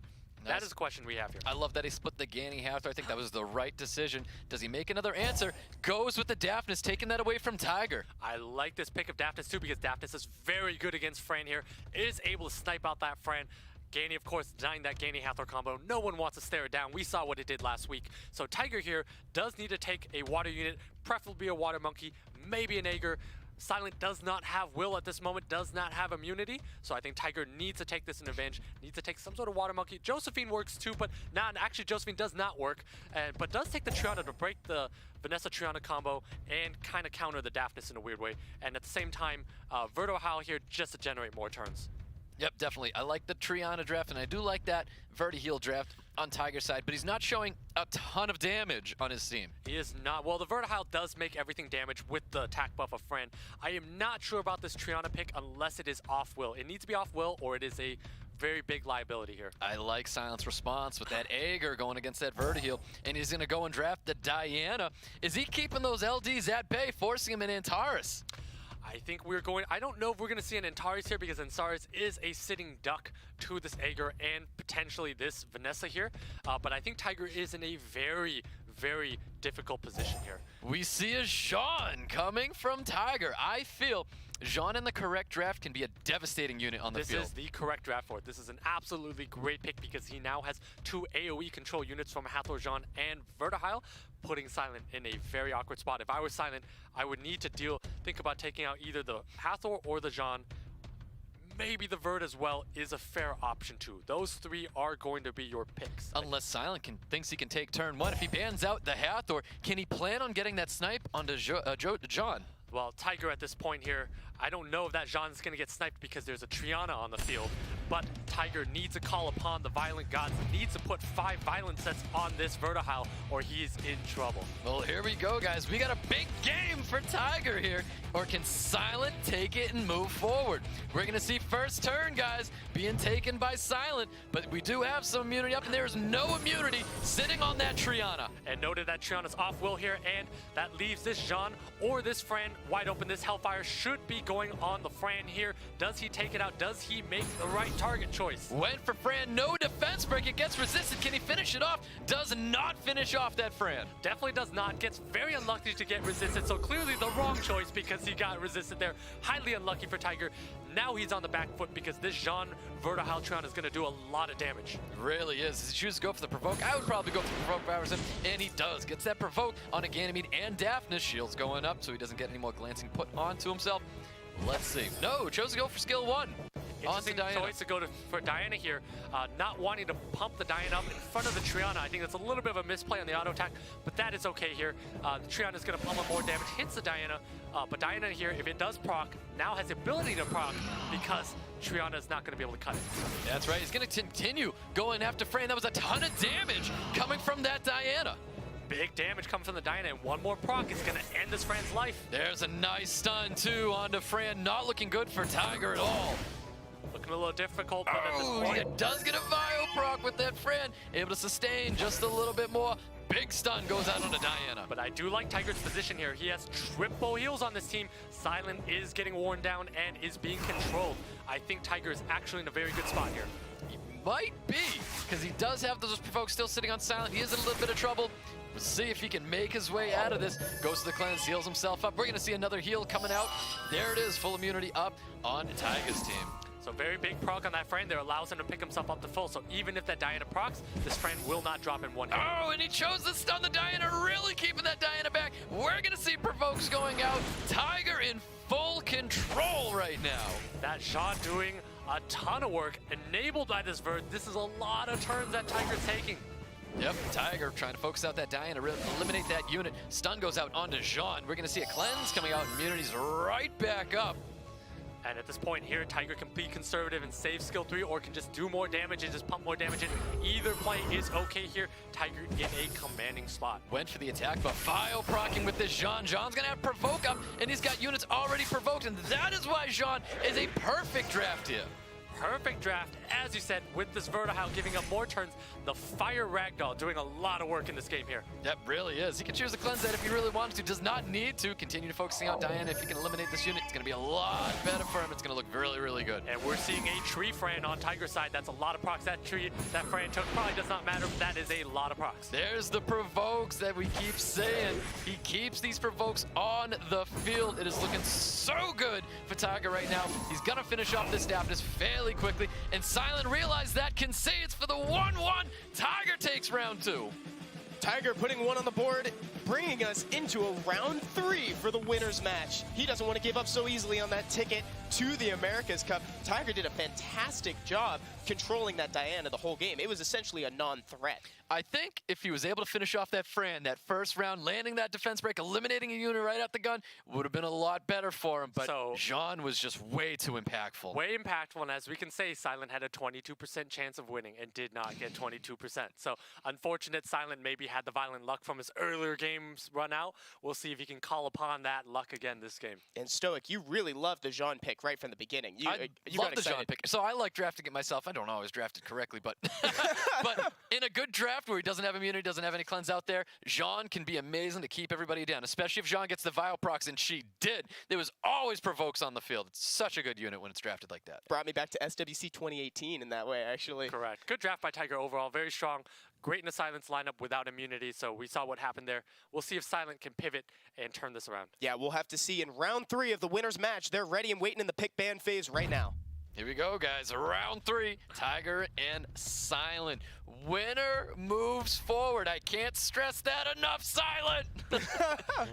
Nice. That is the question we have here. I love that he split the Gany Hathor. I think that was the right decision. Does he make another answer? Goes with the Daphnis, taking that away from Tiger. I like this pick of Daphnis too because Daphnis is very good against Fran here. Is able to snipe out that Fran. Gany, of course, denying that Gany Hathor combo. No one wants to stare it down. We saw what it did last week. So Tiger here does need to take a water unit, preferably a water monkey, maybe an Aegir. Sylent does not have will at this moment, does not have immunity, so I think Tiger needs to take this in advantage, needs to take some sort of water monkey. Josephine works too, but actually Josephine does not work, but does take the Triana to break the Vanessa Triana combo and kind of counter the Daphnis in a weird way, and at the same time, Vertihile here just to generate more turns. Yep, definitely. I like the Triana draft, and I do like that Vertihile draft on Tiger's side, but he's not showing a ton of damage on his team. He is not. Well, the Vertihile does make everything damage with the attack buff of Fran. I am not sure about this Triana pick unless it is off-will. It needs to be off-will, or it is a very big liability here. I like Sylent's response with that Aegir going against that Vertihile, and he's going to go and draft the Diana. Is he keeping those LDs at bay, forcing him in Antares? I think we're going, I don't know if we're going to see an Antares here because Antares is a sitting duck to this Aegir and potentially this Vanessa here. But I think Tiger is in a very, very difficult position here. We see a Jean coming from Tiger. I feel Jean in the correct draft can be a devastating unit on the field. This is the correct draft for it. This is an absolutely great pick because he now has 2 AoE control units from Hathor, Jean, and Vertihile, putting Sylent in a very awkward spot. If I were Sylent, I would need to think about taking out either the Hathor or the Jean, maybe the Vert as well is a fair option too. Those three are going to be your picks. Unless Sylent thinks he can take turn one. If he bans out the Hathor, can he plan on getting that snipe onto John? Well, Tiger at this point here, I don't know if that Jean's going to get sniped because there's a Triana on the field, but Tiger needs to call upon the Violent Gods, needs to put 5 Violent sets on this Vertihile or he's in trouble. Well, here we go, guys. We got a big game for Tiger here. Or can Sylent take it and move forward? We're going to see first turn, guys, being taken by Sylent, but we do have some immunity up, and there's no immunity sitting on that Triana. And noted that Triana's off will here, and that leaves this Jean or this Fran wide open. This Hellfire should be going on the Fran here. Does he take it out? Does he make the right target choice? Went for Fran, no defense break. It gets resisted. Can he finish it off? Does not finish off that Fran. Definitely does not. Gets very unlucky to get resisted, so clearly the wrong choice because he got resisted there. Highly unlucky for Tiger. Now he's on the back foot because this Jean Vertihile Triana is going to do a lot of damage. Really is. He chooses to go for the provoke. I would probably go for the provoke if I was him, and he does. Gets that provoke on a Ganymede and Daphne. Shields going up so he doesn't get any more glancing put onto himself. Let's see. No, chose to go for skill 1. Interesting choice to go for Diana here, not wanting to pump the Diana up in front of the Triana. I think that's a little bit of a misplay on the auto attack, but that is okay here. The Triana is going to pump up more damage, hits the Diana, but Diana here, if it does proc, now has the ability to proc because Triana is not going to be able to cut it. That's right. He's going to continue going after Fran. That was a ton of damage coming from that Diana. Big damage coming from the Diana, and one more proc is going to end this Fran's life. There's a nice stun, too, onto Fran. Not looking good for Tiger at all. Looking a little difficult, but at this point... He does get a Vio proc with that Fran. Able to sustain just a little bit more. Big stun goes out onto Diana. But I do like Tiger's position here. He has triple heals on this team. Sylent is getting worn down and is being controlled. I think Tiger is actually in a very good spot here. He might be, because he does have those provokes still sitting on Sylent. He is in a little bit of trouble. We'll see if he can make his way out of this. Goes to the cleanse, heals himself up. We're going to see another heal coming out. There it is, full immunity up on Tiger's team. So very big proc on that Fran there, allows him to pick himself up to full. So even if that Diana procs, this Fran will not drop in one hit. Oh, and he chose to stun the Diana, really keeping that Diana back. We're going to see provokes going out. Tiger in full control right now. That Jean doing a ton of work, enabled by this Vert. This is a lot of turns that Tiger's taking. Yep, Tiger trying to focus out that Diana, eliminate that unit. Stun goes out onto Jean. We're going to see a cleanse coming out. Immunity's right back up. And at this point here, Tiger can be conservative and save skill 3 or can just do more damage and just pump more damage in. Either play is okay here. Tiger in a commanding spot. Went for the attack, but Vio procking with this Jean. Jean's going to have provoke up, and he's got units already provoked, and that is why Jean is a perfect draft here. Perfect draft, as you said, with this Vertihile giving up more turns. The Fire Ragdoll doing a lot of work in this game here. Yep, really is. He can choose to cleanse that if he really wants to. Does not need to. Continue focusing out Diana. If he can eliminate this unit, it's going to be a lot better for him. It's going to look really, really good. And we're seeing a tree Fran on Tiger's side. That's a lot of procs. That tree that Fran took probably does not matter, but that is a lot of procs. There's the provokes that we keep saying. He keeps these provokes on the field. It is looking so good for Tiger right now. He's going to finish off this Daphnis fairly quickly. And Sylent realized that, concedes for the 1-1. Tiger takes round 2. Tiger putting one on the board, bringing us into a round 3 for the winner's match. He doesn't want to give up so easily on that ticket to the America's Cup. Tiger did a fantastic job controlling that Diana the whole game. It was essentially a non-threat. I think if he was able to finish off that Fran, that first round, landing that defense break, eliminating a unit right out the gun, would have been a lot better for him. But So- Jean was just way too impactful. Way impactful, and as we can say, Sylent had a 22% chance of winning and did not get 22%. So unfortunate, Sylent maybe had the violent luck from his earlier games run out. We'll see if he can call upon that luck again this game. And Stoic, you really loved the Jean pick right from the beginning. You I got love the Jean excited. pick. So I like drafting it myself. I don't always draft it correctly, but but in a good draft where he doesn't have immunity, doesn't have any cleanse out there, Jean can be amazing to keep everybody down, especially if Jean gets the Vile procs, and she did. There was always provokes on the field. It's such a good unit when it's drafted like that. Brought me back to SWC 2018 in that way, actually. Correct. Good draft by Tiger overall. Very strong. Great in the Sylent's lineup without immunity, so we saw what happened there. We'll see if Sylent can pivot and turn this around. Yeah, we'll have to see in round 3 of the winner's match. They're ready and waiting in the pick ban phase right now. Here we go, guys. Round 3, Tiger and Sylent. Winner moves forward. I can't stress that enough, Sylent.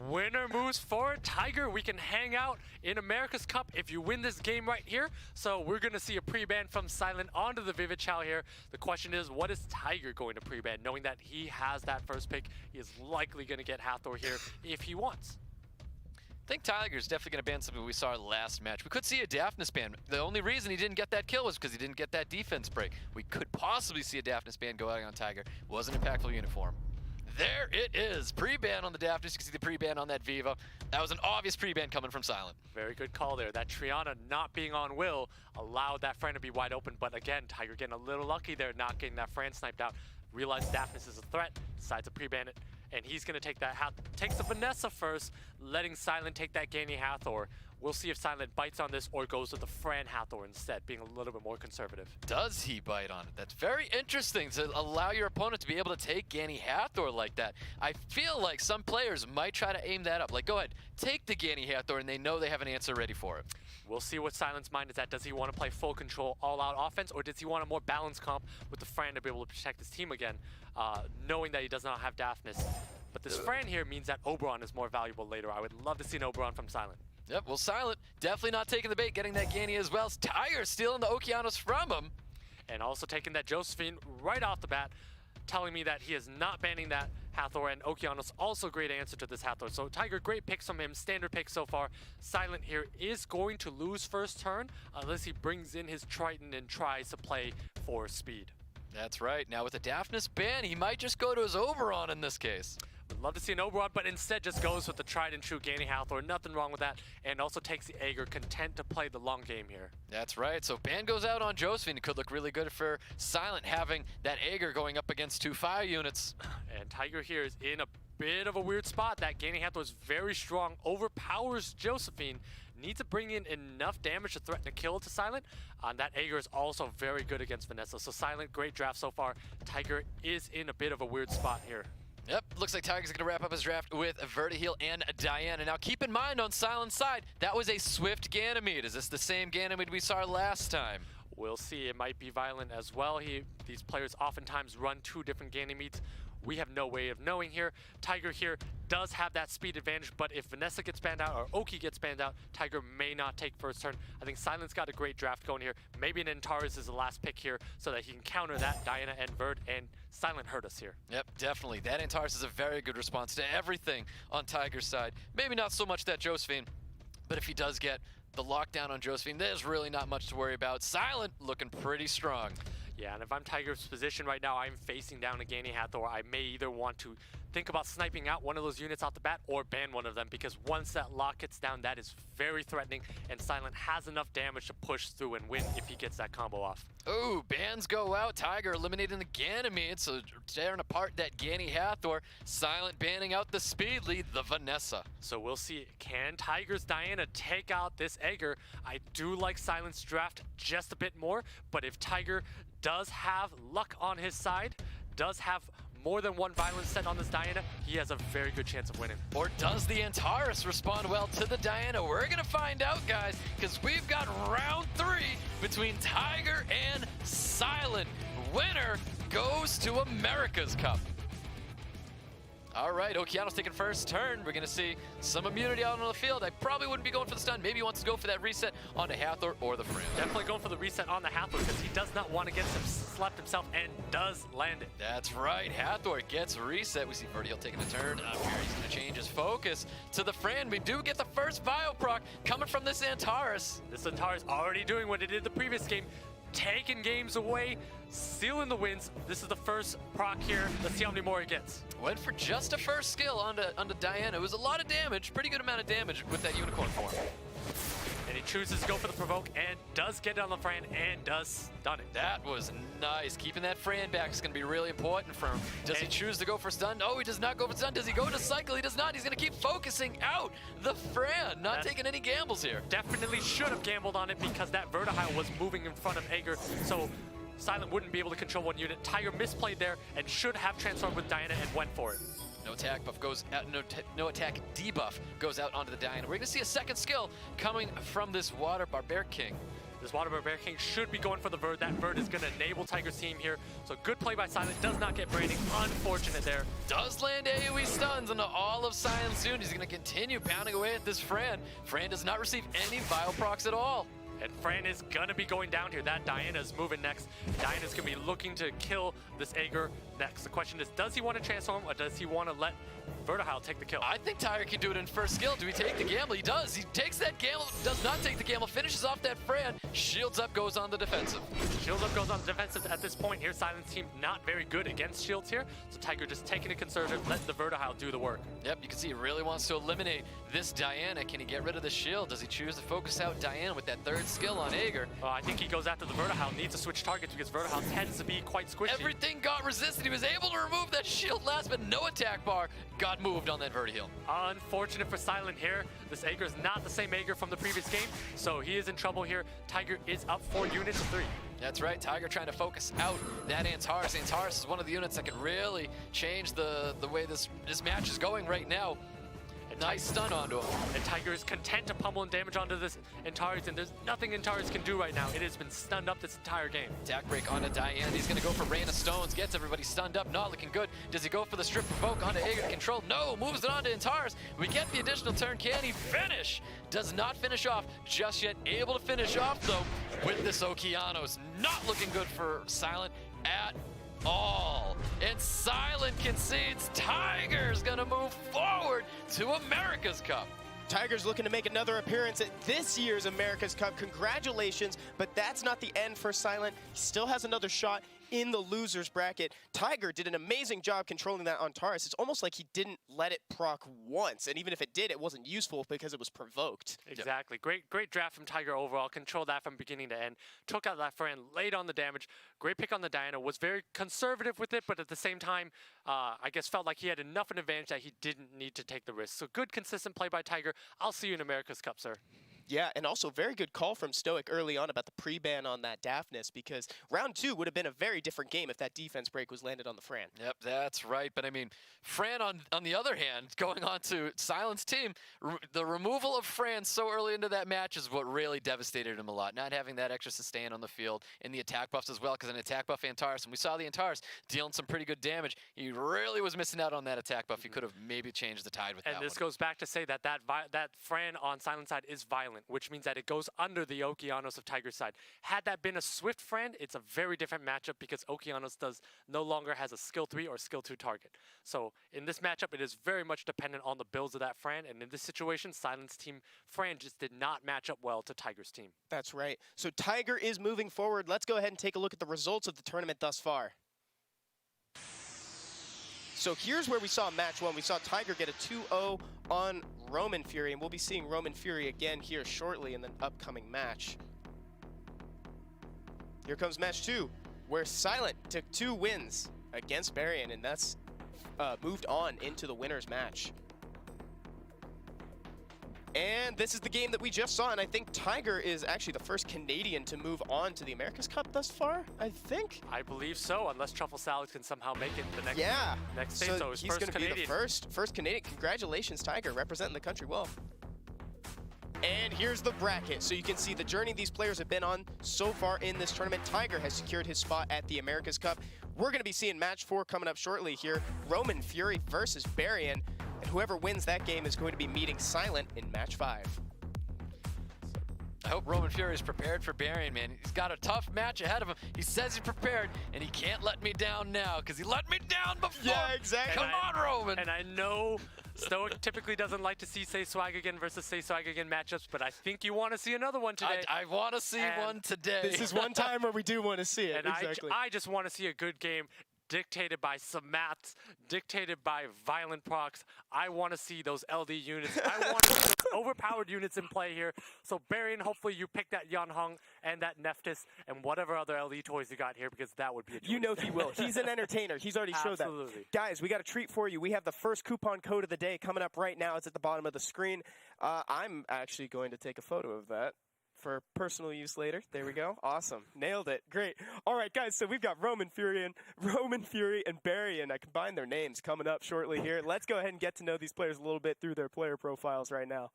Winner moves forward. Tiger, we can hang out in America's Cup if you win this game right here. So we're going to see a pre-ban from Sylent onto the Vivid Chow here. The question is, what is Tiger going to pre-ban? Knowing that he has that first pick, he is likely going to get Hathor here if he wants. I think Tiger's definitely going to ban something we saw last match. We could see a Daphnis ban. The only reason he didn't get that kill was because he didn't get that defense break. We could possibly see a Daphnis ban go out on Tiger. Was an impactful uniform. There it is. Pre-ban on the Daphnis. You can see the pre-ban on that Viva. That was an obvious pre-ban coming from Sylent. Very good call there. That Triana not being on Will allowed that Fran to be wide open. But again, Tiger getting a little lucky there, not getting that Fran sniped out. Realized Daphnis is a threat, decides to pre-ban it. And he's going to take that, takes the Vanessa first, letting Sylent take that Gany Hathor. We'll see if Sylent bites on this or goes with the Fran Hathor instead, being a little bit more conservative. Does he bite on it? That's very interesting to allow your opponent to be able to take Gany Hathor like that. I feel like some players might try to aim that up. Like, go ahead, take the Gany Hathor, and they know they have an answer ready for it. We'll see what Sylent's mind is at. Does he want to play full control, all-out offense, or does he want a more balanced comp with the Fran to be able to protect his team again, knowing that he does not have Daphnis? But this Fran here means that Oberon is more valuable later. I would love to see an Oberon from Sylent. Yep, well, Sylent definitely not taking the bait, getting that Gany as well. Tiger stealing the Okeanos from him. And also taking that Josephine right off the bat, telling me that he is not banning that Hathor, and Okeanos also great answer to this Hathor. So Tiger, great picks from him, standard pick so far. Sylent here is going to lose first turn unless he brings in his Triton and tries to play for speed. That's right. Now with the Daphnis ban, he might just go to his Oberon in this case. Would love to see an Oberon, but instead just goes with the tried and true Gany Hathor. Nothing wrong with that, and also takes the Aegir, content to play the long game here. That's right. So ban goes out on Josephine. It could look really good for Sylent having that Aegir going up against 2 fire units. And Tiger here is in a bit of a weird spot. That Gany Hathor is very strong, overpowers Josephine. Needs to bring in enough damage to threaten a kill to Sylent. That Aegir is also very good against Vanessa. So Sylent, great draft so far. Tiger is in a bit of a weird spot here. Yep, looks like Tiger's gonna wrap up his draft with Vertiheel and Diana. Now keep in mind on Sylent's side, that was a Swift Ganymede. Is this the same Ganymede we saw last time? We'll see. It might be Violent as well. These players oftentimes run 2 different Ganymedes. We have no way of knowing here. Tiger here does have that speed advantage, but if Vanessa gets banned out or Oki gets banned out, Tiger may not take first turn. I think Sylent's got a great draft going here. Maybe an Antares is the last pick here so that he can counter that Diana and Verd, and Sylent hurt us here. Yep, definitely. That Antares is a very good response to everything on Tiger's side. Maybe not so much that Josephine, but if he does get the lockdown on Josephine, there's really not much to worry about. Sylent looking pretty strong. Yeah, and if I'm Tiger's position right now, I'm facing down a Gany Hathor. I may either want to think about sniping out one of those units off the bat or ban one of them, because once that lock gets down, that is very threatening, and Sylent has enough damage to push through and win if he gets that combo off. Ooh, bans go out. Tiger eliminating the Ganymede, so tearing apart that Gany Hathor. Sylent banning out the speed lead, the Vanessa. So we'll see, can Tiger's Diana take out this Aegir? I do like Sylent's draft just a bit more, but if Tiger does have luck on his side, does have more than one violence set on this Diana, he has a very good chance of winning. Or does the Antares respond well to the Diana? We're gonna find out, guys, because we've got round 3 between Tiger and Sylent. Winner goes to America's Cup. All right, Okeanos taking first turn. We're gonna see some immunity out on the field. I probably wouldn't be going for the stun. Maybe he wants to go for that reset on the Hathor or the Fran. Definitely going for the reset on the Hathor because he does not want to get slapped himself, and does land it. That's right, Hathor gets reset. We see Vertiheel taking a turn. Here he's gonna change his focus to the Fran. We do get the first Bio proc coming from this Antares. This Antares already doing what it did the previous game, taking games away, sealing the wins. This is the first proc here. Let's see how many more it gets. Went for just a first skill onto Diana. It was a lot of damage, pretty good amount of damage with that unicorn form. And he chooses to go for the provoke and does get it on the Fran and does stun it. That was nice. Keeping that Fran back is going to be really important for him. Does he choose to go for stun? No, he does not go for stun. Does he go to cycle? He does not. He's going to keep focusing out the Fran, not taking any gambles here. Definitely should have gambled on it because that Vertihile was moving in front of Aegir, so Sylent wouldn't be able to control one unit. Tiger misplayed there and should have transformed with Diana and went for it. No attack buff goes out, no attack debuff goes out onto the Diana. We're gonna see a second skill coming from this Water Barbaric King. This Water Barbarian King should be going for the Verd. That Verd is going to enable Tiger's team here. So good play by Sylent. Does not get branding. Unfortunate there. Does land AoE stuns into all of Sylent soon. He's going to continue pounding away at this Fran. Fran does not receive any Vile procs at all. And Fran is going to be going down here. That Diana's moving next. Diana's going to be looking to kill this Aegir next. The question is, does he want to transform or does he want to let Vertihile take the kill? I think Tiger can do it in first skill. Do he take the gamble? He does. He takes that gamble, does not take the gamble, finishes off that Fran, shields up, goes on the defensive. Shields up goes on the defensive at this point here. Sylent's team not very good against shields here. So Tiger just taking it conservative, letting the Vertihile do the work. Yep, you can see he really wants to eliminate this Diana. Can he get rid of the shield? Does he choose to focus out Diana with that third skill on Aegir? I think he goes after the Vertihile, needs to switch targets because Vertihile tends to be quite squishy. Everything got resisted. He was able to remove that shield last, but no attack bar got moved on that Vertihile. Unfortunate for Sylent here. This Aegir is not the same Aegir from the previous game, so he is in trouble here. Tiger is up 4 units to 3. That's right, Tiger trying to focus out that Antares. Antares is one of the units that could really change the way this match is going right now. Nice stun onto him. And Tiger is content to pummel and damage onto this Antares, and there's nothing Antares can do right now. It has been stunned up this entire game. Attack break onto Diana. He's gonna go for Rain of Stones, gets everybody stunned up, not looking good. Does he go for the strip provoke onto Aegir to control? No, moves it onto Antares. We get the additional turn. Can he finish? Does not finish off just yet. Able to finish off though with this Okeanos. Not looking good for Sylent at all. And Sylent concedes. Tiger's gonna move forward to America's Cup. Tiger's looking to make another appearance at this year's America's Cup. Congratulations, but that's not the end for Sylent. He still has another shot in the losers bracket. Tiger did an amazing job controlling that Antares. It's almost like he didn't let it proc once, and even if it did, it wasn't useful because it was provoked. Exactly. Great draft from Tiger overall. Controlled that from beginning to end. Took out that Fran, laid on the damage. Great pick on the Diana. Was very conservative with it, but at the same time, I guess felt like he had enough an advantage that he didn't need to take the risk. So good, consistent play by Tiger. I'll see you in America's Cup, sir. Yeah, and also very good call from Stoic early on about the pre-ban on that Daphnis, because round 2 would have been a very different game if that defense break was landed on the Fran. Yep, that's right. But I mean, Fran on the other hand, going on to Sylent's team, the removal of Fran so early into that match is what really devastated him a lot. Not having that extra sustain on the field and the attack buffs as well, because an attack buff Antares, and we saw the Antares dealing some pretty good damage. He really was missing out on that attack buff. He could have maybe changed the tide with that one. And this goes back to say that that Fran on Sylent's side is violent, which means that it goes under the Okeanos of Tiger's side. Had that been a Swift Fran, it's a very different matchup because Okeanos no longer has a skill 3 or skill 2 target. So in this matchup, it is very much dependent on the builds of that Fran, and in this situation, Sylent's team Fran just did not match up well to Tiger's team. That's right. So Tiger is moving forward. Let's go ahead and take a look at the results of the tournament thus far. So here's where we saw match 1. We saw Tiger get a 2-0 on Romanfury, and we'll be seeing Romanfury again here shortly in the upcoming match. Here comes match 2, where Sylent took 2 wins against Barion, and that's moved on into the winner's match. And this is the game that we just saw, and I think Tiger is actually the first Canadian to move on to the America's Cup thus far, I think. I believe so, unless Truffle Salad can somehow make it the next stage. So he's going to be the first Canadian. Congratulations, Tiger, representing the country well. And here's the bracket, so you can see the journey these players have been on so far in this tournament. Tiger has secured his spot at the America's Cup. We're going to be seeing match 4 coming up shortly here. Romanfury versus Barion. And whoever wins that game is going to be meeting Sylent in match 5. I hope Romanfury is prepared for Barion, man. He's got a tough match ahead of him. He says he's prepared, and he can't let me down now, because he let me down before. Yeah, exactly. Come on, Roman. And I know Stoic typically doesn't like to see Say Swag Again versus Say Swag Again matchups, but I think you want to see another one today. I want to see one today. This is one time where we do want to see it. And exactly. I just want to see a good game dictated by some mats, dictated by violent procs. I want to see those LD units. I want to see those overpowered units in play here. So Barion, hopefully you pick that Yanhong and that Nephthys and whatever other LD toys you got here, because that would be a choice. You know he will. He's an entertainer. He's already showed that. Absolutely. Guys, we got a treat for you. We have the first coupon code of the day coming up right now. It's at the bottom of the screen. I'm actually going to take a photo of that for personal use later. There we go. Awesome. Nailed it. Great. All right, guys, so we've got Romanfury and Barion. I combined their names coming up shortly here. Let's go ahead and get to know these players a little bit through their player profiles right now.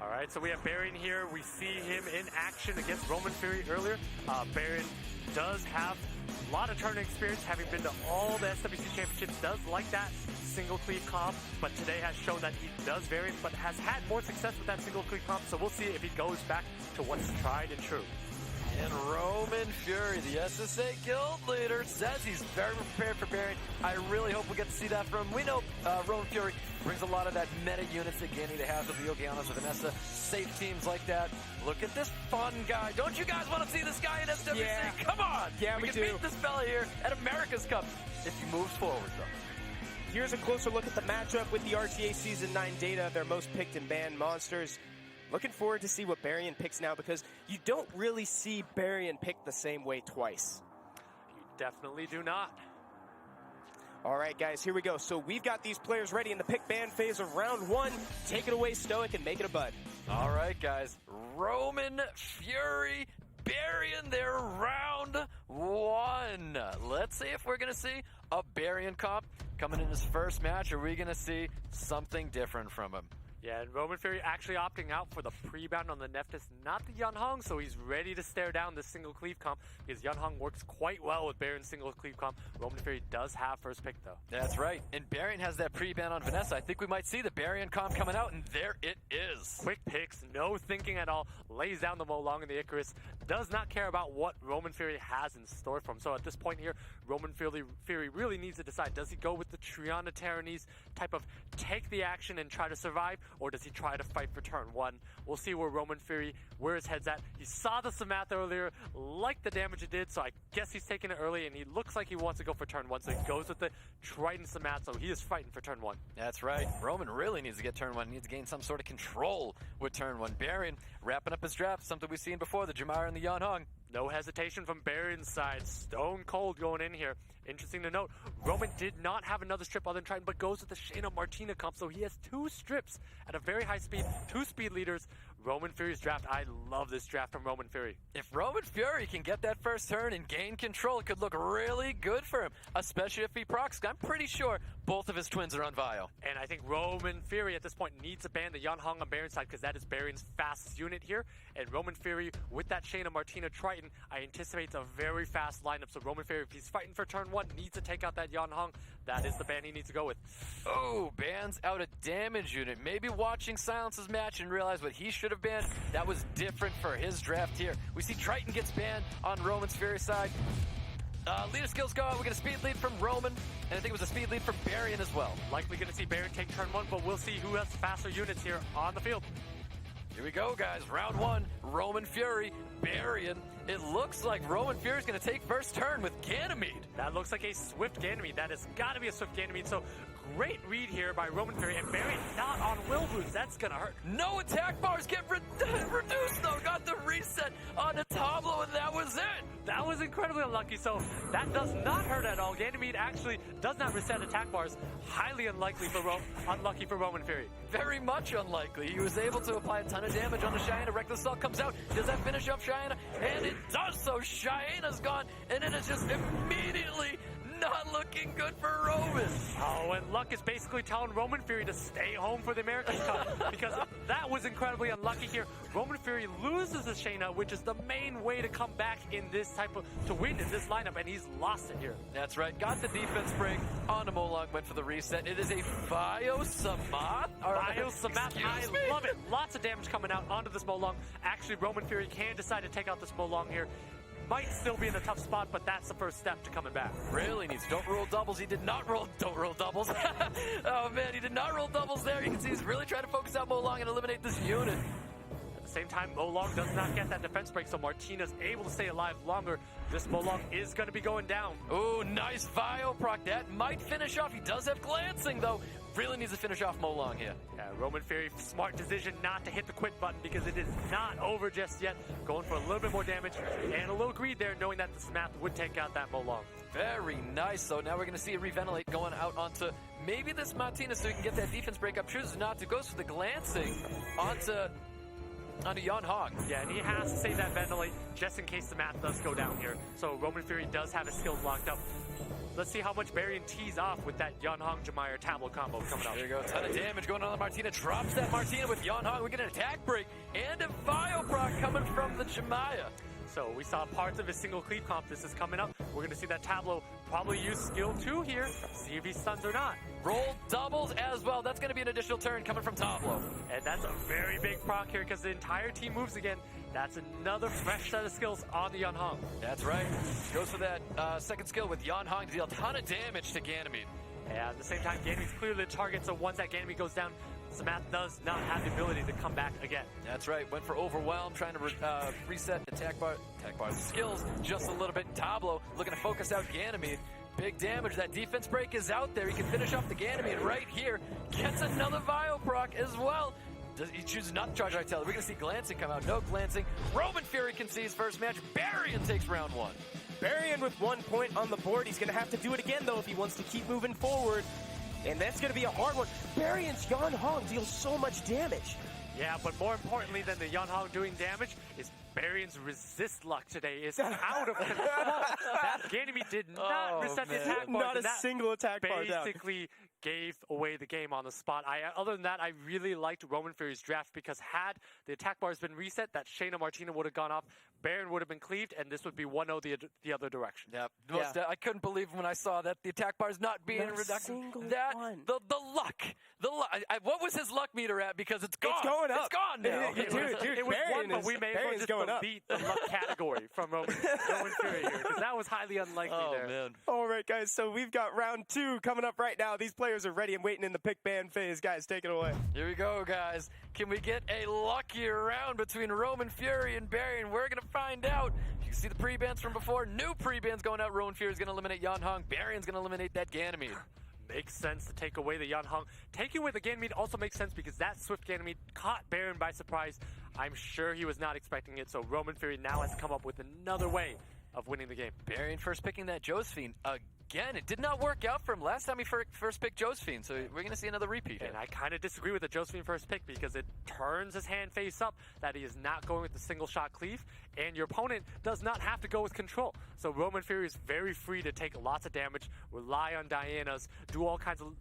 All right, so we have Barion here. We see him in action against Romanfury earlier. Barion does have a lot of tournament experience, having been to all the SWC championships, does like that single cleave comp, but today has shown that he does Barion, but has had more success with that single cleave comp, so we'll see if he goes back to what's tried and true. And Romanfury, the SSA guild leader, says he's very prepared for Barion. I really hope we get to see that from him. We know Romanfury brings a lot of that meta units that Ganymede has with the Okeanos, the Vanessa, safe teams like that. Look at this fun guy. Don't you guys want to see this guy in SWC? Yeah. Come on! Yeah, we we can do. beat this fella here at America's Cup if he moves forward, though. Here's a closer look at the matchup with the RTA Season 9 data, their most picked and banned monsters. Looking forward to see what Barion picks now, because you don't really see Barion picked the same way twice. You definitely do not. All right, guys, here we go. So we've got these players ready in the pick ban phase of round 1. Take it away, Stoic, and make it a bud. All right, guys. Romanfury, Barion, they're round 1. Let's see if we're going to see a Barion comp coming in his first match. Are we going to see something different from him? Yeah, and Romanfury actually opting out for the pre-bound on the Nephthys, not the Yunhong, so he's ready to stare down the single cleave comp, because Yunhong works quite well with Barion's single cleave comp. Romanfury does have first pick, though. That's right, and Barion has that pre-ban on Vanessa. I think we might see the Barion comp coming out, and there it is. Quick picks, no thinking at all, lays down the Molong and the Icarus, does not care about what Romanfury has in store for him. So at this point here, Romanfury really needs to decide, does he go with the Triana Terranese type of take the action and try to survive, or does he try to fight for turn 1? We'll see where Romanfury, where his head's at. He saw the Samath earlier, liked the damage it did, so I guess he's taking it early, and he looks like he wants to go for turn 1, so he goes with the Triton Samath, so he is fighting for turn 1. That's right. Roman really needs to get turn 1. He needs to gain some sort of control with turn 1. Barion wrapping up his draft, something we've seen before, the Jamara and the Yunhong. No hesitation from Barion's side. Stone cold going in here. Interesting to note, Roman did not have another strip other than Triton, but goes with the Shayna Martina comp, so he has 2 strips at a very high speed, 2 speed leaders. Romanfury's draft, I love this draft from Romanfury. If Romanfury can get that first turn and gain control, it could look really good for him, especially if he procs. I'm pretty sure both of his twins are on Vio. And I think Romanfury at this point needs to ban the Yunhong on Barion's side, because that is Barion's fastest unit here. And Romanfury, with that Shayna Martina Triton, I anticipate it's a very fast lineup. So Romanfury, if he's fighting for turn 1, needs to take out that Yunhong. That is the ban he needs to go with. Oh, bans out a damage unit. Maybe watching Silence's match and realize what he should have banned, that was different for his draft here. We see Triton gets banned on Roman's Fury side. Leader skills go out. We get a speed lead from Roman, and I think it was a speed lead from Barion as well. Likely going to see Barion take turn 1, but we'll see who has faster units here on the field. Here we go, guys. Round 1, Romanfury, Barion. It looks like Romanfury's going to take first turn with Ganymede. That looks like a swift Ganymede. That has got to be a swift Ganymede. So great read here by Romanfury, and Barion not on will boots. That's going to hurt. No attack bars get reduced, though. Got the reset on the Tableau, and that was it. That was incredibly unlucky, so that does not hurt at all. Ganymede actually does not reset attack bars. Highly unlucky for Romanfury. Very much unlikely. He was able to apply a ton of damage on the Cheyenne. Reckless Assault comes out. Does that finish up Cheyenne? And it does so. Cheyenne's gone, and it is just immediately not looking good for Roman. Oh, and luck is basically telling Romanfury to stay home for the American Cup, because that was incredibly unlucky here. Romanfury loses the Shayna, which is the main way to come back in this to win in this lineup, and he's lost it here. That's right. Got the defense break on the Molong, went for the reset. It is a Vio Samath. Vio Samath, I love it. Lots of damage coming out onto this Molong. Actually, Romanfury can decide to take out this Molong here. Might still be in a tough spot, but that's the first step to coming back. Really needs don't roll doubles. He did not roll don't roll doubles. Oh man, he did not roll doubles there. You can see he's really trying to focus out Molong and eliminate this unit. At the same time, Molong does not get that defense break, so Martina's able to stay alive longer. This Molong is going to be going down. Oh, nice Vio proc. That might finish off. He does have glancing though. Really needs to finish off Molong here. Yeah, Romanfury, smart decision not to hit the quit button, because it is not over just yet. Going for a little bit more damage and a little greed there, knowing that the Samath would take out that Molong. Very nice. So now we're going to see a reventilate going out onto maybe this Martina, so he can get that defense breakup. Chooses not to. Goes for the glancing onto Yunhong. Yeah, and he has to save that ventilate just in case the math does go down here. So Romanfury does have his skills locked up. let's see how much Barion tees off with that Yeonhong Jemire Tableau combo coming up. There you go, ton of damage going on Martina. Drops that Martina with Yeonhong. We get an attack break and a Bio proc coming from the Jemaya. So we saw parts of his single cleave comp. This is coming up. We're going to see that Tableau probably use skill 2 here. See if he stuns or not. Roll doubles as well. That's going to be an additional turn coming from Tableau. And that's a very big proc here because the entire team moves again. That's another fresh set of skills on the Yeonhong. That's right. Goes for that second skill with Yeonhong to deal a ton of damage to Ganymede. And at the same time, Ganymede's clearly the target, so once that Ganymede goes down, Samath does not have the ability to come back again. That's right. Went for Overwhelm, trying to reset attack bar skills just a little bit. Tableau looking to focus out Ganymede. Big damage. That defense break is out there. He can finish off the Ganymede right here. Gets another Vio proc as well. He chooses not to charge Artillery. We're going to see Glancing come out. No Glancing. Romanfury concedes first match. Barion takes round 1. Barion with 1 point on the board. He's going to have to do it again, though, if he wants to keep moving forward. And that's going to be a hard one. Barion's Yeonhong deals so much damage. Yeah, but more importantly than the Yeonhong doing damage is Barion's resist luck today is out of control. That Ganymede did not reset the attack bar. Not a single attack bar down. Basically gave away the game on the spot. Other than that, I really liked Romanfury's draft because had the attack bars been reset, that Shayna Martina would have gone off, Barion would have been cleaved, and this would be 1-0 the other direction. Yep. I couldn't believe when I saw that the attack bars not being reduced. The luck. What was his luck meter at? Because it's gone. It's going up. It's gone now. It was one, but we may as well just delete the luck category from Romanfury here because that was highly unlikely there. Man. All right, guys, so we've got round 2 coming up right now. These players are ready and waiting in the pick ban phase. Guys, take it away. Here we go, guys. Can we get a luckier round between Romanfury and Barion? We're going to find out. You can see the pre-bans from before. New pre-bans going out. Romanfury is going to eliminate Yeonhong. Barion's going to eliminate that Ganymede. Makes sense to take away the Yeonhong. Taking away the Ganymede also makes sense because that Swift Ganymede caught Barion by surprise. I'm sure he was not expecting it, so Romanfury now has come up with another way of winning the game. Barion first picking that Josephine. Again, it did not work out for him last time he first picked Josephine, so we're going to see another repeat. And I kind of disagree with the Josephine first pick because it turns his hand face up that he is not going with the single shot cleave, and your opponent does not have to go with control. So Romanfury is very free to take lots of damage, rely on Diana's, do all kinds of...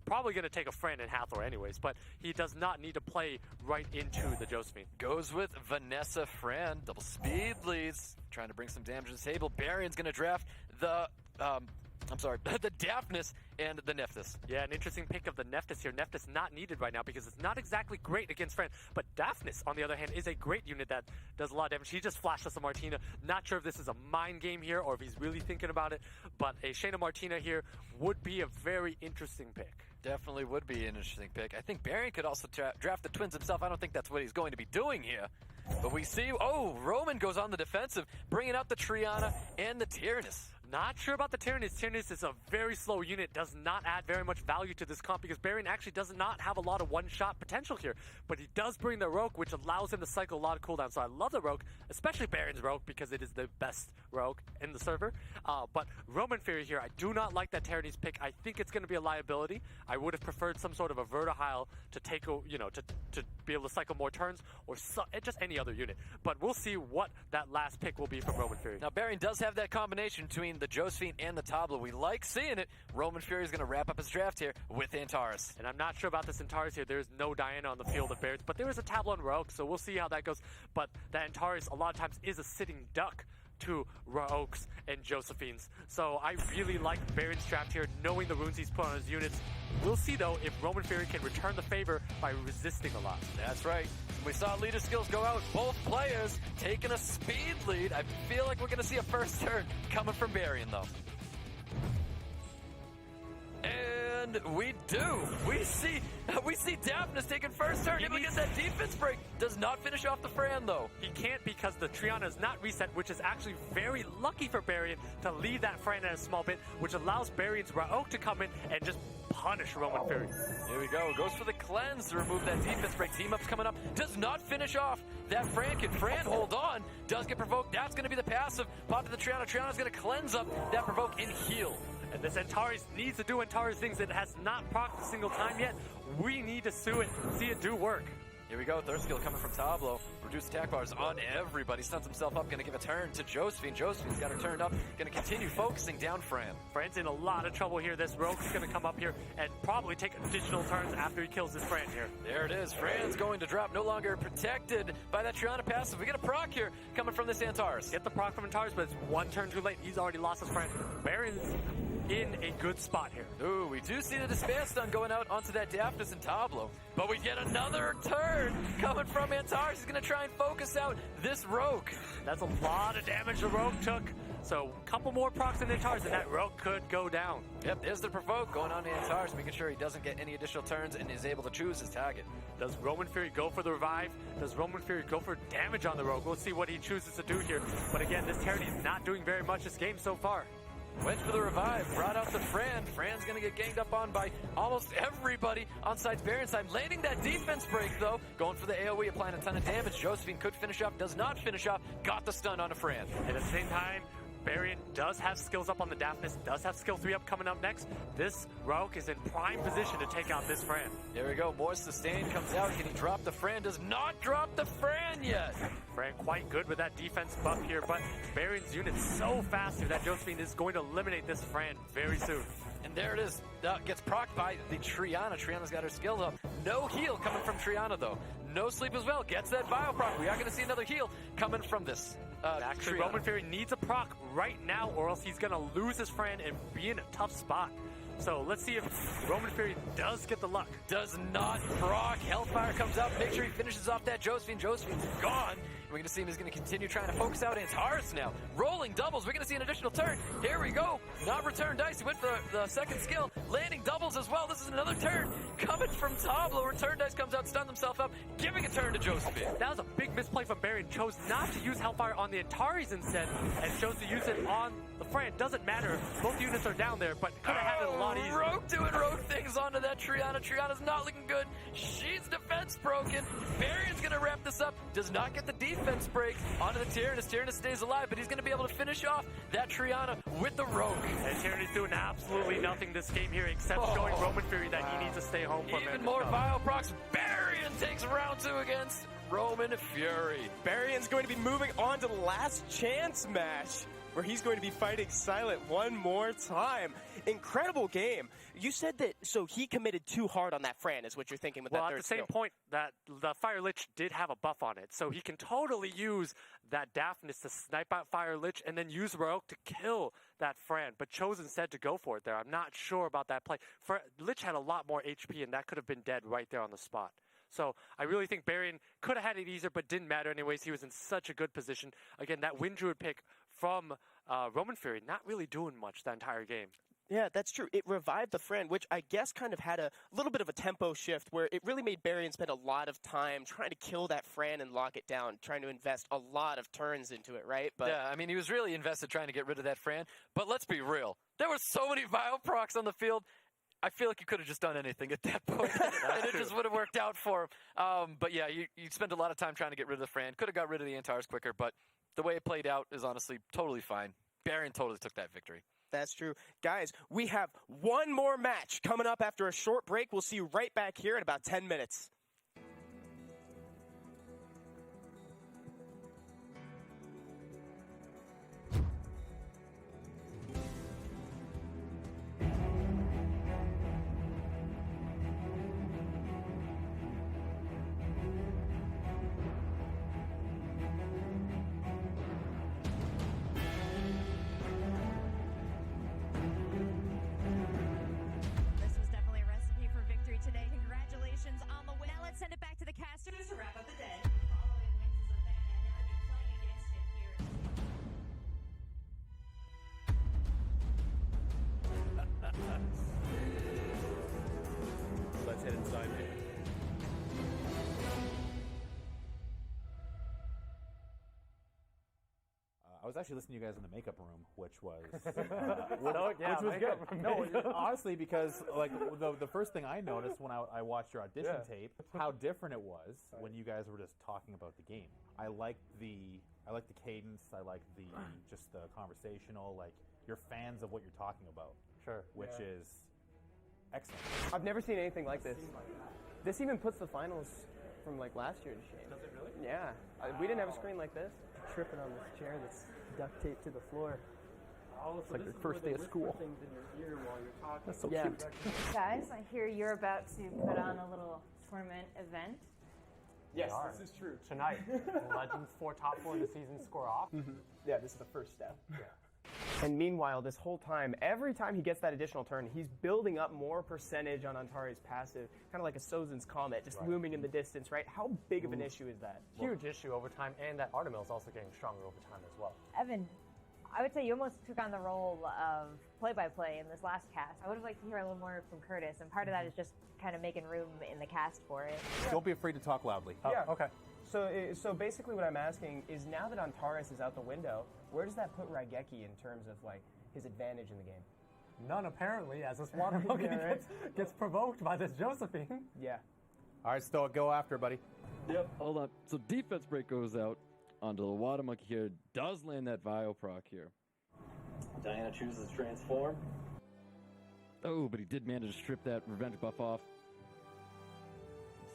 probably going to take a Fran and Hathor anyways, but he does not need to play right into the Josephine. Goes with Vanessa Fran, double speed leads, trying to bring some damage to the table. Barion's going to draft the... the Daphnis and the Nephthys. Yeah, an interesting pick of the Nephthys here. Nephthys not needed right now because it's not exactly great against Fran. But Daphnis, on the other hand, is a great unit that does a lot of damage. He just flashed us a Martina. Not sure if this is a mind game here or if he's really thinking about it. But a Shayna Martina here would be a very interesting pick. Definitely would be an interesting pick. I think Barion could also draft the twins himself. I don't think that's what he's going to be doing here. But we see, Roman goes on the defensive, bringing out the Triana and the Tyrannus. Not sure about the Tyrannus. Tyrannus is a very slow unit, does not add very much value to this comp because Barion actually does not have a lot of one-shot potential here. But he does bring the Rogue, which allows him to cycle a lot of cooldowns. So I love the Rogue, especially Barion's Rogue because it is the best Rogue in the server. But Romanfury here, I do not like that Tyrannus pick. I think it's going to be a liability. I would have preferred some sort of a Vertihile to take, to be able to cycle more turns or just any other unit. But we'll see what that last pick will be from Romanfury. Now Barion does have that combination between the Josephine and the Tableau. We like seeing it. Romanfury is going to wrap up his draft here with Antares. And I'm not sure about this Antares here. There's no Diana on the field of Barons, but there is a Tableau and Rogue, so we'll see how that goes. But that Antares a lot of times is a sitting duck to Rogues and Josephines. So I really like Baron's draft here, knowing the runes he's put on his units. We'll see, though, if Romanfury can return the favor by resisting a lot. That's right. We saw leader skills go out. Both players taking a speed lead. I feel like we're going to see a first turn coming from Barion, though. And we do. We see Daphnis taking first turn. Able to get that defense break. Does not finish off the Fran, though. He can't because the Triana is not reset, which is actually very lucky for Barion to leave that Fran at a small bit, which allows Barion's Raok to come in and just punish Romanfury. Here we go. Goes for the cleanse to remove that defense break. Team up's coming up. Does not finish off that Fran. Can Fran hold on? Does get provoked. That's going to be the passive. Pop to the Triana. Triana's going to cleanse up that provoke and heal. And this Antares needs to do Antares things. It has not procced a single time yet. We need to see it do work. Here we go, third skill coming from Tablo. Reduced attack bars on everybody. Stuns himself up, gonna give a turn to Josephine. Josephine's got her turned up, gonna continue focusing down Fran. Fran's in a lot of trouble here. This Rogue's going to come up here and probably take additional turns after he kills this Fran here. There it is, Fran's going to drop, no longer protected by that Triana passive. We get a proc here coming from this Antares. Get the proc from Antares, but it's one turn too late. He's already lost his Fran. Barion's in a good spot here. Ooh, we do see the Despair stun going out onto that Daphnis and Tablo. But we get another turn coming from Antares. He's going to try and focus out this Rogue. That's a lot of damage the Rogue took. So a couple more procs in Antares and that Rogue could go down. Yep, there's the provoke going on to Antares, making sure he doesn't get any additional turns and is able to choose his target. Does Romanfury go for the revive? Does Romanfury go for damage on the Rogue? We'll see what he chooses to do here. But again, this Tyranny is not doing very much this game so far. Went for the revive, brought out the Fran. Fran's gonna get ganged up on by almost everybody on side's Barion side. Landing that defense break though, going for the AoE, applying a ton of damage. Josephine could finish up, does not finish up, got the stun on a Fran. At the same time, Barion does have skills up on the Daphnis, does have skill 3 up coming up next. This Rogue is in prime position to take out this Fran. There we go, more sustain comes out. Can he drop the Fran? Does not drop the Fran yet. Fran quite good with that defense buff here, but Barion's unit's so fast here that Josephine is going to eliminate this Fran very soon. And there it is. Gets procced by the Triana. Triana's got her skills up. No heal coming from Triana though. No sleep as well. Gets that bio proc. We are going to see another heal coming from this. Actually, Romanfury needs a proc right now or else he's going to lose his Fran and be in a tough spot. So let's see if Romanfury does get the luck. Does not proc. Hellfire comes out. Make sure he finishes off that Josephine. Josephine's gone. We're going to see him. He's going to continue trying to focus out Antares now. Rolling doubles. We're going to see an additional turn. Here we go. Not return dice. He went for the second skill. Landing doubles as well. This is another turn coming from Tablo. Return dice comes out, stuns himself up, giving a turn to Josephine. That was a big misplay from Barion. Chose not to use Hellfire on the Antares instead and chose to use it on the Fran. Doesn't matter. Both units are down there, but could have had it a lot easier. Rogue doing rogue things onto that Triana. Triana's not looking good. She's defense broken. Barion's going to wrap this up. Does not get the defense break onto the Tyrannus. Tyrannus stays alive, but he's going to be able to finish off that Triana with the Rogue. And Tyrannus doing absolutely nothing this game here except showing Romanfury that he needs to stay home from even more Vile procs. Barion takes round 2 against Romanfury. Barion's going to be moving on to the last chance match, where he's going to be fighting Sylent one more time. Incredible game. You said that, so he committed too hard on that Fran, is what you're thinking with that third Well, at the same point, that the Fire Lich did have a buff on it, so he can totally use that Daphnis to snipe out Fire Lich and then use Rogue to kill that Fran, but chose instead to go for it there. I'm not sure about that play. Lich had a lot more HP, and that could have been dead right there on the spot. So I really think Barion could have had it easier, but didn't matter anyways. He was in such a good position. Again, that Wind Druid pick from Romanfury, not really doing much that entire game. Yeah, that's true. It revived the Fran, which I guess kind of had a little bit of a tempo shift where it really made Barion spend a lot of time trying to kill that Fran and lock it down, trying to invest a lot of turns into it, right? But yeah, I mean, he was really invested trying to get rid of that Fran. But let's be real. There were so many Vile procs on the field. I feel like you could have just done anything at that point, and it just would have worked out for him. But yeah, you spend a lot of time trying to get rid of the Fran. Could have got rid of the Antares quicker, but the way it played out is honestly totally fine. Barion totally took that victory. That's true. Guys, we have one more match coming up after a short break. We'll see you right back here in about 10 minutes. Send it back to the casters to wrap up the day. Following wins is a fan, and now to be playing against him here. Let's head inside. I was actually listening to you guys in the makeup room, which was which was good. No, honestly, because like the first thing I noticed when I watched your audition tape, how different it was when you guys were just talking about the game. I like the cadence. I like the just the conversational. Like you're fans of what you're talking about. Sure. Which is excellent. I've never seen anything like this. This even puts the finals from like last year's Shane. Does it really? Yeah. We didn't have a screen like this. Tripping on this chair that's duct taped to the floor. It's like your first day of school. That's so cute. Guys, I hear you're about to put on a little tournament event. Yes, this is true. Tonight, Legends 4 top 4 in the season score off. Yeah, this is the first step. Yeah. And meanwhile, this whole time, every time he gets that additional turn, he's building up more percentage on Antari's passive, kind of like a Sozin's Comet, just looming in the distance, right? How big of an issue is that? Huge issue over time, and that Artemil is also getting stronger over time as well. Evan, I would say you almost took on the role of play-by-play in this last cast. I would have liked to hear a little more from Curtis, and part of that is just kind of making room in the cast for it. Don't be afraid to talk loudly. Yeah. Okay. So basically what I'm asking is, now that Antares is out the window, where does that put Raigeki in terms of like his advantage in the game? None, apparently, as this water monkey gets provoked by this Josephine. Yeah. All right, Stoic, go after it, buddy. Yep, hold on. So defense break goes out onto the water monkey here. Does land that Bioproc here. Diana chooses transform. Oh, but he did manage to strip that revenge buff off.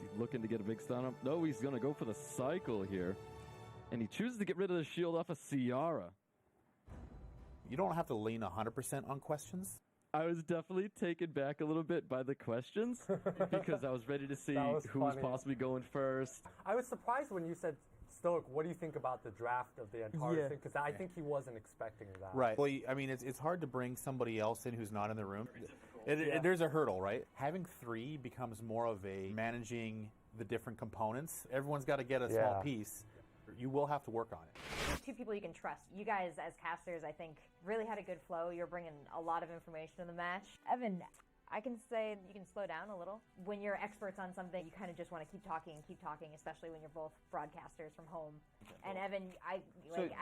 Is he looking to get a big stun up? No, he's going to go for the cycle here. And he chooses to get rid of the shield off of Ciara. You don't have to lean 100% on questions. I was definitely taken back a little bit by the questions because I was ready to see who was possibly going first. I was surprised when you said, Stoic, what do you think about the draft of the Antares thing? Because I think he wasn't expecting that. Right. Well, I mean, it's hard to bring somebody else in who's not in the room. There's a hurdle, right? Having 3 becomes more of a managing the different components. Everyone's got to get a small piece. You will have to work on it. There's 2 people you can trust. You guys, as casters, I think, really had a good flow. You're bringing a lot of information to the match. Evan, I can say you can slow down a little. When you're experts on something, you kind of just want to keep talking, especially when you're both broadcasters from home. And Evan,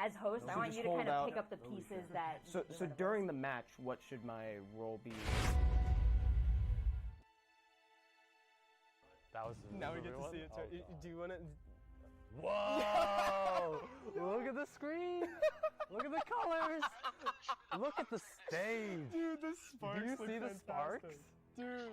as host, I want you to kind of pick up the pieces that... So during the match, what should my role be? That was Now we get to see it. Do you want to... Whoa! Look at the screen! Look at the colors! Look at the stage! Dude, the sparks. Do you see the sparks? Dude.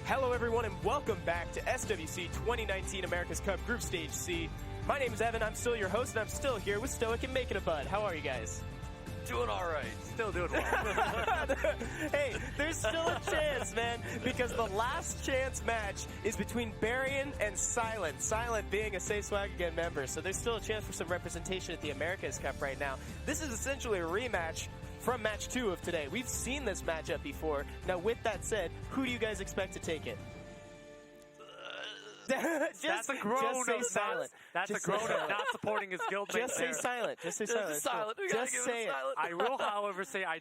Hello everyone and welcome back to SWC 2019 America's Cup Group Stage C. My name is Evan, I'm still your host, and I'm still here with Stoic and Making a Bud. How are you guys? Doing all right. Still doing well. Hey, there's still a chance, man, because the last chance match is between Barion and Sylent. Sylent being a Say Swag Again member, so there's still a chance for some representation at the America's Cup right now. This is essentially a rematch from match 2 of today. We've seen this matchup before. Now, with that said, who do you guys expect to take it? That's a grown. Just say Silent. That's a grown up not supporting his guildmate. Just say Silent. Just say Silent. Silent. Just say it. I will, however, say I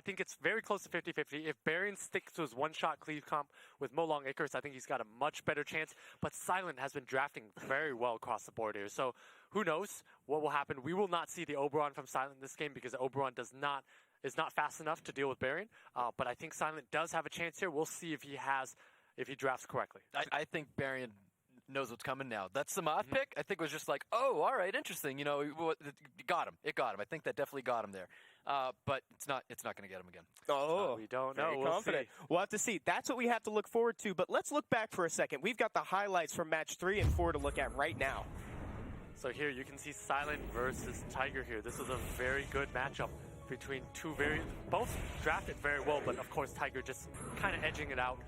think it's very close to 50-50. If Barian sticks to his one-shot cleave comp with Molong Icarus, I think he's got a much better chance. But Silent has been drafting very well across the board here. So who knows what will happen? We will not see the Oberon from Silent in this game because Oberon is not fast enough to deal with Barian. But I think Silent does have a chance here. We'll see if he drafts correctly. I think Barian knows what's coming now. That's the Moth pick. I think it was just like, oh, all right, interesting. You know, it got him. It got him. I think that definitely got him there. But it's not going to get him again. Oh, we don't know. Very We'll confident. see. We'll have to see. That's what we have to look forward to. But let's look back for a second. We've got the highlights from match 3 and 4 to look at right now. So here you can see Sylent versus Tiger here. This was a very good matchup between both drafted very well, but of course Tiger just kind of edging it out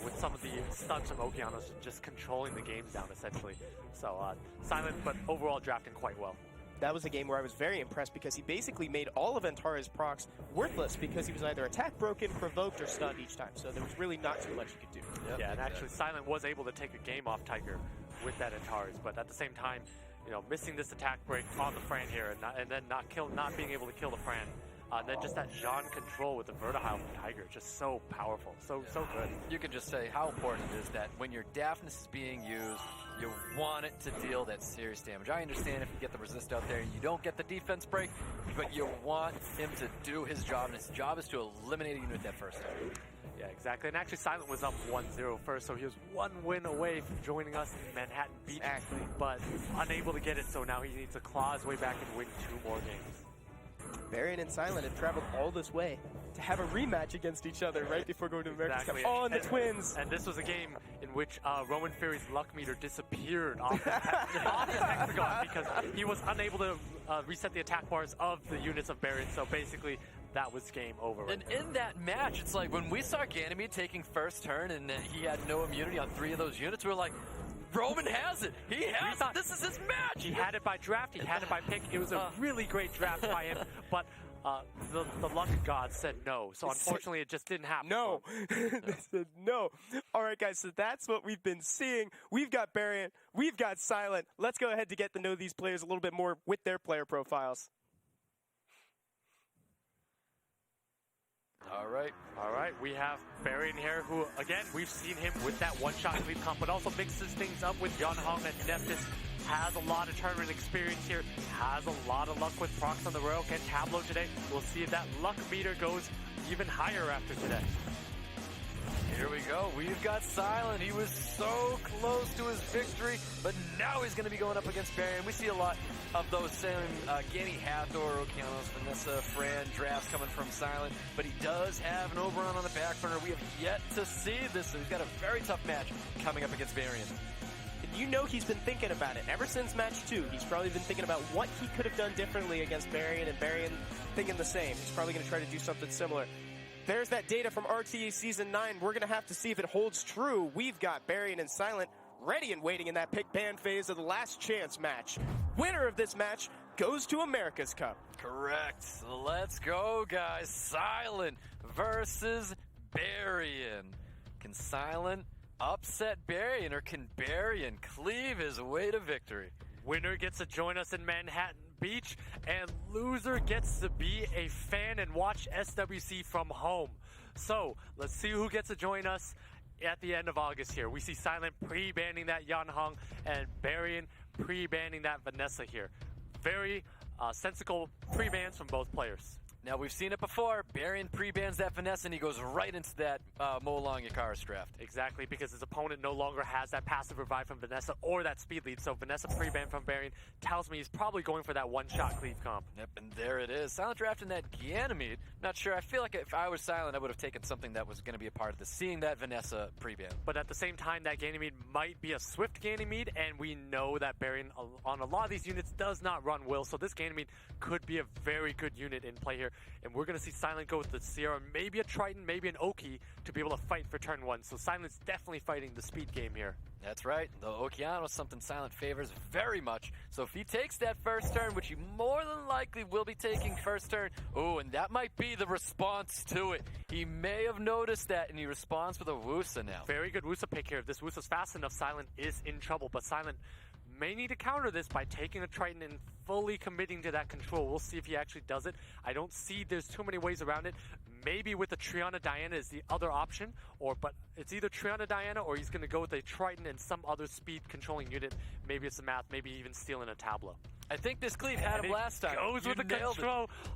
with some of the stunts from Okeanos just controlling the games down essentially. So Sylent, but overall drafting quite well. That was a game where I was very impressed because he basically made all of Antara's procs worthless because he was either attack broken, provoked, or stunned each time. So there was really not too much you could do. Yep. Yeah, and actually Sylent was able to take a game off Tiger with that Antares, but at the same time, you know, missing this attack break on the Fran here, and then not being able to kill the Fran. And then just that Jean control with the Vertihile from Tiger, just so powerful, so good. You can just say how important it is that when your Daphnis is being used, you want it to deal that serious damage. I understand if you get the resist out there, you don't get the defense break, but you want him to do his job, and his job is to eliminate a unit that first time. Yeah, exactly. And actually, Sylent was up 1-0 first, so he was one win away from joining us in Manhattan Beach, but unable to get it, so now he needs to claw his way back and win 2 more games. Barion and Sylent have traveled all this way to have a rematch against each other right before going to America's Cup. Oh, and the twins! And this was a game in which Romanfury's luck meter disappeared off the hexagon because he was unable to reset the attack bars of the units of Barion, so basically that was game over. And in that match, it's like when we saw Ganymede taking first turn and he had no immunity on 3 of those units, we were like, Roman has it. He has it. This is his match. He had it by draft. He had it by pick. It was a really great draft by him, but the luck god said no. So unfortunately, it just didn't happen. No. They said no. All right, guys, so that's what we've been seeing. We've got Barion. We've got Sylent. Let's go ahead to get to know these players a little bit more with their player profiles. All right. We have Barion here, who, again, we've seen him with that one-shot cleave comp, but also mixes things up with Yanhong and Nephthys. Has a lot of tournament experience here. Has a lot of luck with procs on the Railgun Tableau today. We'll see if that luck meter goes even higher after today. Here we go. We've got Sylent. He was so close to his victory, but now he's going to be going up against Barion. We see a lot of those same Ganny, Hathor, Okeanos, Vanessa, Fran drafts coming from Sylent, but he does have an Oberon on the back burner. We have yet to see this, so he's got a very tough match coming up against Barion. You know he's been thinking about it. Ever since match 2, he's probably been thinking about what he could have done differently against Barion, and Barion thinking the same. He's probably going to try to do something similar. There's that data from RTA Season 9. We're going to have to see if it holds true. We've got Barion and Sylent ready and waiting in that pick ban phase of the last chance match. Winner of this match goes to America's Cup. Correct. Let's go, guys. Sylent versus Barion. Can Sylent upset Barion, or can Barion cleave his way to victory? Winner gets to join us in Manhattan Beach, and loser gets to be a fan and watch SWC from home. So let's see who gets to join us at the end of August here. We see Sylent pre-banning that Yanhong and Barion pre-banning that Vanessa here. Very sensical pre-bans from both players. Now, we've seen it before. Barion pre-bans that finesse, and he goes right into that Molong Ikaris draft. Exactly, because his opponent no longer has that passive revive from Vanessa or that speed lead. So Vanessa pre-ban from Barion tells me he's probably going for that one-shot cleave comp. Yep, and there it is. Sylent drafting that Ganymede. Not sure. I feel like if I was Sylent, I would have taken something that was going to be a part of this, seeing that Vanessa pre-ban. But at the same time, that Ganymede might be a swift Ganymede, and we know that Barion on a lot of these units does not run Will. So this Ganymede could be a very good unit in play here. And we're going to see Sylent go with the Sierra, maybe a Triton, maybe an Oki to be able to fight for turn 1. So Sylent's definitely fighting the speed game here. That's right. The Okeano is something Sylent favors very much. So if he takes that first turn, which he more than likely will be taking first turn, oh, and that might be the response to it. He may have noticed that, and he responds with a Wusa now. Very good Wusa pick here. If this Wusa's fast enough, Sylent is in trouble. But Sylent may need to counter this by taking a Triton and fully committing to that control. We'll see if he actually does it. I don't see there's too many ways around it. Maybe with the Triana Diana is the other option, but it's either Triana Diana or he's going to go with a Triton and some other speed controlling unit. Maybe it's a math, maybe even stealing a Tableau. I think this cleave had him last time. Goes with the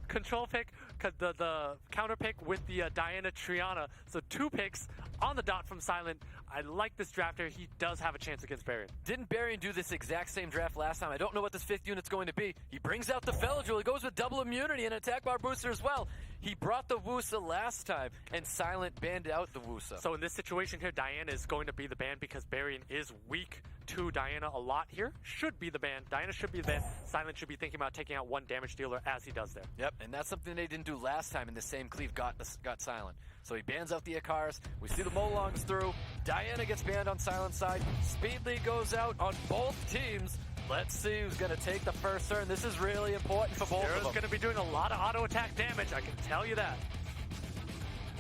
control pick, the counter pick with the Diana Triana. So 2 picks on the dot from Sylent. I like this draft here. He does have a chance against Barion. Didn't Barion do this exact same draft last time? I don't know what this 5th unit's going to be. He brings out the Veladril. He goes with double immunity and attack bar booster as well. He brought the Wusa last time, and Sylent banned out the Wusa. So in this situation here, Diana is going to be the ban because Barion is weak to Diana a lot here. Should be the ban. Diana should be the ban. Sylent should be thinking about taking out 1 damage dealer as he does there. Yep, and that's something they didn't do last time, and the same cleave got Sylent. So he bans out the Ikaris. We see the Molongs through. Diana gets banned on Sylent's side. Speed lead goes out on both teams. Let's see who's going to take the first turn. This is really important for both of them. Sierra's going to be doing a lot of auto attack damage, I can tell you that.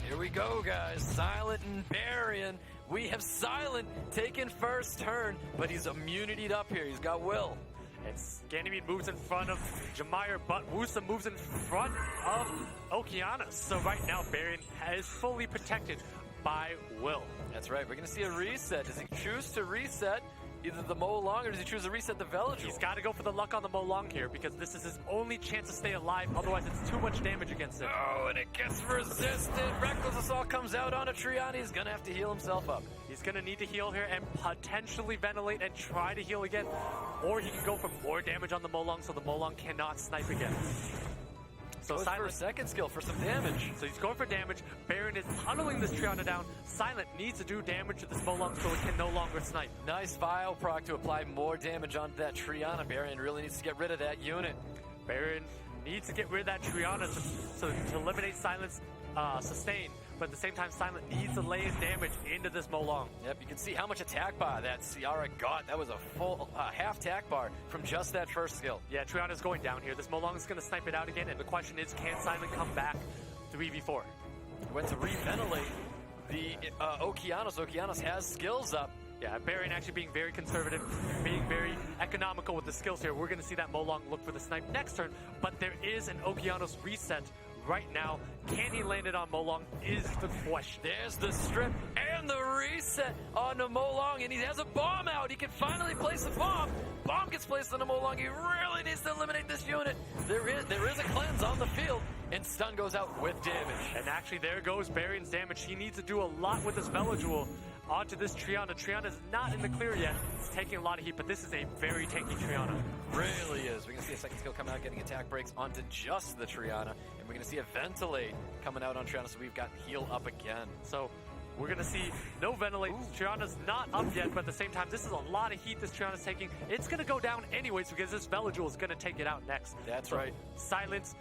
Here we go, guys. Sylent and Barion. We have Sylent taking first turn, but he's immunity'd up here. He's got Will. And Ganymede moves in front of Jameyer, but Wusa moves in front of Okeanos. So right now, Barion is fully protected by Will. That's right. We're going to see a reset. Does he choose to reset either the Molong, or does he choose to reset the Veladril? He's got to go for the luck on the Molong here because this is his only chance to stay alive. Otherwise, it's too much damage against him. Oh, and it gets resisted. Reckless Assault comes out on a Triana. He's going to have to heal himself up. He's going to need to heal here and potentially ventilate and try to heal again. Or he can go for more damage on the Molong so the Molong cannot snipe again. So Goes for a second skill for some damage. So he's going for damage. Barion is tunneling this Triana down. Sylent needs to do damage to this Molong so it can no longer snipe. Nice Vile proc to apply more damage onto that Triana. Barion really needs to get rid of that unit. Barion needs to get rid of that Triana to eliminate Sylent's sustain. But at the same time, Sylent needs to lay his damage into this Molong. Yep, you can see how much attack bar that Ciara got. That was a full half attack bar from just that first skill. Yeah, Triana's going down here. This Molong is going to snipe it out again, and the question is, can Sylent come back 3v4? Went to reventilate the Okeanos. Okeanos has skills up. Yeah, Barion actually being very conservative, being very economical with the skills here. We're going to see that Molong look for the snipe next turn, but there is an Okeanos reset right now. Can he land it on Molong is the question. There's the strip and the reset on the Molong, and he has a bomb out. He can finally place the bomb. Bomb gets placed on the Molong. He really needs to eliminate this unit. There is a cleanse on the field, and stun goes out with damage. And actually, there goes Barion's damage. He needs to do a lot with this Veladril onto this Triana. Triana's not in the clear yet. It's taking a lot of heat, but this is a very tanky Triana. Really is. We're going to see a second skill coming out, getting attack breaks onto just the Triana, and we're going to see a ventilate coming out on Triana, so we've got heal up again. So we're going to see no ventilate. Triana's not up yet, but at the same time, this is a lot of heat this Triana's taking. It's going to go down anyways because this Veladril is going to take it out next. That's right. Sylent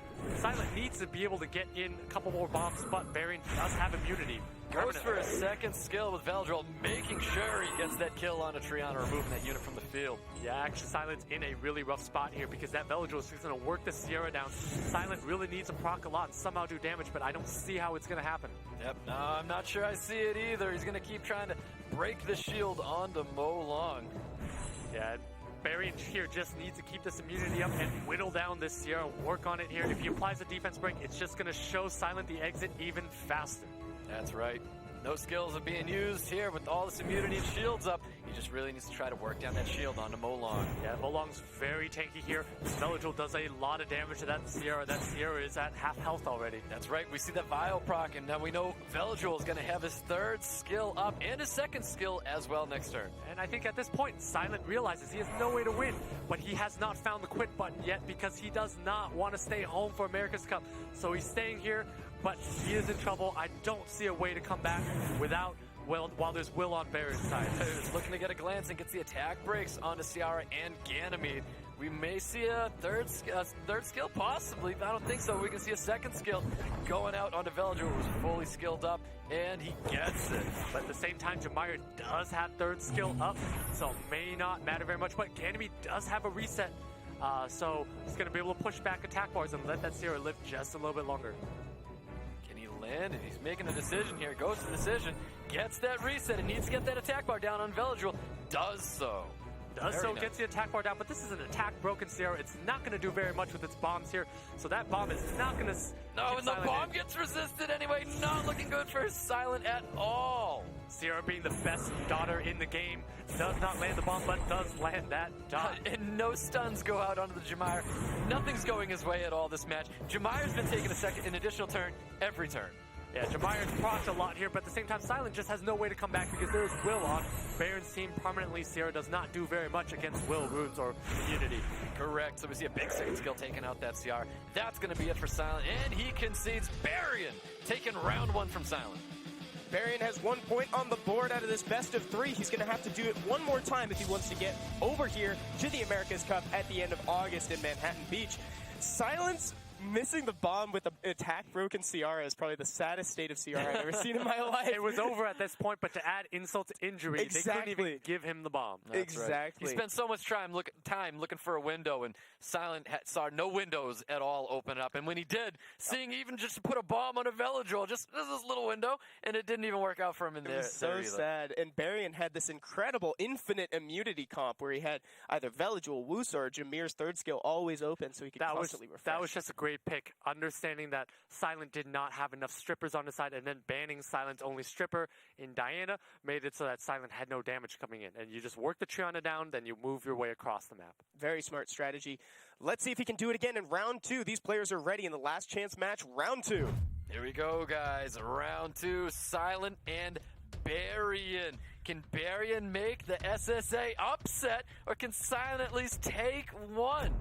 needs to be able to get in a couple more bombs, but Barion does have immunity. Goes for a second skill with Veladril, making sure he gets that kill on a Triana, removing that unit from the field. Yeah, actually, Sylent's in a really rough spot here because that Veladril is going to work the Sierra down. Sylent really needs to proc a lot and somehow do damage, but I don't see how it's going to happen. Yep, no, I'm not sure I see it either. He's going to keep trying to break the shield onto Molong. Yeah, Barion here just needs to keep this immunity up and whittle down this Sierra, work on it here. If he applies a defense break, it's just going to show Sylent the exit even faster. That's right. No skills are being used here with all this immunity and shields up. He just really needs to try to work down that shield onto Molong. Yeah, Molong's very tanky here. Veligil does a lot of damage to that Sierra. That Sierra is at half health already. That's right, we see that Vile proc, and now we know Veligil is going to have his third skill up and his second skill as well next turn. And I think at this point, Sylent realizes he has no way to win, but he has not found the quit button yet because he does not want to stay home for America's Cup. So he's staying here, but he is in trouble. I don't see a way to come back without while there's Will on Barion's side. He's looking to get a glance and gets the attack breaks onto Ciara and Ganymede. We may see a third skill, possibly, but I don't think so. We can see a second skill going out onto Veligil, who's fully skilled up, and he gets it. But at the same time, Jemire does have third skill up, so it may not matter very much, but Ganymede does have a reset, so he's going to be able to push back attack bars and let that Sierra live just a little bit longer. Can he land? And he's making a decision here. Goes to the decision, gets that reset, and needs to get that attack bar down on Veligil. Does so. Gets the attack bar down, but this is an attack broken Sierra. It's not going to do very much with its bombs here, so that bomb is not going to... No, and the bomb gets resisted anyway. Not looking good for Sylent at all. Sierra, being the best daughter in the game, does not land the bomb, but does land that dot. And no stuns go out onto the Jemire. Nothing's going his way at all this match. Jemire's been taking an additional turn every turn. Yeah, Jemire's procced a lot here, but at the same time, Sylent just has no way to come back because there's Will on Barion's team permanently. Sierra does not do very much against Will, Runes, or Immunity. Correct, so we see a big second skill taking out that CR. That's going to be it for Sylent, and he concedes Barion, taking round one from Sylent. Barion has 1 point on the board out of this best of 3. He's going to have to do it one more time if he wants to get over here to the America's Cup at the end of August in Manhattan Beach. Sylent's missing the bomb with the attack broken Ciara is probably the saddest state of Ciara I've ever seen in my life. It was over at this point, but to add insult to injury, they couldn't even give him the bomb. That's exactly. Right. He spent so much time looking for a window, and Sylent saw no windows at all open up. And when he did, seeing even just to put a bomb on a Veligil, just this little window, and it didn't even work out for him in there. It was so sad. And Barion had this incredible infinite immunity comp where he had either Veligil, Wusa, or Jameer's third skill always open, so he could constantly refresh. That was just a great pick, understanding that Sylent did not have enough strippers on the side, and then banning Sylent's only stripper in Diana made it so that Sylent had no damage coming in. And you just work the Triana down, then you move your way across the map. Very smart strategy. Let's see if he can do it again in round 2. These players are ready in the last chance match, round 2. Here we go, guys. Round 2, Sylent and Barion. Can Barion make the SSA upset, or can Sylent at least take one?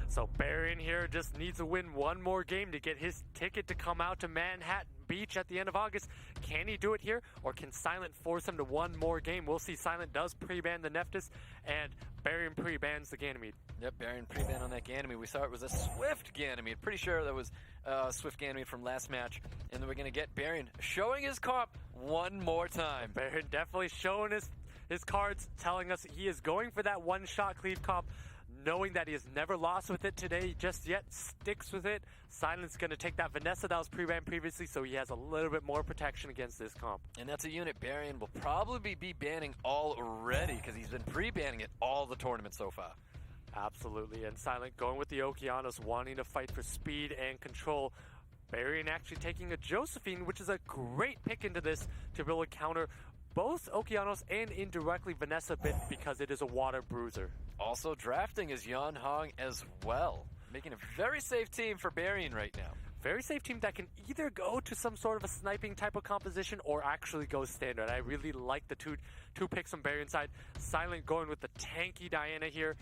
So Barion here just needs to win one more game to get his ticket to come out to Manhattan Beach at the end of August. Can he do it here, or can Sylent force him to one more game? We'll see. Sylent does pre-ban the Nephthys, and Barion pre-bans the Ganymede. Yep, Barion pre-ban on that Ganymede. We saw it was a Swift Ganymede. Pretty sure that was Swift Ganymede from last match. And then we're going to get Barion showing his comp one more time. Barion definitely showing his cards, telling us he is going for that one-shot cleave comp, knowing that he has never lost with it today just yet, sticks with it. Sylent's going to take that Vanessa that was pre-banned previously, so he has a little bit more protection against this comp. And that's a unit Barion will probably be banning already, because he's been pre-banning it all the tournament so far. Absolutely, and Sylent going with the Okeanos, wanting to fight for speed and control. Barion actually taking a Josephine, which is a great pick into this to be able to counter both Okeanos and indirectly Vanessa bit, because it is a water bruiser. Also drafting is Yan Hong as well, making a very safe team for Barion right now. Very safe team that can either go to some sort of a sniping type of composition or actually go standard. I really like the two picks on Barion's side. Sylent going with the tanky Diana here,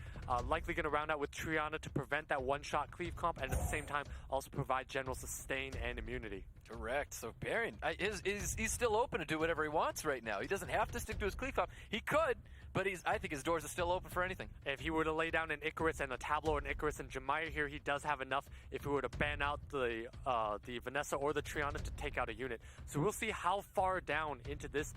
likely going to round out with Triana to prevent that one-shot cleave comp, and at the same time also provide general sustain and immunity. Correct. So Barion, he's still open to do whatever he wants right now. He doesn't have to stick to his cleave comp. He could, but I think his doors are still open for anything. If he were to lay down an Icarus and a Tableau and Icarus and Jemire here, he does have enough if he were to ban out the Vanessa or the Triana to take out a unit. So we'll see how far down into this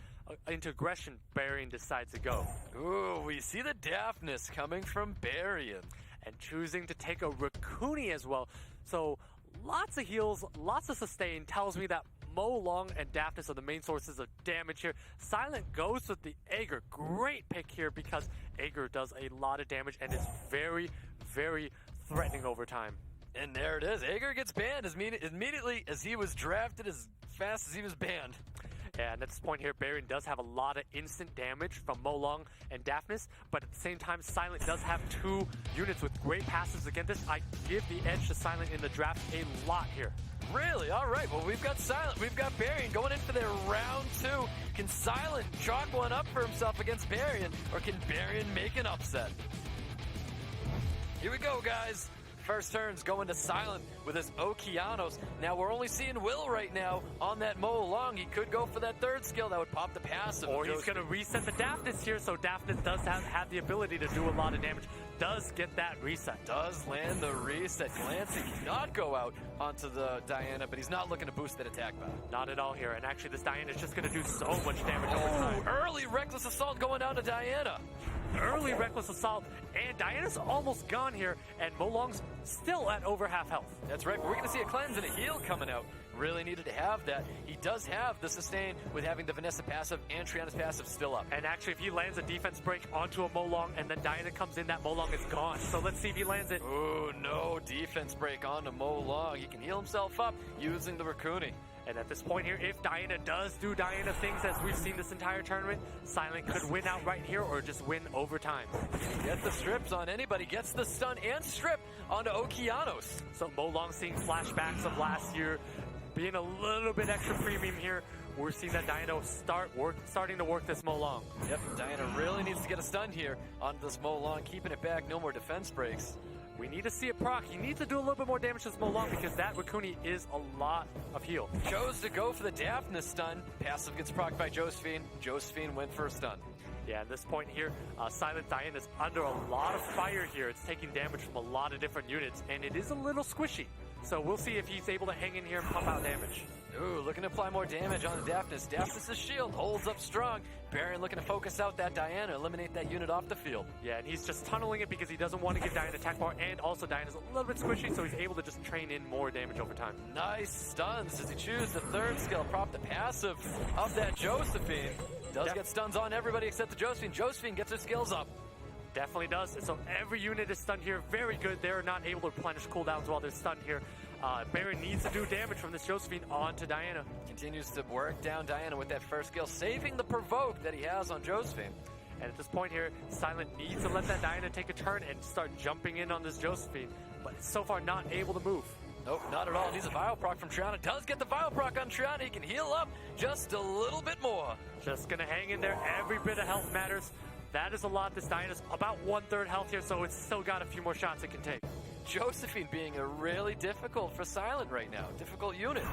into aggression Barion decides to go. Ooh, we see the daftness coming from Barion. And choosing to take a Raccoon as well. So lots of heals, lots of sustain, tells me that Mo Long and Daphnis are the main sources of damage here. Sylent goes with the Aegir. Great pick here, because Aegir does a lot of damage and is very, very threatening over time. And there it is. Aegir gets banned as immediately as he was drafted, as fast as he was banned. And at this point here, Barion does have a lot of instant damage from Molong and Daphnis, but at the same time, Sylent does have 2 units with great passives against this. I give the edge to Sylent in the draft a lot here. Really? All right. Well, we've got Sylent. We've got Barion going in for their round 2. Can Sylent chalk one up for himself against Barion, or can Barion make an upset? Here we go, guys. First turn's going to Sylent with his Okeanos. Now, we're only seeing Will right now on that Mo Long. He could go for that 3rd skill. That would pop the passive. Or he's going to reset the Daphnis here, so Daphnis does have the ability to do a lot of damage. Does get that reset. Does land the reset. Glancing cannot go out onto the Diana, but he's not looking to boost that attack power. Not at all here. And actually, this Diana is just going to do so much damage over time. Early Reckless Assault going down to Diana. Early Reckless Assault, and Diana's almost gone here, and Molong's still at over half health. That's right, but we're going to see a cleanse and a heal coming out. Really needed to have that. He does have the sustain with having the Vanessa passive and Triana's passive still up. And actually, if he lands a defense break onto a Molong and then Diana comes in, that Molong is gone. So let's see if he lands it. Ooh, no defense break onto Molong. He can heal himself up using the Raccoon. And at this point here, if Diana does do Diana things as we've seen this entire tournament, Sylent could win outright here or just win overtime. Get the strips on anybody, gets the stun and strip onto Okeanos. So Molong seeing flashbacks of last year, being a little bit extra premium here. We're seeing that Diana starting to work this Molong. Yep, Diana really needs to get a stun here onto this Molong, keeping it back, no more defense breaks. We need to see it proc. He needs to do a little bit more damage to this Molong because that Raccoon is a lot of heal. Chose to go for the Daphnis stun. Passive gets procced by Josephine. Josephine went for a stun. Yeah, at this point here, Sylent Diana is under a lot of fire here. It's taking damage from a lot of different units, and it is a little squishy. So we'll see if he's able to hang in here and pump out damage. Ooh, looking to apply more damage on Daphnis. Daphnis' shield holds up strong. Barion looking to focus out that Diana, eliminate that unit off the field. Yeah, and he's just tunneling it because he doesn't want to give Diana attack power, and also Diana's a little bit squishy, so he's able to just train in more damage over time. Nice stuns. Does he choose the 3rd skill? Prop the passive of that Josephine. Does get stuns on everybody except the Josephine. Josephine gets her skills up. Definitely does. And so every unit is stunned here. Very good. They're not able to replenish cooldowns while they're stunned here. Barion needs to do damage from this Josephine onto Diana. Continues to work down Diana with that 1st skill, saving the provoke that he has on Josephine. And at this point here, Sylent needs to let that Diana take a turn and start jumping in on this Josephine, but so far not able to move. Nope, not at all. Needs a Vile Proc from Triana. Does get the Vile Proc on Triana. He can heal up just a little bit more. Just going to hang in there. Every bit of health matters. That is a lot. This Diana's about 1/3 health here, so it's still got a few more shots it can take. Josephine being a really difficult for Sylent right now. Difficult unit.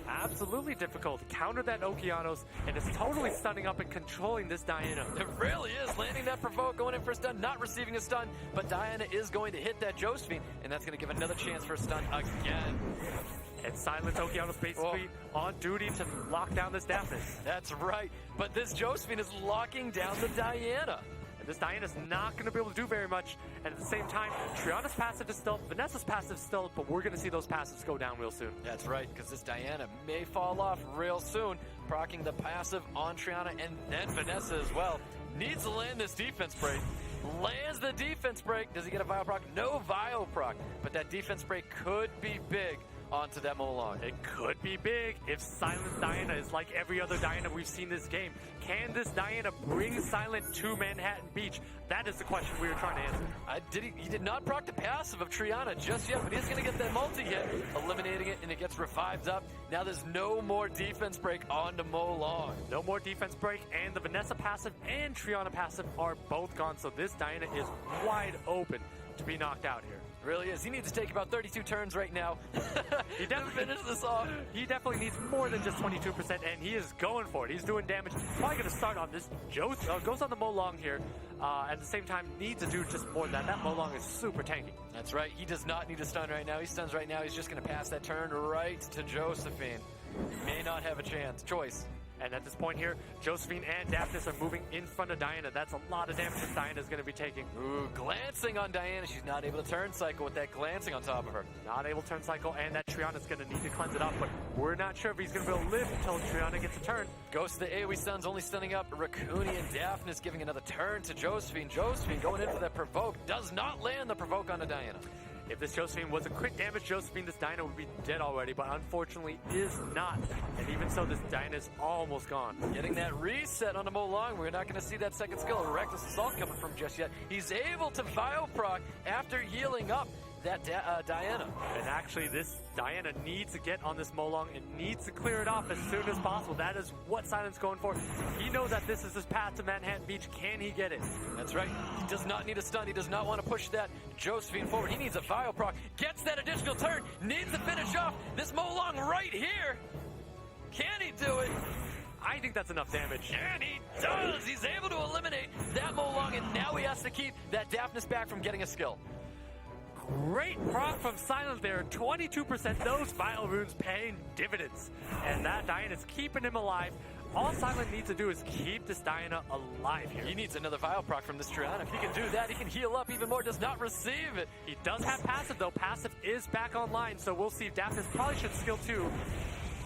Absolutely difficult. Counter that Okeanos, and it's totally stunning up and controlling this Diana. It really is. Landing that provoke, going in for a stun, not receiving a stun, but Diana is going to hit that Josephine, and that's going to give another chance for a stun again. And Sylent Okeanos basically on duty to lock down this Daphnis. That's right, but this Josephine is locking down the Diana. And this Diana's not going to be able to do very much. And at the same time, Triana's passive is still, Vanessa's passive is still, but we're going to see those passives go down real soon. That's right, because this Diana may fall off real soon, proccing the passive on Triana and then Vanessa as well. Needs to land this defense break. Lands the defense break. Does he get a Vile Proc? No Vile Proc, but that defense break could be big onto that Molong. It could be big if Sylent Diana is like every other Diana we've seen this game. Can this Diana bring Sylent to Manhattan Beach? That is the question we were trying to answer. He did not proc the passive of Triana just yet, but he's going to get that multi-hit, eliminating it, and it gets revived up. Now there's no more defense break onto Molong. No more defense break, and the Vanessa passive and Triana passive are both gone, so this Diana is wide open to be knocked out here. Really is. He needs to take about 32 turns right now. He definitely finish this off. He definitely needs more than just 22%, and he is going for it. He's doing damage. Probably going to start on this. Goes on the Molong here. At the same time, needs to do just more than that. That Molong is super tanky. That's right. He does not need to stun right now. He stuns right now. He's just going to pass that turn right to Josephine. May not have a choice. And at this point here, Josephine and Daphnis are moving in front of Diana. That's a lot of damage that Diana is going to be taking. Ooh, glancing on Diana. She's not able to turn cycle with that glancing on top of her. Not able to turn cycle, and that Triana is going to need to cleanse it up, but we're not sure if he's going to be able to live until Triana gets a turn. Goes to the AoE stuns, only stunning up Raccoon and Daphnis, giving another turn to Josephine. Josephine going in for that provoke. Does not land the provoke onto Diana. If this Josephine was a crit damage Josephine, this Diana would be dead already, but unfortunately is not. And even so, this Diana is almost gone. Getting that reset on the Molong. We're not going to see that second skill of Reckless Assault coming from just yet. He's able to Bioproc after healing up that Diana. And actually, this Diana needs to get on this Molong and needs to clear it off as soon as possible. That is what Sylent's going for. He knows that this is his path to Manhattan Beach. Can he get it? That's right. He does not need a stun. He does not want to push that Josephine forward. He needs a Bioproc. Gets that additional turn. Needs to finish off this Molong right here. Can he do it? I think that's enough damage. And he does. He's able to eliminate that Molong, and now he has to keep that Daphnis back from getting a skill. Great proc from Sylent there. 22%. Those Vile Runes paying dividends. And that Diana is keeping him alive. All Sylent needs to do is keep this Diana alive here. He needs another Vile proc from this Triana. If he can do that, he can heal up even more. Does not receive it. He does have passive, though. Passive is back online, so we'll see. Daphnis probably should skill 2.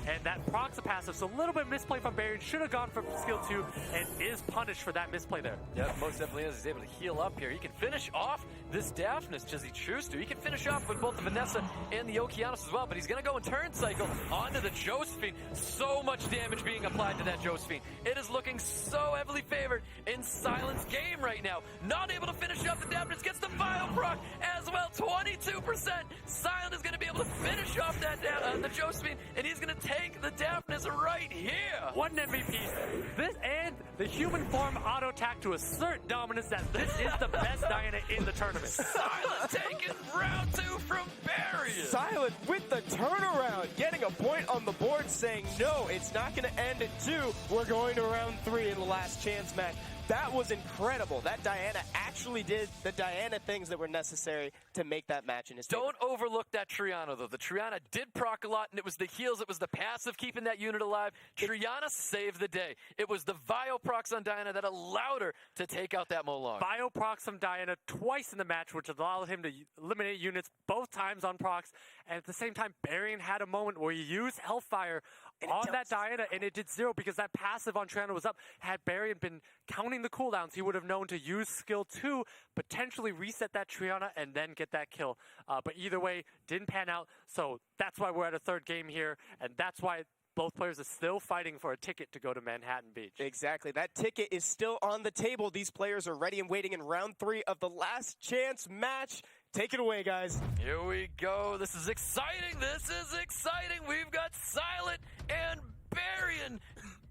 And that procs a passive, so a little bit misplay from Barion. Should have gone for skill 2 and is punished for that misplay there. Yep, most definitely is. He's able to heal up here. He can finish off this Daphnis, does he choose to. He can finish off with both the Vanessa and the Okeanos as well, but he's going to go in turn cycle onto the Josephine. So much damage being applied to that Josephine. It is looking so heavily favored in Sylent's game right now. Not able to finish off the Daphnis, gets the Vile proc as well, 22%. Sylent is going to be able to finish off that the Josephine, and he's going to take the Daphnis right here. What an MVP. This and the human form auto attack to assert dominance that this is the best Diana in the tournament. Sylent taking round 2 from Barion. Sylent with the turnaround, getting a point on the board saying, no, it's not going to end at 2. We're going to round 3 in the last chance match. That was incredible. That Diana actually did the Diana things that were necessary to make that match in his favor. Don't overlook that Triana, though. The Triana did proc a lot, and it was the heals, it was the passive keeping that unit alive. Triana saved the day. It was the Vile procs on Diana that allowed her to take out that Molong. Bio procs from Diana twice in the match, which allowed him to eliminate units both times on procs. And at the same time, Barion had a moment where he used Hellfire on that Diana, and it did 0 because that passive on Triana was up. Had Barion been counting the cooldowns, he would have known to use skill 2, potentially reset that Triana, and then get that kill. But either way, didn't pan out, so that's why we're at a third game here, and that's why both players are still fighting for a ticket to go to Manhattan Beach. Exactly. That ticket is still on the table. These players are ready and waiting in round 3 of the last chance match. Take it away, guys. Here we go. This is exciting. This is exciting. We've got Sylent and Barion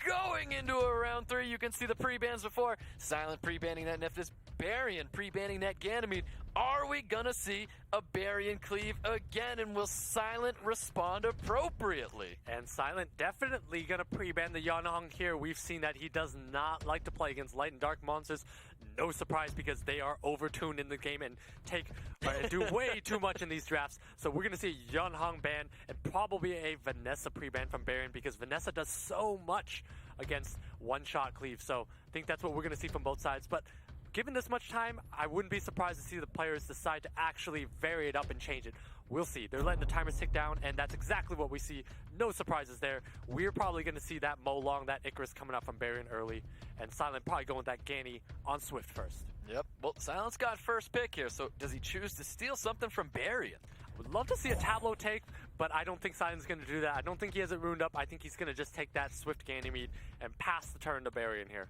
going into a round 3. You can see the pre-bans before. Sylent pre-banning that Nephthys. Barion pre-banning that Ganymede. Are we gonna see a Barion cleave again, and will Sylent respond appropriately? And Sylent definitely gonna pre-ban the Yanhong here. We've seen that he does not like to play against light and dark monsters. No surprise, because they are overtuned in the game and do way too much in these drafts. So we're gonna see Yanhong ban and probably a Vanessa pre-ban from Barion, because Vanessa does so much against one-shot cleave. So I think that's what we're gonna see from both sides. But given this much time, I wouldn't be surprised to see the players decide to actually vary it up and change it. We'll see. They're letting the timers tick down, and that's exactly what we see. No surprises there. We're probably going to see that Molong, that Icarus coming out from Barion early, and Sylent probably going with that Ganny on Swift first. Yep. Well, Sylent's got first pick here, so does he choose to steal something from Barion? Would love to see a Tableau take, but I don't think Sylent's going to do that. I don't think he has it ruined up. I think he's going to just take that Swift Ganymede and pass the turn to Barion here.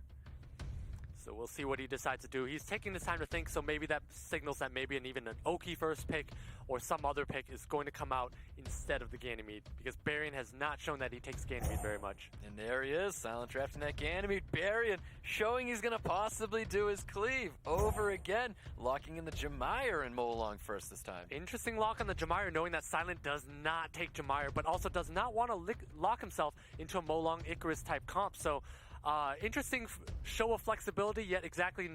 So we'll see what he decides to do. He's taking this time to think, so maybe that signals that maybe even an Oki first pick or some other pick is going to come out instead of the Ganymede, because Barion has not shown that he takes Ganymede very much. And there he is, Sylent drafting that Ganymede. Barion showing he's going to possibly do his cleave over again, locking in the Jemire and Molong first this time. Interesting lock on the Jemire, knowing that Sylent does not take Jemire, but also does not want to lock himself into a Molong Icarus type comp. So interesting show of flexibility, yet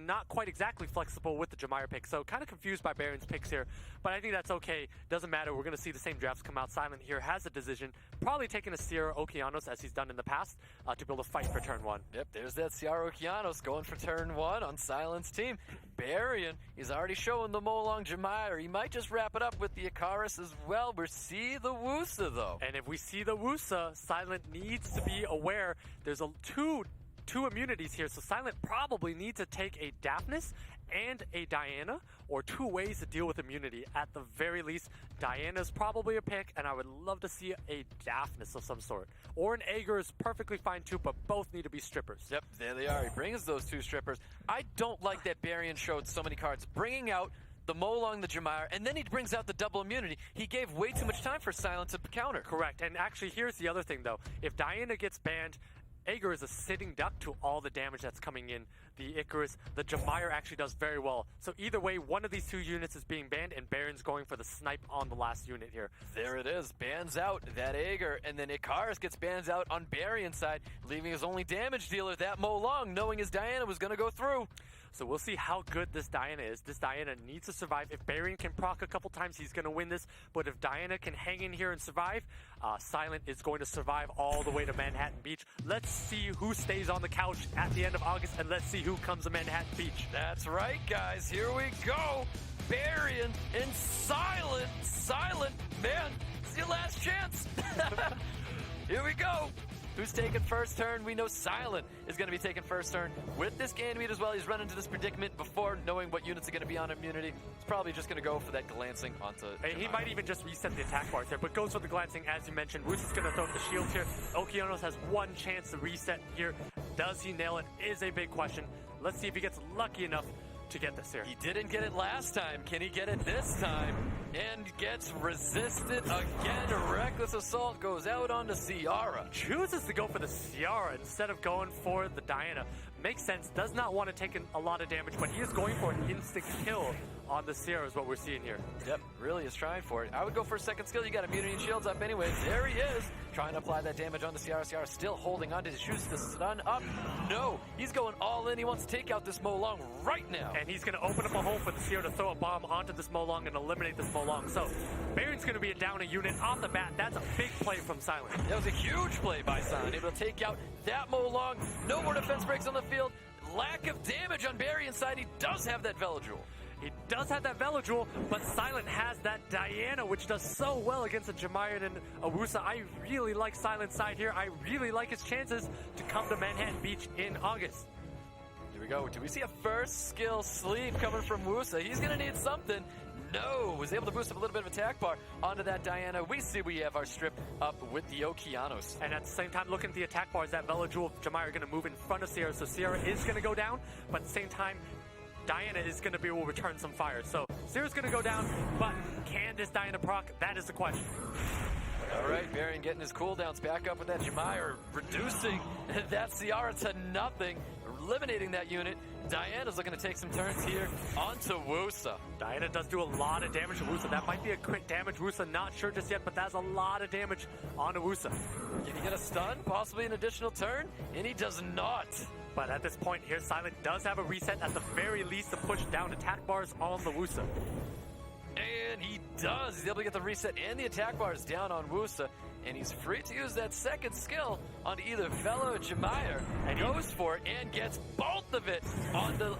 not quite exactly flexible with the Jemire pick. So kind of confused by Barion's picks here, but I think that's okay. Doesn't matter. We're going to see the same drafts come out. Sylent here has a decision, probably taking a Sierra Okeanos as he's done in the past to build a fight for turn 1. Yep, there's that Sierra Okeanos going for turn 1 on Sylent's team. Barion is already showing the Molong Jemire. He might just wrap it up with the Icarus as well. We see the Wusa, though. And if we see the Wusa, Sylent needs to be aware. There's two 2 immunities here, so Sylent probably needs to take a Daphnis and a Diana, or 2 ways to deal with immunity. At the very least, Diana's probably a pick, and I would love to see a Daphnis of some sort. Or an Aegir is perfectly fine too, but both need to be strippers. Yep, there they are. He brings those 2 strippers. I don't like that Barion showed so many cards, bringing out the Molong, the Jamire, and then he brings out the double immunity. He gave way too much time for Sylent to counter. Correct, and actually here's the other thing though. If Diana gets banned, Aegir is a sitting duck to all the damage that's coming in. The Icarus, the Jamire actually does very well. So either way, one of these 2 units is being banned, and Barion's going for the snipe on the last unit here. There it is, bans out that Aegir, and then Icarus gets bans out on Barion's side, leaving his only damage dealer, that Molong, knowing his Diana was going to go through. So we'll see how good this Diana is. This Diana needs to survive. If Barion can proc a couple times, he's going to win this. But if Diana can hang in here and survive, Sylent is going to survive all the way to Manhattan Beach. Let's see who stays on the couch at the end of August, and let's see who comes to Manhattan Beach. That's right, guys. Here we go. Barion and Sylent. Sylent, man, it's your last chance. Here we go. Who's taking first turn? We know Sylent is going to be taking first turn with this Ganymede as well. He's run into this predicament before knowing what units are going to be on immunity. He's probably just going to go for that glancing onto He might even just reset the attack bars here, but goes for the glancing as you mentioned. Roos is going to throw up the shields here. Okeanos has one chance to reset here. Does he nail it? Is a big question. Let's see if he gets lucky enough to get this here. He didn't get it last time. Can he get it this time? And gets resisted again. A reckless assault goes out onto Ciara. Chooses to go for the Ciara instead of going for the Diana. Makes sense. Does not want to take a lot of damage, but he is going for an instant kill on the Ciara is what we're seeing here. Yep, really is trying for it. I would go for a second skill. You got immunity and shields up anyways. There he is. Trying to apply that damage on the Ciara. Ciara still holding on to his shoes. The stun up. No, he's going all in. He wants to take out this Molong right now. And he's going to open up a hole for the Ciara to throw a bomb onto this Molong and eliminate this Molong. So, Barion's going to be down a unit off the bat. That's a big play from Sylent. That was a huge play by Sylent. Able to take out that Molong. No more defense breaks on the field. Lack of damage on Barion's side. He does have that Velojewel. He does have that Velojewel, but Sylent has that Diana, which does so well against a Jamire and a Wusa. I really like Sylent's side here. I really like his chances to come to Manhattan Beach in August. Here we go. Do we see a first skill sleeve coming from Wusa? He's going to need something. No, was able to boost up a little bit of attack bar onto that Diana. We see we have our strip up with the Okeanos. And at the same time, looking at the attack bars, that Velojewel Jamire are going to move in front of Ciara, so Ciara is going to go down, but at the same time, Diana is going to be able to return some fire. So Ciara's going to go down, but can this Diana proc? That is the question. All right, Barion getting his cooldowns back up with that Jamire, reducing that Ciara to nothing, eliminating that unit. Diana's looking to take some turns here onto Wusa. Diana does do a lot of damage to Wusa. That might be a crit damage. Wusa not sure just yet, but that's a lot of damage onto Wusa. Can he get a stun? Possibly an additional turn? And he does not. But at this point here, Sylent does have a reset at the very least to push down attack bars on the Wusa. And he does. He's able to get the reset and the attack bars down on Wusa. And he's free to use that second skill on either Velo or Jamire. And goes for it and gets both of it on the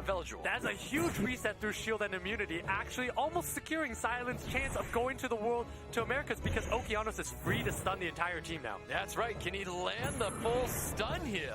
Velojewel. That's a huge reset through shield and immunity, actually almost securing Sylent's chance of going to the world, to Americas, because Okeanos is free to stun the entire team now. That's right. Can he land the full stun here?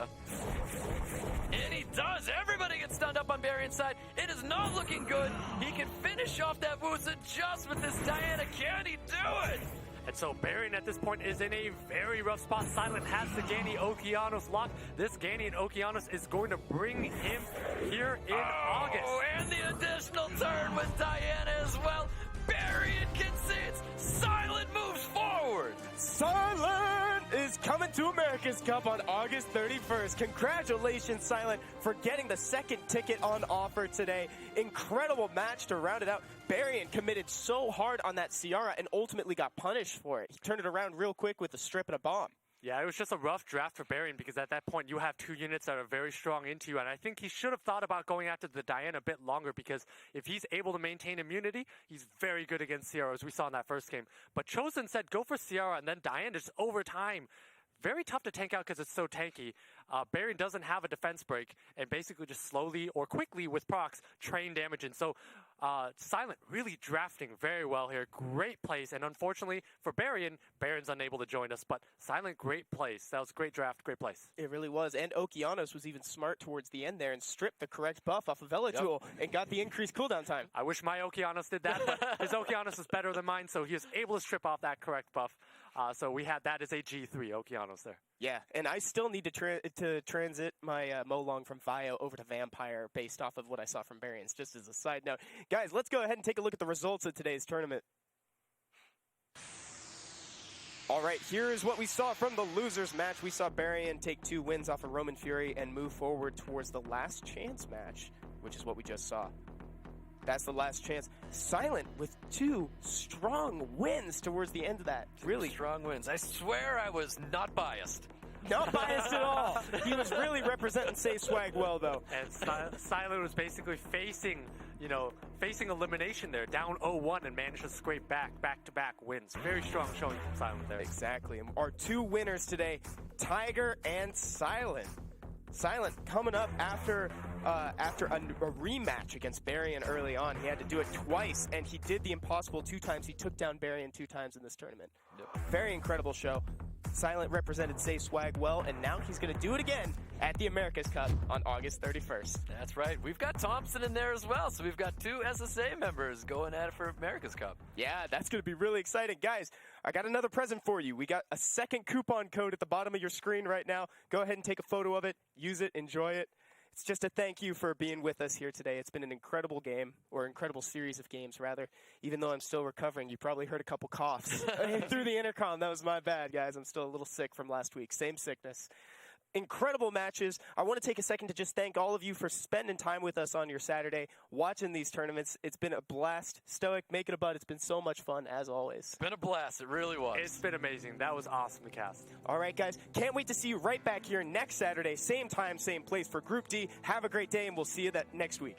And he does. Everybody gets stunned up on Barion's side. It is not looking good. He can finish off that Wusa just with this Diana. Can he do it? And so Barion at this point is in a very rough spot. Sylent has the Gani Okeanos locked. This Gani and Okeanos is going to bring him here in August. And the additional turn with Diana as well. Barion concedes. Sylent moves forward. Sylent is coming to America's Cup on August 31st. Congratulations, Sylent, for getting the second ticket on offer today. Incredible match to round it out. Barion committed so hard on that Ciara and ultimately got punished for it. He turned it around real quick with a strip and a bomb. Yeah, it was just a rough draft for Barion because at that point you have 2 units that are very strong into you, and I think he should have thought about going after the Diana a bit longer because if he's able to maintain immunity, he's very good against Ciara, as we saw in that first game. But chose instead go for Ciara and then Diana just over time very tough to tank out because it's so tanky. Barion doesn't have a defense break and basically just slowly or quickly with procs train damage in. So Sylent really drafting very well here. Great place. And unfortunately for Barion, Barion's unable to join us. But Sylent, great place. That was a great draft, great place. It really was. And Okeanos was even smart towards the end there and stripped the correct buff off of Elatool and got the increased cooldown time. I wish my Okeanos did that, but his Okeanos is better than mine, so he was able to strip off that correct buff. So we had that as a G3 Okeanos there. Yeah, and I still need to transit my Molong from Vio over to Vampire based off of what I saw from Barians, just as a side note. Guys, let's go ahead and take a look at the results of today's tournament. All right, here is what we saw from the losers match. We saw Barian take 2 wins off of Romanfury and move forward towards the last chance match, which is what we just saw. That's the last chance. Sylent with 2 strong wins towards the end of that. Really strong wins. I swear I was not biased. Not biased at all. He was really representing Say Swag well, though. And Sylent was basically facing elimination there, down 0-1, and managed to scrape back-to-back wins. Very strong showing from Sylent there. Exactly. And our 2 winners today, Tiger and Sylent. Sylent coming up after a rematch against Barian early on. He had to do it twice, and he did the impossible 2 times. He took down Barian 2 times in this tournament. Yep. Very incredible show. Sylent represented Say Swag well, and now he's going to do it again at the America's Cup on August 31st. That's right. We've got Thompson in there as well, so we've got 2 SSA members going at it for America's Cup. Yeah, that's going to be really exciting. Guys, I got another present for you. We got a second coupon code at the bottom of your screen right now. Go ahead and take a photo of it, use it, enjoy it. It's just a thank you for being with us here today. It's been an incredible game, or incredible series of games, rather. Even though I'm still recovering, you probably heard a couple coughs through the intercom. That was my bad, guys. I'm still a little sick from last week. Same sickness. Incredible matches. I want to take a second to just thank all of you for spending time with us on your Saturday, watching these tournaments. It's been a blast. Stoic, make it a bud. It's been so much fun, as always. It's been a blast. It really was. It's been amazing. That was awesome to cast. All right, guys. Can't wait to see you right back here next Saturday. Same time, same place for Group D. Have a great day, and we'll see you next week.